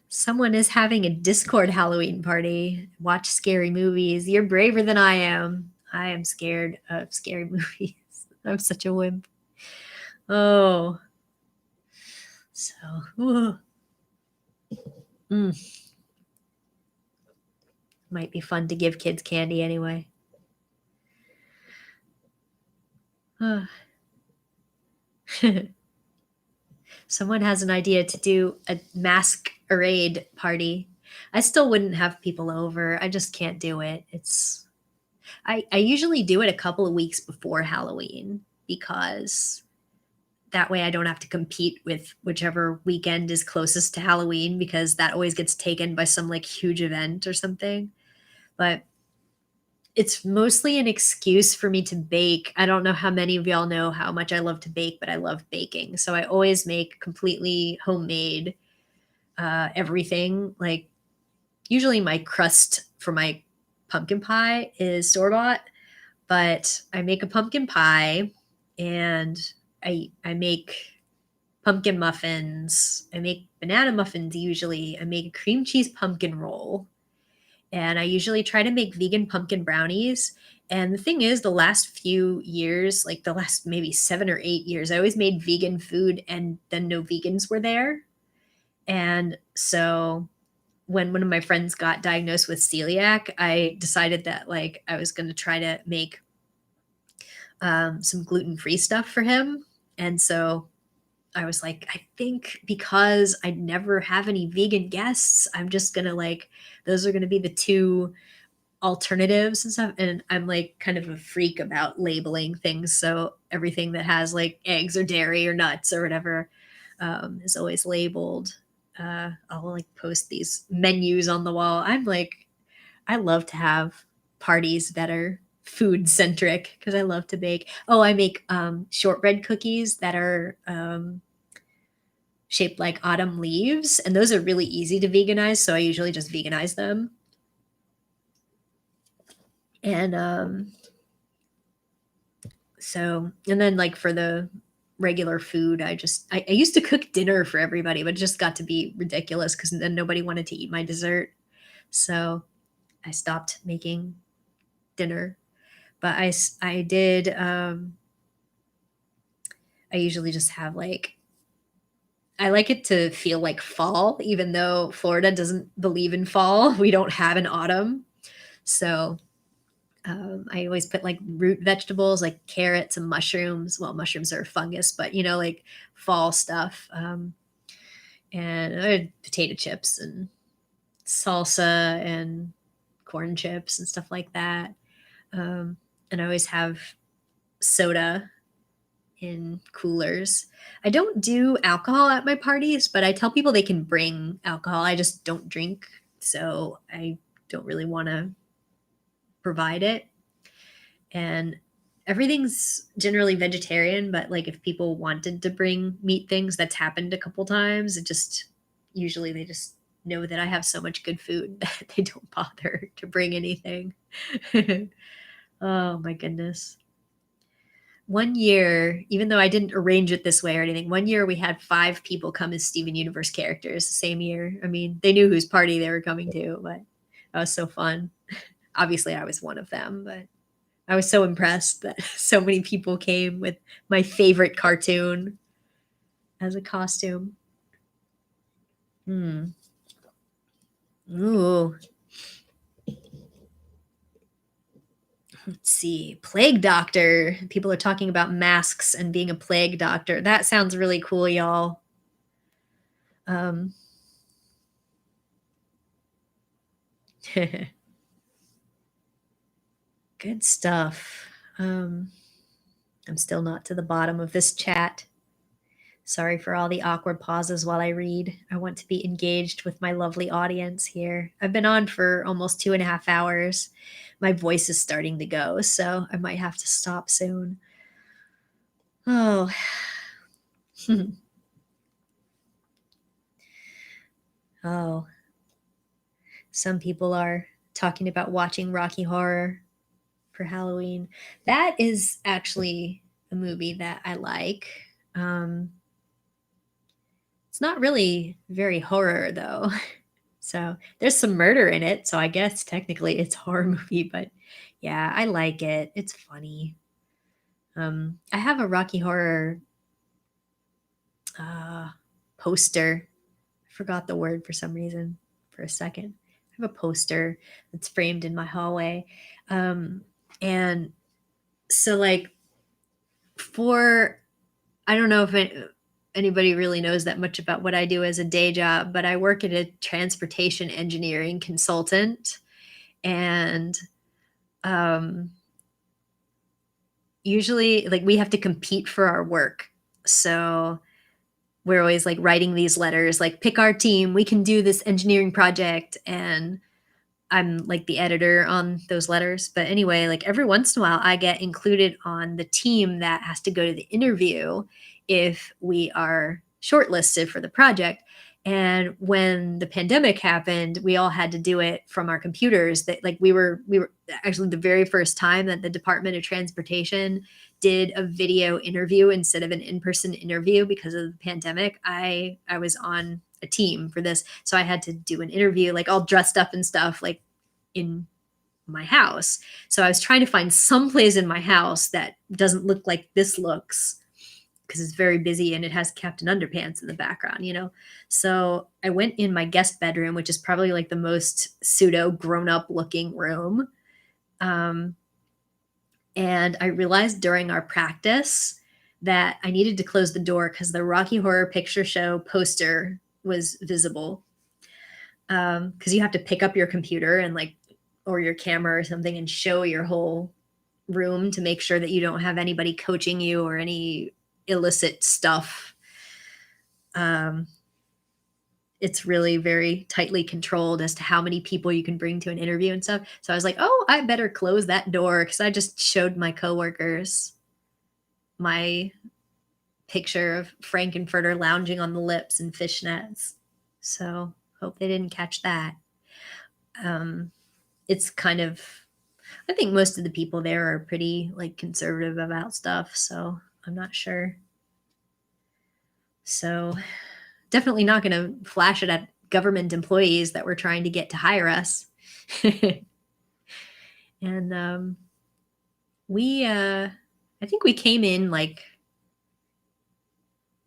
someone is having a Discord Halloween party. Watch scary movies. You're braver than I am. I am scared of scary movies. I'm such a wimp. Oh. So, might be fun to give kids candy anyway. Someone has an idea to do a masquerade party. I still wouldn't have people over. I just can't do it. I usually do it a couple of weeks before Halloween because that way I don't have to compete with whichever weekend is closest to Halloween, because that always gets taken by some like huge event or something. But it's mostly an excuse for me to bake. I don't know how many of y'all know how much I love to bake, but I love baking. So I always make completely homemade everything. Like usually my crust for my pumpkin pie is store-bought, but I make a pumpkin pie and I make pumpkin muffins. I make banana muffins usually. I make a cream cheese pumpkin roll. And I usually try to make vegan pumpkin brownies. And the thing is, the last few years, like the last maybe 7 or 8 years, I always made vegan food and then no vegans were there. And so when one of my friends got diagnosed with celiac, I decided that like I was going to try to make some gluten-free stuff for him. And so I was like, I think because I never have any vegan guests, I'm just going to like, those are going to be the two alternatives and stuff. And I'm like kind of a freak about labeling things. So everything that has like eggs or dairy or nuts or whatever is always labeled. I'll like post these menus on the wall. I'm like, I love to have parties that are food centric because I love to bake. Oh, I make shortbread cookies that are shaped like autumn leaves, and those are really easy to veganize. So I usually just veganize them. And and then like for the regular food, I used to cook dinner for everybody, but it just got to be ridiculous because then nobody wanted to eat my dessert. So I stopped making dinner. But I did, I usually just have like, I like it to feel like fall, even though Florida doesn't believe in fall. We don't have an autumn. So I always put like root vegetables like carrots and mushrooms. Well, mushrooms are fungus, but you know, like fall stuff. And I had potato chips and salsa and corn chips and stuff like that. And I always have soda in coolers. I don't do alcohol at my parties, but I tell people they can bring alcohol. I just don't drink, so I don't really want to provide it. And everything's generally vegetarian, but like if people wanted to bring meat things, that's happened a couple times. It just usually they just know that I have so much good food that they don't bother to bring anything. Oh my goodness. One year, even though I didn't arrange it this way or anything, one year we had 5 people come as Steven Universe characters the same year. I mean, they knew whose party they were coming to, but that was so fun. Obviously, I was one of them, but I was so impressed that so many people came with my favorite cartoon as a costume. Ooh. Let's see. Plague doctor. People are talking about masks and being a plague doctor. That sounds really cool, y'all. Good stuff. I'm still not to the bottom of this chat. Sorry for all the awkward pauses while I read. I want to be engaged with my lovely audience here. I've been on for almost 2.5 hours. My voice is starting to go, so I might have to stop soon. Oh. Oh. Some people are talking about watching Rocky Horror for Halloween. That is actually a movie that I like. It's not really very horror though. So there's some murder in it. So I guess technically it's a horror movie, but yeah, I like it. It's funny. I have a Rocky Horror poster. I forgot the word for some reason for a second. I have a poster that's framed in my hallway. And so like I don't know if anybody really knows that much about what I do as a day job, but I work at a transportation engineering consultant. And usually like we have to compete for our work. So we're always like writing these letters, like pick our team, we can do this engineering project. And I'm like the editor on those letters. But anyway, like every once in a while, I get included on the team that has to go to the interview if we are shortlisted for the project. And when the pandemic happened, we all had to do it from our computers. That like we were actually the very first time that the Department of Transportation did a video interview instead of an in-person interview because of the pandemic. I was on a team for this, so I had to do an interview like all dressed up and stuff, like in my house. So I was trying to find some place in my house that doesn't look like this looks, because it's very busy and it has Captain Underpants in the background, you know? So I went in my guest bedroom, which is probably like the most pseudo grown up looking room. And I realized during our practice that I needed to close the door because the Rocky Horror Picture Show poster was visible. Because you have to pick up your computer and like, or your camera or something and show your whole room to make sure that you don't have anybody coaching you or any illicit stuff. It's really very tightly controlled as to how many people you can bring to an interview and stuff. So I was like, oh, I better close that door, because I just showed my coworkers my picture of Frankenfurter lounging on the lips and fishnets. So hope they didn't catch that. It's kind of, I think most of the people there are pretty like conservative about stuff, so I'm not sure. So definitely not going to flash it at government employees that were trying to get to hire us. And I think we came in like,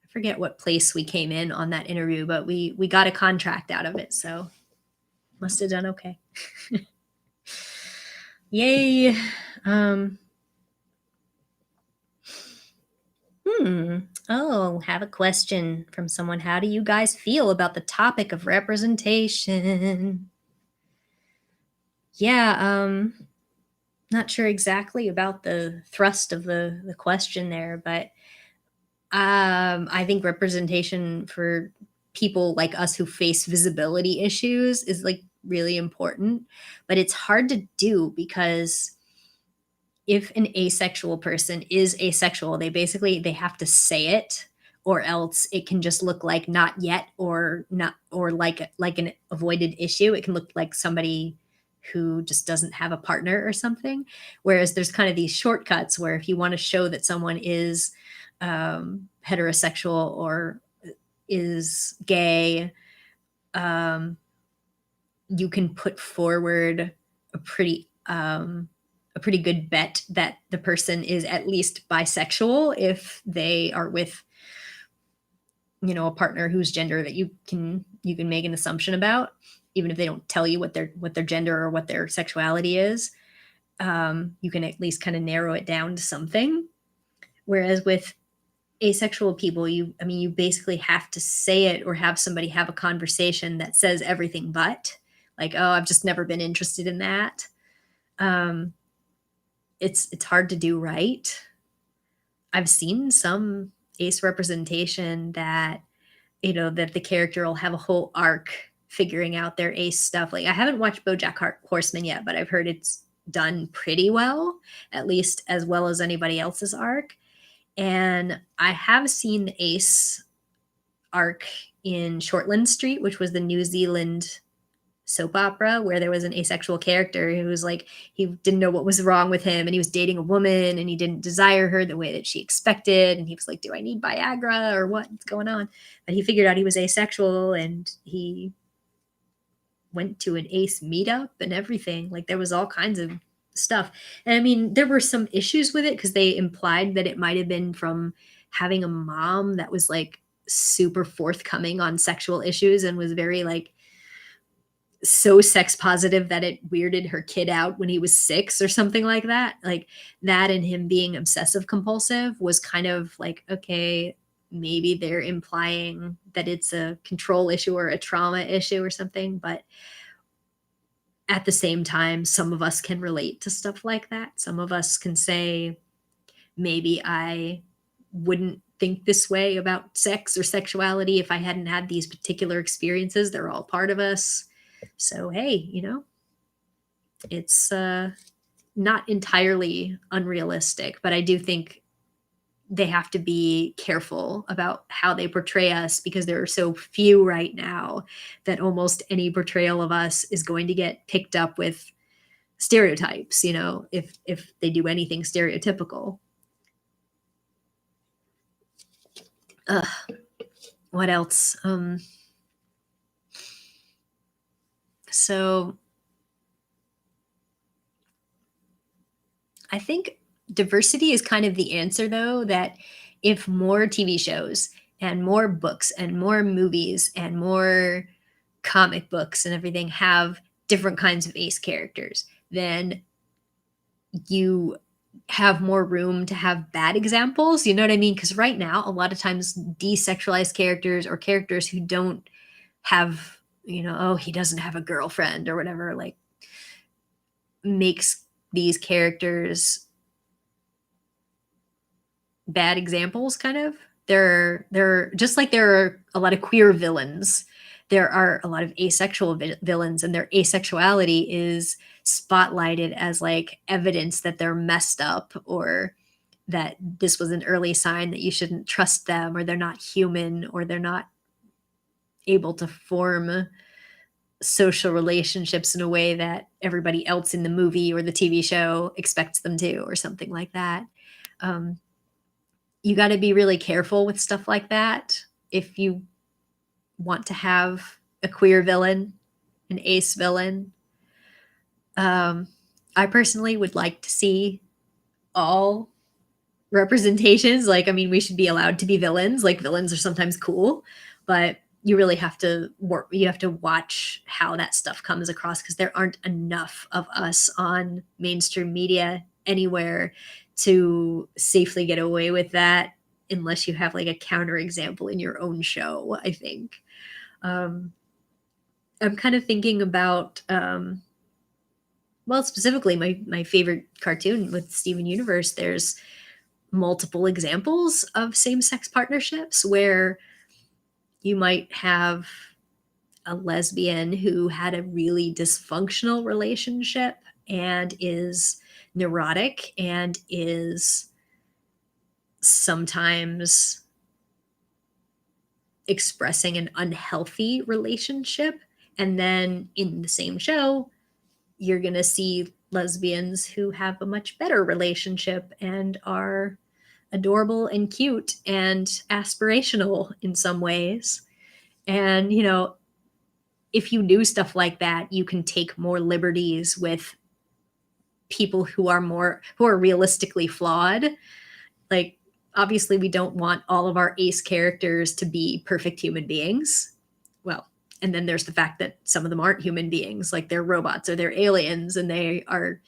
I forget what place we came in on that interview, but we got a contract out of it, so must have done okay. Yay. Oh, have a question from someone. How do you guys feel about the topic of representation? Yeah, not sure exactly about the thrust of the question there, but I think representation for people like us who face visibility issues is like really important, but it's hard to do because if an asexual person is asexual, they have to say it, or else it can just look like not yet, or not, or like an avoided issue. It can look like somebody who just doesn't have a partner or something. Whereas there's kind of these shortcuts where if you want to show that someone is heterosexual or is gay, you can put forward a pretty good bet that the person is at least bisexual if they are with, you know, a partner whose gender that you can make an assumption about, even if they don't tell you what their gender or what their sexuality is. You can at least kind of narrow it down to something. Whereas with asexual people, you basically have to say it or have somebody have a conversation that says everything but, like, oh, I've just never been interested in that. It's hard to do right. I've seen some ace representation that, you know, that the character will have a whole arc figuring out their ace stuff. Like, I haven't watched BoJack Horseman yet, but I've heard it's done pretty well, at least as well as anybody else's arc. And I have seen the ace arc in Shortland Street, which was the New Zealand soap opera where there was an asexual character who was like, he didn't know what was wrong with him, and he was dating a woman and he didn't desire her the way that she expected, and he was like, do I need Viagra or what's going on? But he figured out he was asexual, and he went to an ace meetup and everything. Like, there was all kinds of stuff. And I mean, there were some issues with it because they implied that it might have been from having a mom that was like super forthcoming on sexual issues and was very like so sex positive that it weirded her kid out when he was 6 or something like that. Like, that and him being obsessive compulsive was kind of like, okay, maybe they're implying that it's a control issue or a trauma issue or something. But at the same time, some of us can relate to stuff like that. Some of us can say, maybe I wouldn't think this way about sex or sexuality if I hadn't had these particular experiences. They're all part of us. So, hey, you know, it's not entirely unrealistic, but I do think they have to be careful about how they portray us, because there are so few right now that almost any portrayal of us is going to get picked up with stereotypes, you know, if they do anything stereotypical. What else? So I think diversity is kind of the answer, though, that if more TV shows and more books and more movies and more comic books and everything have different kinds of ace characters, then you have more room to have bad examples. You know what I mean? Because right now, a lot of times, desexualized characters or characters who don't have, you know, oh, he doesn't have a girlfriend or whatever, like, makes these characters bad examples, kind of. There just like there are a lot of queer villains, there are a lot of asexual villains, and their asexuality is spotlighted as like evidence that they're messed up, or that this was an early sign that you shouldn't trust them, or they're not human, or they're not able to form social relationships in a way that everybody else in the movie or the TV show expects them to, or something like that. You got to be really careful with stuff like that if you want to have a queer villain, an ace villain. I personally would like to see all representations. Like, I mean, we should be allowed to be villains. Like, villains are sometimes cool, but you really have to work. You have to watch how that stuff comes across, because there aren't enough of us on mainstream media anywhere to safely get away with that, unless you have like a counterexample in your own show, I think. I'm kind of thinking about, well, specifically my favorite cartoon with Steven Universe. There's multiple examples of same-sex partnerships where you might have a lesbian who had a really dysfunctional relationship and is neurotic and is sometimes expressing an unhealthy relationship. And then in the same show, you're going to see lesbians who have a much better relationship and are adorable and cute and aspirational in some ways. And, you know, if you do stuff like that, you can take more liberties with people who are realistically flawed. Like, obviously we don't want all of our ace characters to be perfect human beings. Well, and then there's the fact that some of them aren't human beings, like they're robots or they're aliens, and they are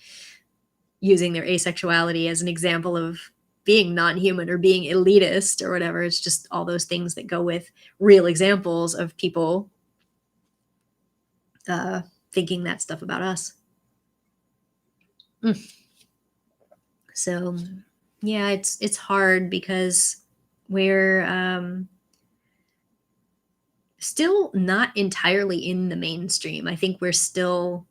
using their asexuality as an example of being non-human or being elitist or whatever. It's just all those things that go with real examples of people thinking that stuff about us. So yeah, it's hard because we're still not entirely in the mainstream. I think we're still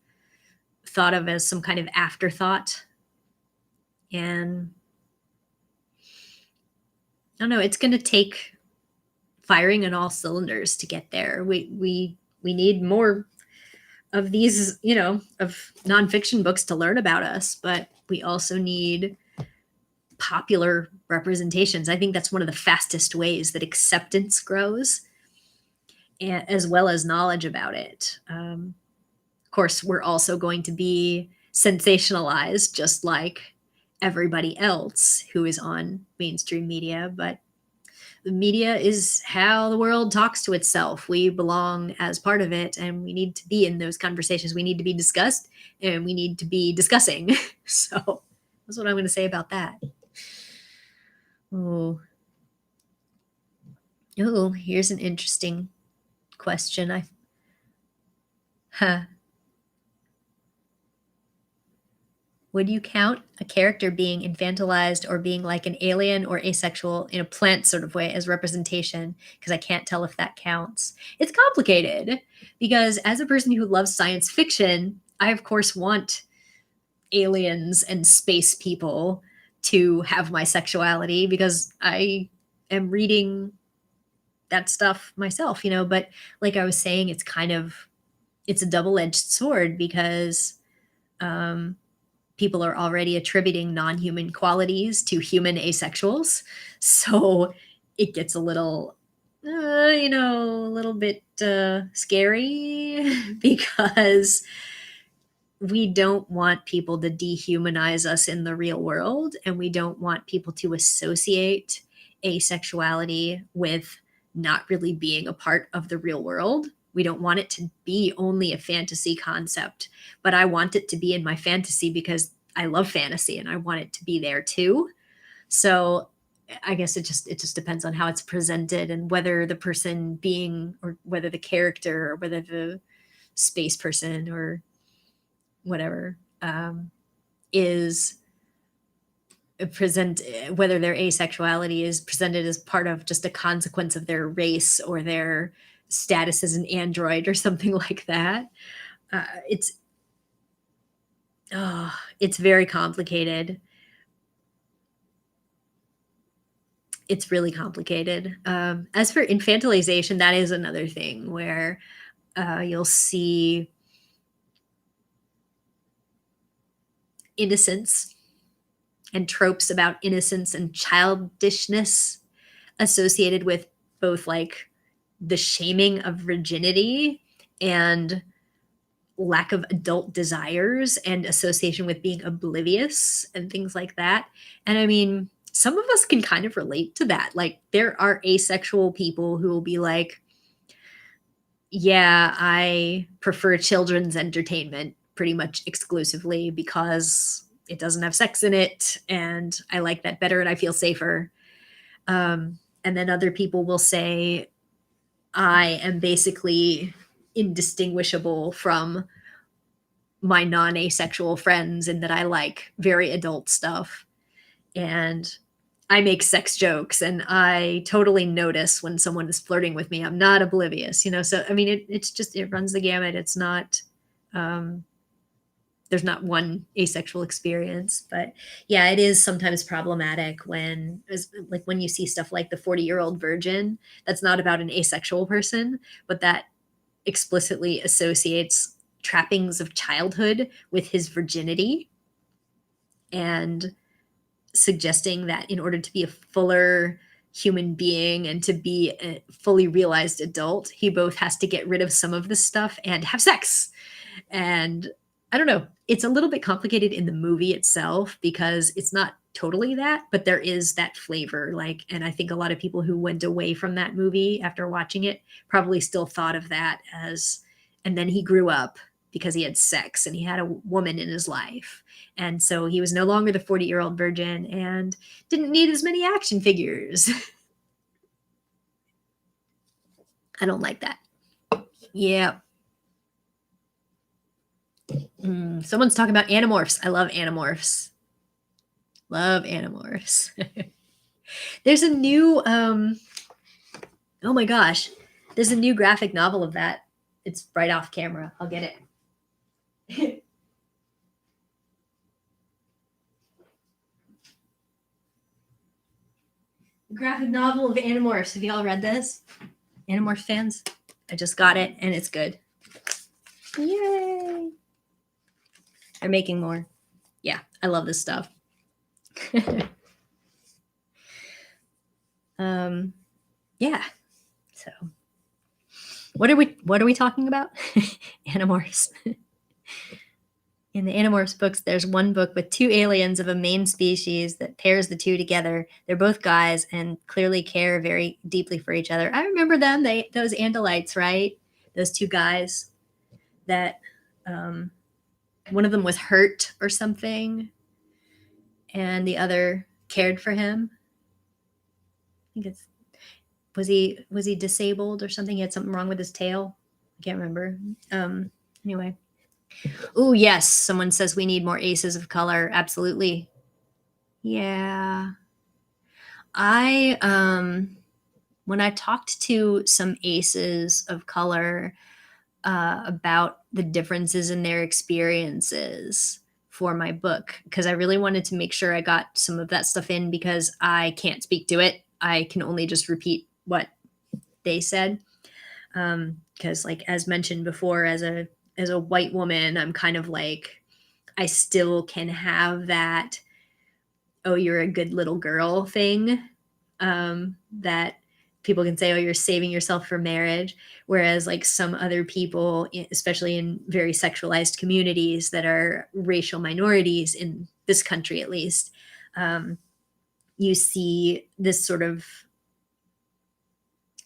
thought of as some kind of afterthought. And I don't know, it's going to take firing on all cylinders to get there. We need more of these, you know, of nonfiction books to learn about us, but we also need popular representations. I think that's one of the fastest ways that acceptance grows, as well as knowledge about it. Of course, we're also going to be sensationalized just like everybody else who is on mainstream media, but the media is how the world talks to itself. We belong as part of it, and we need to be in those conversations. We need to be discussed, and we need to be discussing. So that's what I'm going to say about that. Oh, here's an interesting question. Would you count a character being infantilized or being like an alien or asexual in a plant sort of way as representation? Because I can't tell if that counts. It's complicated because as a person who loves science fiction, I of course want aliens and space people to have my sexuality because I am reading that stuff myself, you know. But like I was saying, it's a double-edged sword because people are already attributing non-human qualities to human asexuals. So it gets a little, a little bit scary because we don't want people to dehumanize us in the real world, and we don't want people to associate asexuality with not really being a part of the real world. We don't want it to be only a fantasy concept, but I want it to be in my fantasy because I love fantasy and I want it to be there too. So I guess it just depends on how it's presented and whether the person being, or whether the character, or whether the space person or whatever is present, whether their asexuality is presented as part of just a consequence of their race or their status as an android or something like that. It's very complicated. It's really complicated. As for infantilization, that is another thing where you'll see innocence and tropes about innocence and childishness associated with both like the shaming of virginity and lack of adult desires and association with being oblivious and things like that. And I mean, some of us can kind of relate to that. Like there are asexual people who will be like, yeah, I prefer children's entertainment pretty much exclusively because it doesn't have sex in it and I like that better and I feel safer. And then other people will say, I am basically indistinguishable from my non-asexual friends in that I like very adult stuff and I make sex jokes and I totally notice when someone is flirting with me. I'm not oblivious, you know? So, I mean, it runs the gamut. It's not, there's not one asexual experience, but yeah, it is sometimes problematic when you see stuff like the 40-year-old virgin, that's not about an asexual person, but that explicitly associates trappings of childhood with his virginity and suggesting that in order to be a fuller human being and to be a fully realized adult, he both has to get rid of some of this stuff and have sex. And I don't know, it's a little bit complicated in the movie itself because it's not totally that, but there is that flavor. Like, and I think a lot of people who went away from that movie after watching it probably still thought of that as, and then he grew up because he had sex and he had a woman in his life. And so he was no longer the 40-year-old virgin and didn't need as many action figures. I don't like that. Yeah. Someone's talking about Animorphs. I love Animorphs. Love Animorphs. There's a new, oh my gosh, there's a new graphic novel of that. It's right off camera. I'll get it. Graphic novel of Animorphs. Have y'all read this? Animorphs fans? I just got it and it's good. Yay! I'm making more. Yeah, I love this stuff. Yeah. So, what are we talking about? Animorphs. In the Animorphs books, there's one book with two aliens of a main species that pairs the two together. They're both guys and clearly care very deeply for each other. I remember them. Those Andalites, right? Those two guys that one of them was hurt or something, and the other cared for him. I think was he disabled or something? He had something wrong with his tail. I can't remember. Anyway. Oh, yes. Someone says we need more aces of color. Absolutely. Yeah. When I talked to some aces of color about the differences in their experiences for my book because I really wanted to make sure I got some of that stuff in because I can't speak to it. I can only just repeat what they said. Because like as mentioned before, as a white woman, I'm kind of like I still can have that, oh, you're a good little girl thing, that people can say, oh, you're saving yourself for marriage. Whereas like some other people, especially in very sexualized communities that are racial minorities in this country, at least, you see this sort of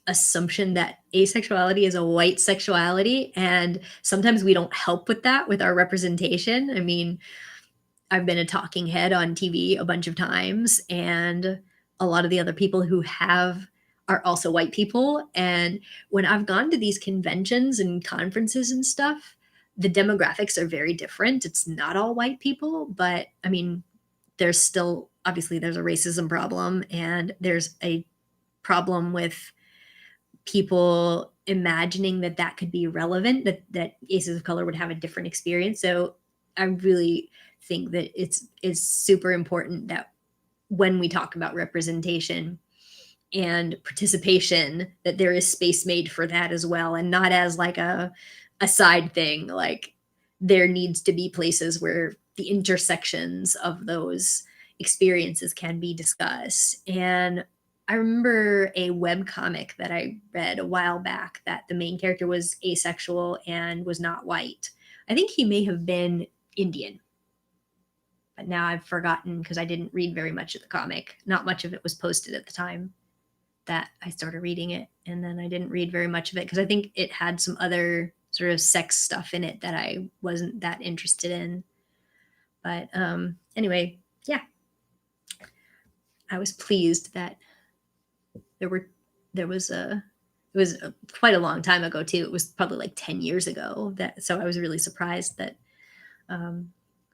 assumption that asexuality is a white sexuality. And sometimes we don't help with that with our representation. I mean, I've been a talking head on TV a bunch of times, and a lot of the other people who have are also white people. And when I've gone to these conventions and conferences and stuff, the demographics are very different. It's not all white people, but I mean, there's still obviously there's a racism problem, and there's a problem with people imagining that that could be relevant, that aces of color would have a different experience. So I really think that it's super important that when we talk about representation and participation, that there is space made for that as well, and not as like a side thing. Like there needs to be places where the intersections of those experiences can be discussed. And I remember a webcomic that I read a while back that the main character was asexual and was not white. I think he may have been Indian, but now I've forgotten because I didn't read very much of the comic. Not much of it was posted at the time that I started reading it. And then I didn't read very much of it because I think it had some other sort of sex stuff in it that I wasn't that interested in. But anyway, yeah, I was pleased that there was quite a long time ago too. It was probably like 10 years ago so I was really surprised that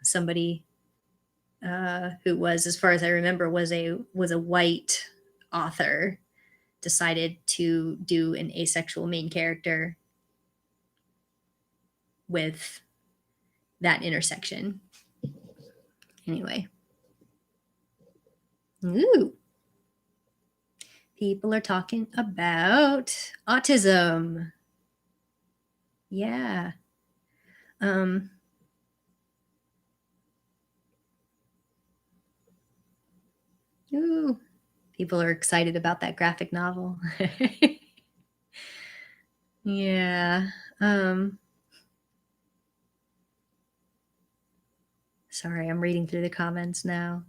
somebody who was, as far as I remember, was a white author decided to do an asexual main character with that intersection. Anyway. Ooh. People are talking about autism. Yeah. Ooh. People are excited about that graphic novel. Yeah. Sorry, I'm reading through the comments now.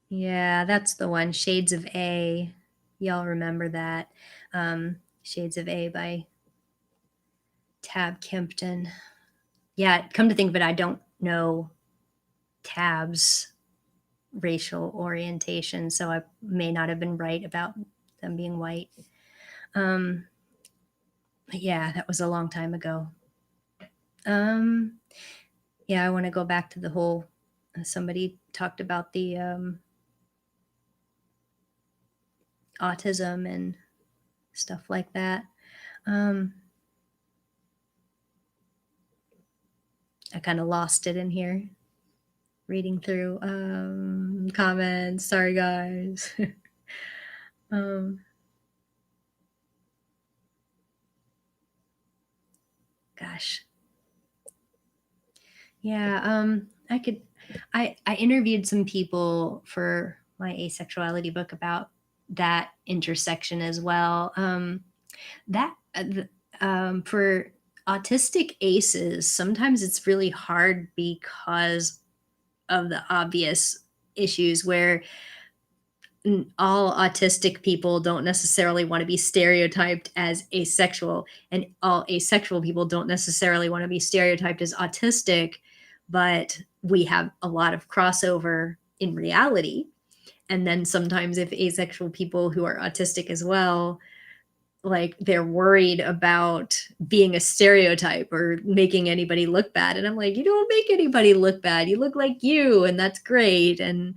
Yeah, that's the one, Shades of A. Y'all remember that. Shades of A by Tab Kimpton. Yeah, come to think of it, I don't know Tab's racial orientation, so I may not have been right about them being white. But yeah, that was a long time ago. Yeah, I want to go back to the whole, somebody talked about the autism and stuff like that. I kind of lost it in here reading through comments. Sorry, guys. Gosh. Yeah, I interviewed some people for my asexuality book about that intersection as well. For autistic aces, sometimes it's really hard because of the obvious issues where all autistic people don't necessarily want to be stereotyped as asexual, and all asexual people don't necessarily want to be stereotyped as autistic, but we have a lot of crossover in reality. And then sometimes if asexual people who are autistic as well, like they're worried about being a stereotype or making anybody look bad. And I'm like, you don't make anybody look bad. You look like you, and that's great. And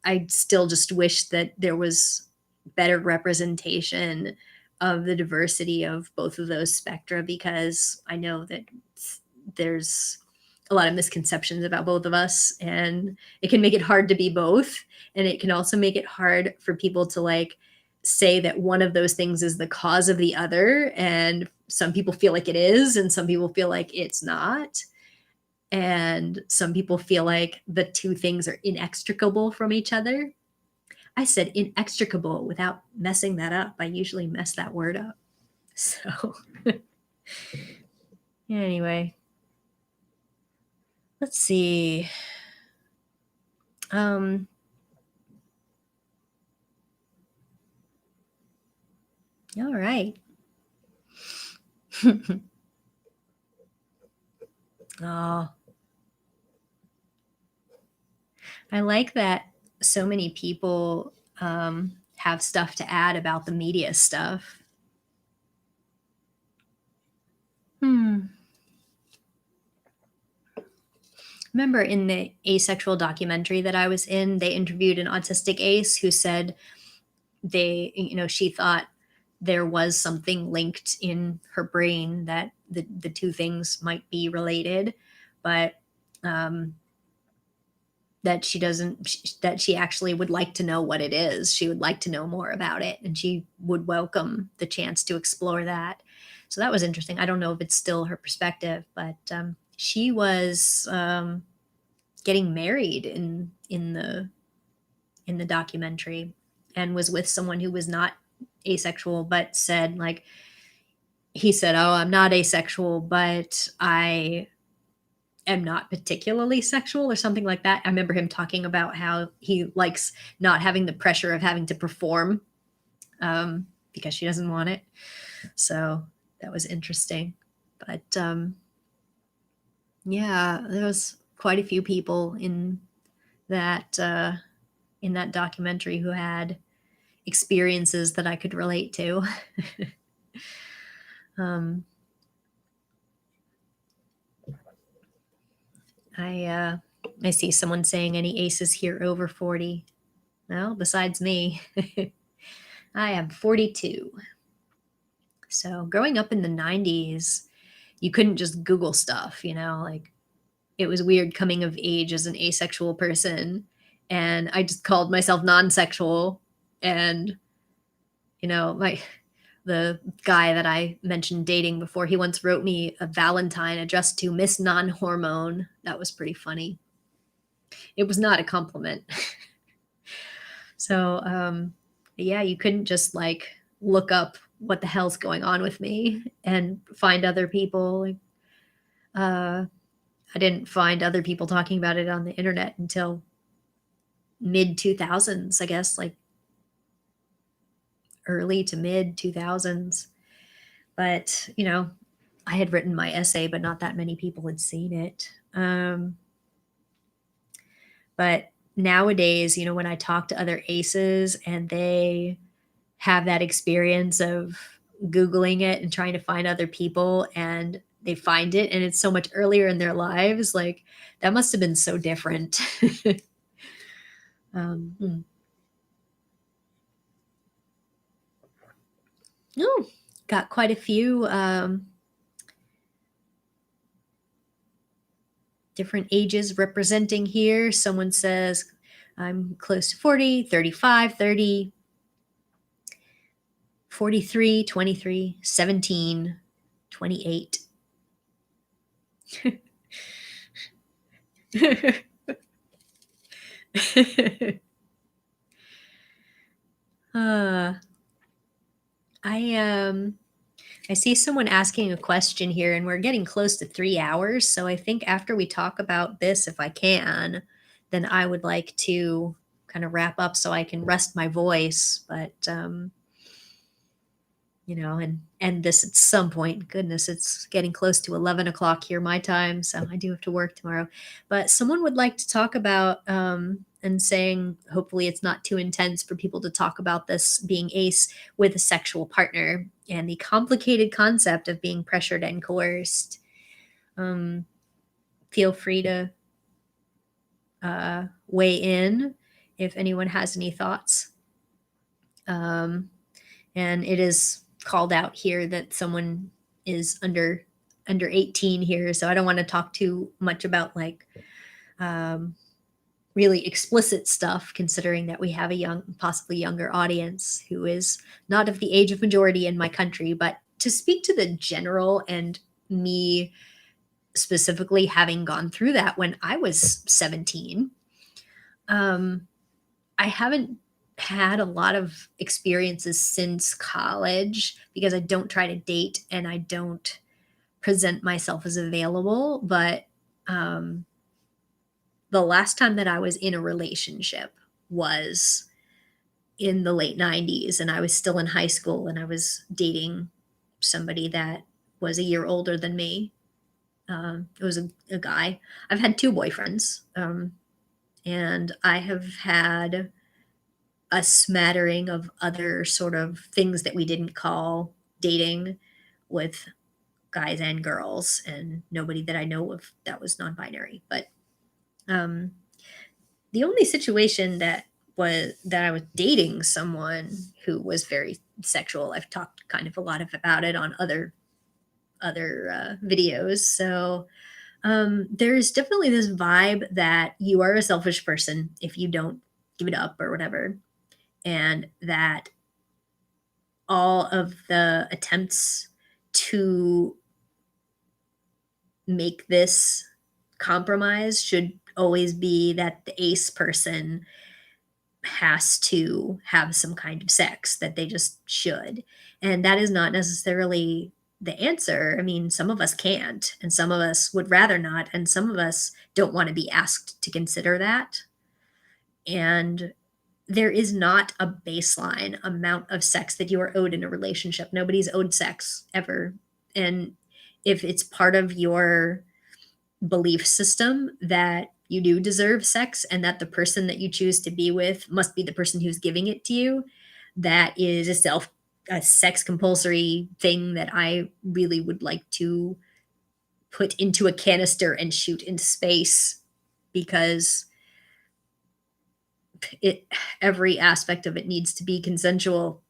I still just wish that there was better representation of the diversity of both of those spectra, because I know that there's a lot of misconceptions about both of us, and it can make it hard to be both. And it can also make it hard for people to like say that one of those things is the cause of the other. And some people feel like it is, and some people feel like it's not. And some people feel like the two things are inextricable from each other. I said inextricable without messing that up. I usually mess that word up. So anyway, let's see. All right. Oh, I like that so many people have stuff to add about the media stuff. Remember in the Asexual documentary that I was in, they interviewed an autistic ace who said she thought there was something linked in her brain, that the two things might be related, but that she actually would like to know what it is. She would like to know more about it, and she would welcome the chance to explore that. So that was interesting. I don't know if it's still her perspective, but she was getting married in the documentary, and was with someone who was not asexual, but said like, he said, "Oh, I'm not asexual, but I am not particularly sexual," or something like that. I remember him talking about how he likes not having the pressure of having to perform, because she doesn't want it. So that was interesting. But yeah, there was quite a few people in that documentary who had experiences that I could relate to. I see someone saying, any aces here over 40? Well, besides me, I am 42. So growing up in the 90s, you couldn't just Google stuff, like it was weird coming of age as an asexual person. And I just called myself non-sexual. And, the guy that I mentioned dating before, he once wrote me a Valentine addressed to Miss Non-Hormone. That was pretty funny. It was not a compliment. So, yeah, you couldn't just like look up what the hell's going on with me and find other people. I didn't find other people talking about it on the internet until mid 2000s, I guess, like early to mid 2000s. But, I had written my essay, but not that many people had seen it. But nowadays, when I talk to other aces and they have that experience of Googling it and trying to find other people, and they find it and it's so much earlier in their lives, like that must have been so different. Oh, got quite a few different ages representing here. Someone says I'm close to 40, 35, 30, 43, 23, 17, 28. I see someone asking a question here, and we're getting close to 3 hours. So I think after we talk about this, if I can, then I would like to kind of wrap up so I can rest my voice. But and end this at some point. Goodness, it's getting close to 11 o'clock here my time, so I do have to work tomorrow. But someone would like to talk about and saying hopefully it's not too intense for people to talk about this being ace with a sexual partner and the complicated concept of being pressured and coerced. Feel free to weigh in if anyone has any thoughts. And it is called out here that someone is under 18 here, so I don't want to talk too much about like really explicit stuff, considering that we have a possibly younger audience who is not of the age of majority in my country. But to speak to the general, and me specifically having gone through that when I was 17, I haven't had a lot of experiences since college because I don't try to date and I don't present myself as available. But the last time that I was in a relationship was in the late 90s, and I was still in high school, and I was dating somebody that was a year older than me. It was a guy. I've had 2 boyfriends, and I have had a smattering of other sort of things that we didn't call dating with guys and girls, and nobody that I know of that was non-binary. But the only situation that I was dating someone who was very sexual. I've talked kind of a lot about it on other videos. So there's definitely this vibe that you are a selfish person if you don't give it up or whatever, and that all of the attempts to make this compromise should always be that the ace person has to have some kind of sex, that they just should. And that is not necessarily the answer. I mean, some of us can't, and some of us would rather not, and some of us don't want to be asked to consider that. And there is not a baseline amount of sex that you are owed in a relationship. Nobody's owed sex ever. And if it's part of your belief system that you do deserve sex and that the person that you choose to be with must be the person who's giving it to you, that is a sex compulsory thing that I really would like to put into a canister and shoot into space, because every aspect of it needs to be consensual,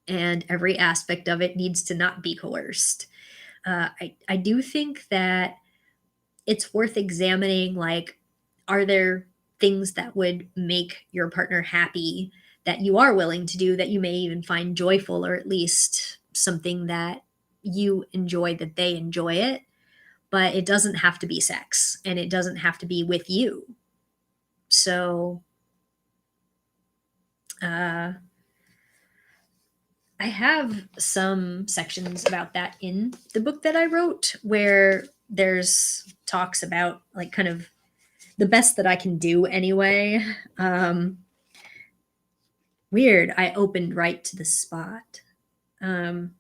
and every aspect of it needs to not be coerced. I do think that it's worth examining, like, are there things that would make your partner happy that you are willing to do, that you may even find joyful, or at least something that you enjoy, that they enjoy it, but it doesn't have to be sex and it doesn't have to be with you. So I have some sections about that in the book that I wrote, where there's talks about like kind of the best that I can do anyway. Weird, I opened right to the spot. But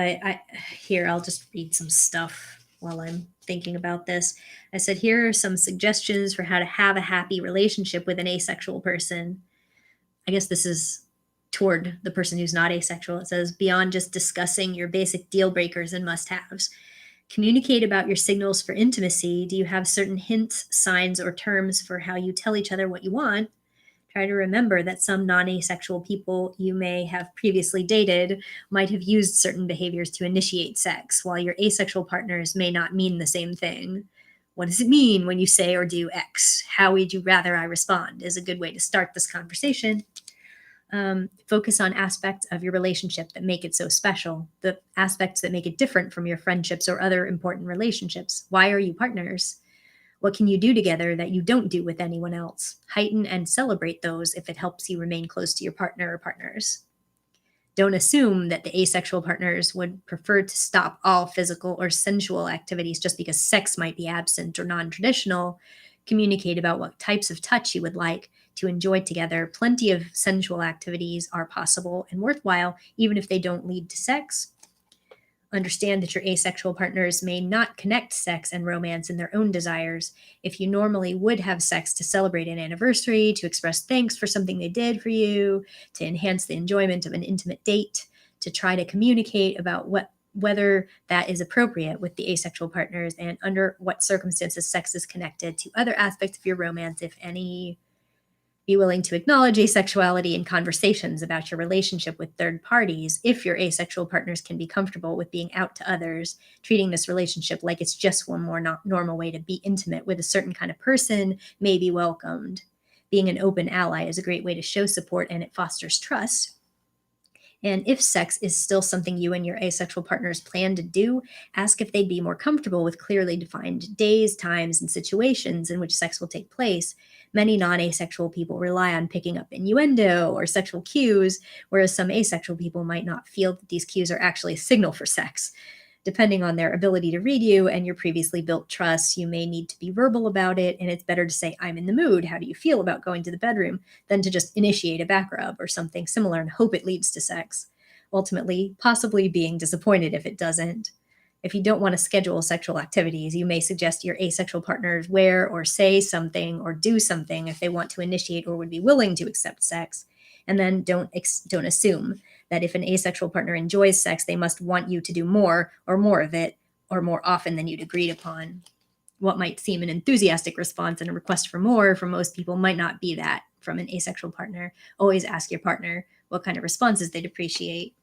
I'll just read some stuff while I'm thinking about this. I said, here are some suggestions for how to have a happy relationship with an asexual person. I guess this is toward the person who's not asexual. It says, beyond just discussing your basic deal breakers and must-haves, communicate about your signals for intimacy. Do you have certain hints, signs, or terms for how you tell each other what you want? Try to remember that some non-asexual people you may have previously dated might have used certain behaviors to initiate sex, while your asexual partners may not mean the same thing. What does it mean when you say or do X? How would you rather I respond? Is a good way to start this conversation. Focus on aspects of your relationship that make it so special, the aspects that make it different from your friendships or other important relationships. Why are you partners? What can you do together that you don't do with anyone else? Heighten and celebrate those if it helps you remain close to your partner or partners. Don't assume that the asexual partners would prefer to stop all physical or sensual activities just because sex might be absent or non-traditional. Communicate about what types of touch you would like to enjoy together. Plenty of sensual activities are possible and worthwhile, even if they don't lead to sex. Understand that your asexual partners may not connect sex and romance in their own desires. If you normally would have sex to celebrate an anniversary, to express thanks for something they did for you, to enhance the enjoyment of an intimate date, to try to communicate about whether that is appropriate with the asexual partners, and under what circumstances sex is connected to other aspects of your romance, if any. Be willing to acknowledge asexuality in conversations about your relationship with third parties if your asexual partners can be comfortable with being out to others, treating this relationship like it's just one more normal way to be intimate with a certain kind of person may be welcomed. Being an open ally is a great way to show support, and it fosters trust. And if sex is still something you and your asexual partners plan to do, ask if they'd be more comfortable with clearly defined days, times, and situations in which sex will take place. Many non-asexual people rely on picking up innuendo or sexual cues, whereas some asexual people might not feel that these cues are actually a signal for sex. Depending on their ability to read you and your previously built trust, you may need to be verbal about it, and it's better to say, I'm in the mood, how do you feel about going to the bedroom, than to just initiate a back rub or something similar and hope it leads to sex. Ultimately, possibly being disappointed if it doesn't. If you don't want to schedule sexual activities, you may suggest your asexual partners wear or say something or do something if they want to initiate or would be willing to accept sex. And then don't assume that if an asexual partner enjoys sex, they must want you to do more or more of it or more often than you'd agreed upon. What might seem an enthusiastic response and a request for more from most people might not be that from an asexual partner. Always ask your partner what kind of responses they'd appreciate.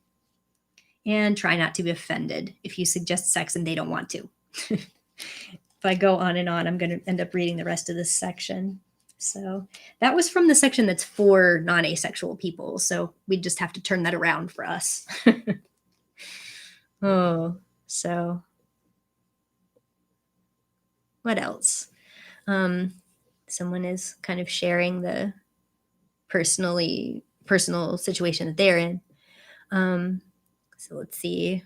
And try not to be offended if you suggest sex and they don't want to. If I go on and on, I'm going to end up reading the rest of this section. So that was from the section that's for non-asexual people. So we just have to turn that around for us. Oh, so what else? Someone is kind of sharing the personal situation that they're in. So let's see.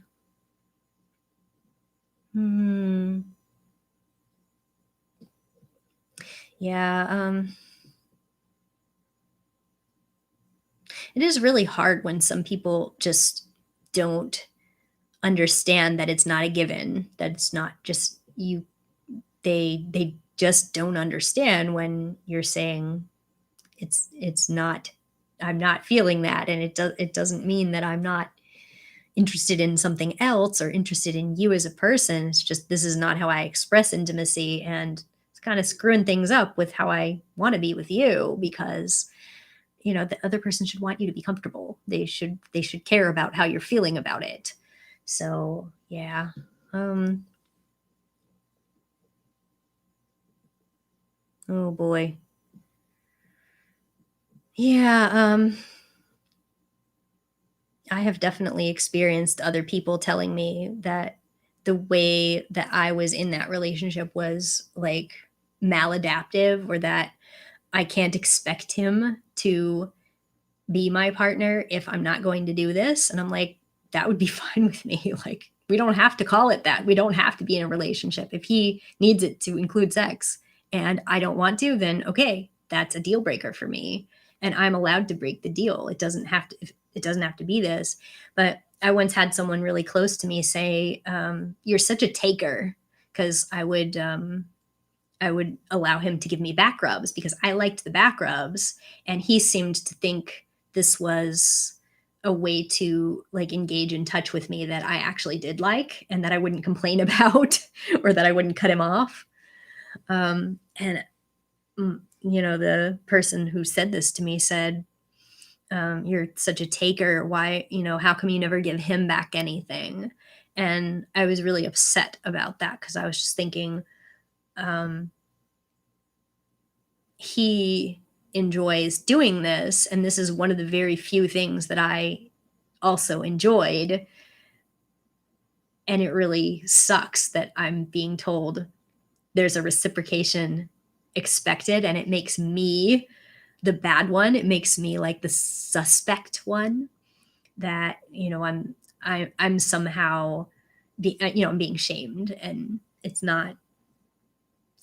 Yeah. It is really hard when some people just don't understand that it's not a given, that it's not just you. They just don't understand when you're saying it's not, I'm not feeling that, and it doesn't mean that I'm not interested in something else or interested in you as a person. It's just, this is not how I express intimacy, and it's kind of screwing things up with how I want to be with you, because the other person should want you to be comfortable. They should care about how you're feeling about it. So yeah. Oh boy. Yeah. I have definitely experienced other people telling me that the way that I was in that relationship was like maladaptive, or that I can't expect him to be my partner if I'm not going to do this. And I'm like, that would be fine with me. Like, we don't have to call it that. We don't have to be in a relationship. If he needs it to include sex and I don't want to, then okay, that's a deal breaker for me. And I'm allowed to break the deal. It doesn't have to be this. But I once had someone really close to me say, you're such a taker, because I would allow him to give me back rubs because I liked the back rubs, and he seemed to think this was a way to like engage in touch with me that I actually did like, and that I wouldn't complain about or that I wouldn't cut him off. And the person who said this to me said, you're such a taker. Why, how come you never give him back anything? And I was really upset about that, because I was just thinking, he enjoys doing this, and this is one of the very few things that I also enjoyed. And it really sucks that I'm being told there's a reciprocation expected, and it makes me the bad one. It makes me like the suspect one, that I'm somehow I'm being shamed, and it's not.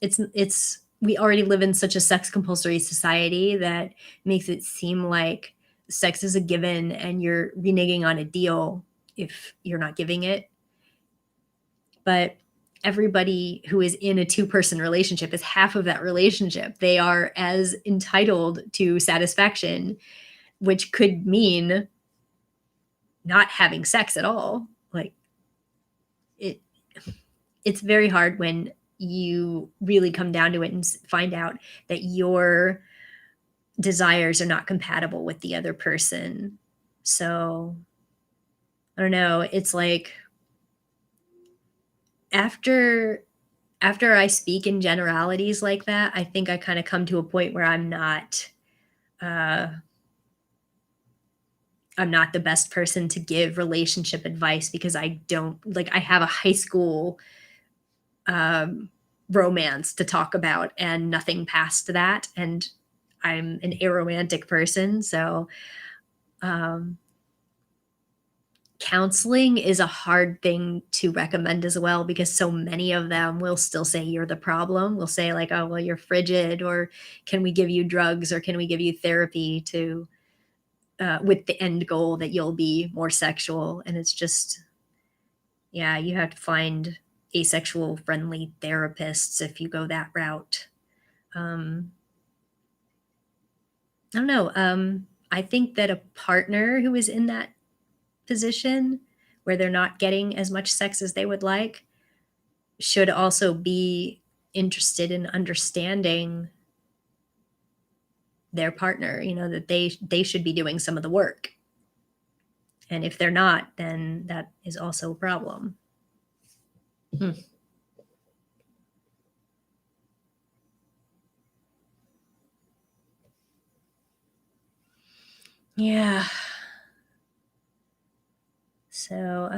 It's we already live in such a sex compulsory society that makes it seem like sex is a given and you're reneging on a deal if you're not giving it. But everybody who is in a two-person relationship is half of that relationship. They are as entitled to satisfaction, which could mean not having sex at all. Like, it's very hard when you really come down to it and find out that your desires are not compatible with the other person. So I don't know. It's like after after I speak in generalities like that, I think I kind of come to a point where uh, I'm not the best person to give relationship advice because I don't like I have a high school um, romance to talk about and nothing past that. And I'm an aromantic person. So um, counseling is a hard thing to recommend as well because so many of them will still say you're the problem. Will say, like, oh, well, you're frigid, or can we give you drugs, or can we give you therapy to, with the end goal that you'll be more sexual. And it's just, yeah, you have to find asexual friendly therapists if you go that route. Um, I don't know. I think that a partner who is in that position where they're not getting as much sex as they would like should also be interested in understanding their partner, you know, that they should be doing some of the work. And if they're not, then that is also a problem. Hmm. Yeah. So,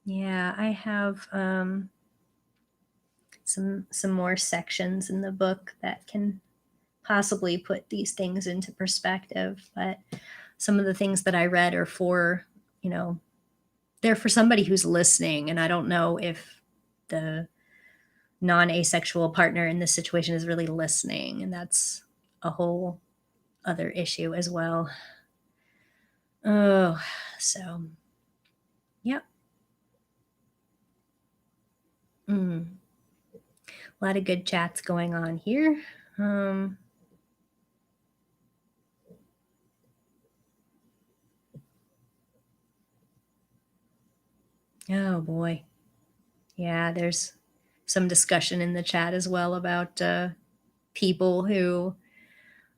yeah, I have some more sections in the book that can possibly put these things into perspective. But some of the things that I read are for, you know, they're for somebody who's listening. And I don't know if the non asexual partner in this situation is really listening. And that's a whole other issue as well. Oh, so, yep. Mm, a lot of good chats going on here. Um, oh boy. Yeah, there's some discussion in the chat as well about people who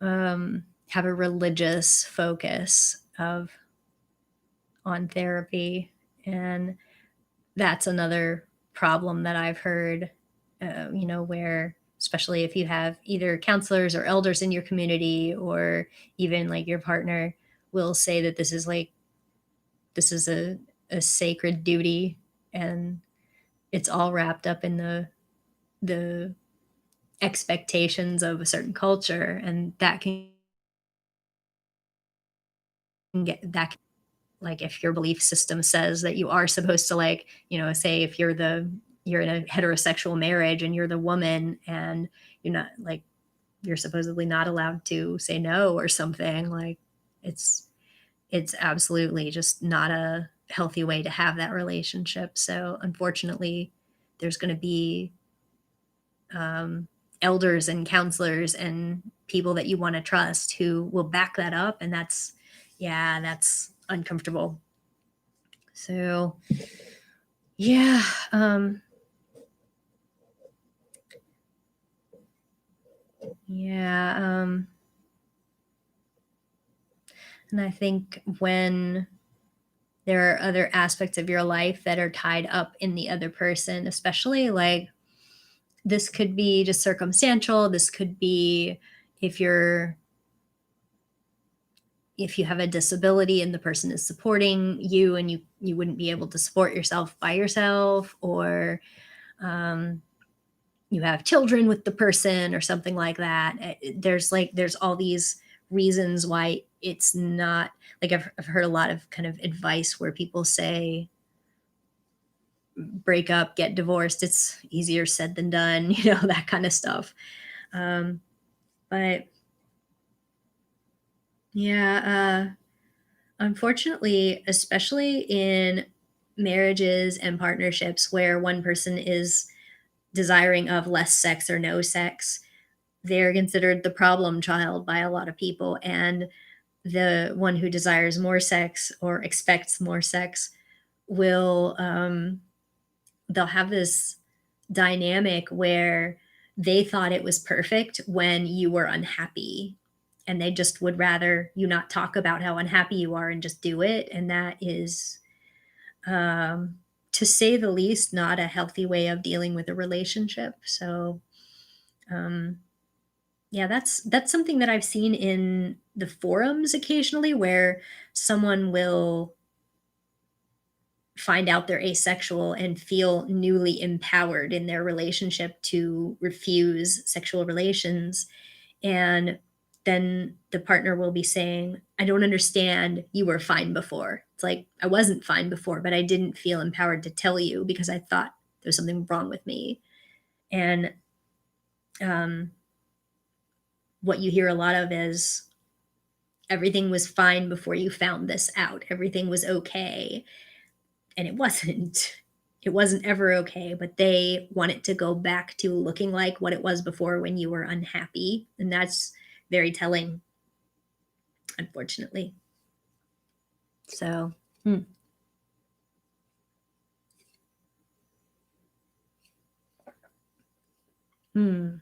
have a religious focus of on therapy, and that's another problem that I've heard. You know, where especially if you have either counselors or elders in your community, or even like your partner will say that this is a sacred duty, and it's all wrapped up in the expectations of a certain culture, and that can get that like if your belief system says that you are supposed to, like, you know, say if you're in a heterosexual marriage and you're the woman and you're not like you're supposedly not allowed to say no or something, like it's it's absolutely just not a healthy way to have that relationship. So unfortunately there's going to be elders and counselors and people that you want to trust who will back that up, and that's, yeah, that's uncomfortable. So yeah, yeah, and I think when there are other aspects of your life that are tied up in the other person, especially like this could be just circumstantial, this could be if you're if you have a disability and the person is supporting you and you wouldn't be able to support yourself by yourself, or um, you have children with the person or something like that. There's like there's all these reasons why it's not like I've heard a lot of kind of advice where people say break up, get divorced, it's easier said than done, you know, that kind of stuff. um, but yeah, unfortunately, especially in marriages and partnerships where one person is desiring of less sex or no sex, they're considered the problem child by a lot of people. And the one who desires more sex or expects more sex will they'll have this dynamic where they thought it was perfect when you were unhappy, and they just would rather you not talk about how unhappy you are and just do it. And that is, to say the least, not a healthy way of dealing with a relationship. So um, yeah, that's something that I've seen in the forums occasionally, where someone will find out they're asexual and feel newly empowered in their relationship to refuse sexual relations. And then the partner will be saying, I don't understand. You were fine before. It's like, I wasn't fine before, but I didn't feel empowered to tell you because I thought there's something wrong with me. And um, what you hear a lot of is, everything was fine before you found this out. Everything was okay. And it wasn't. It wasn't ever okay, but they want it to go back to looking like what it was before when you were unhappy. And that's very telling, unfortunately. So, hmm. Hmm.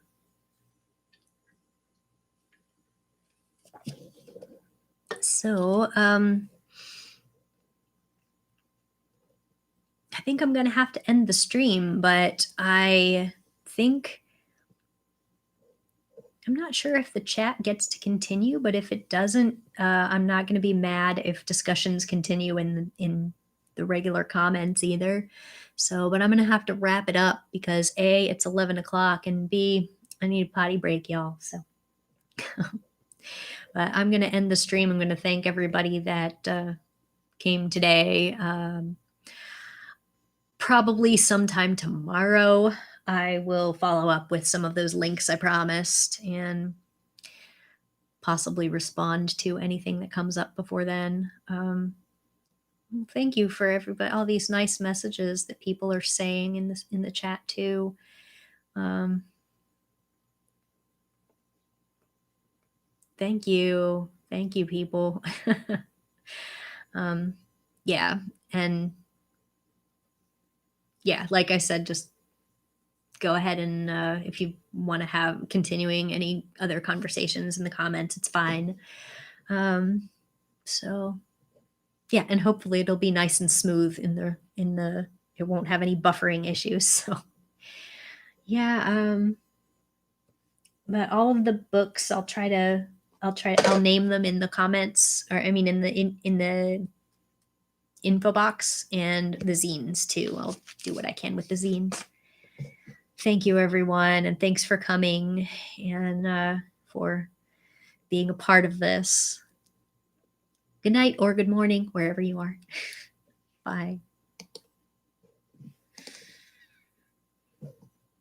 So, I think I'm going to have to end the stream, but I think I'm not sure if the chat gets to continue, but if it doesn't, I'm not going to be mad if discussions continue in the regular comments either. So, but I'm going to have to wrap it up because A, it's 11 o'clock, and B, I need a potty break, y'all. So, but I'm going to end the stream. I'm going to thank everybody that came today. Probably sometime tomorrow, I will follow up with some of those links I promised and possibly respond to anything that comes up before then. Thank you for everybody, all these nice messages that people are saying in the chat too. Thank you, people. Yeah, and yeah, like I said, just go ahead and if you want to have continuing any other conversations in the comments, it's fine. So yeah, and hopefully it'll be nice and smooth it won't have any buffering issues. So yeah, but all of the books I'll name them in the comments, or I mean in the info box, and the zines too. I'll do what I can with the zines. Thank you, everyone, and thanks for coming and for being a part of this. Good night or good morning, wherever you are. Bye.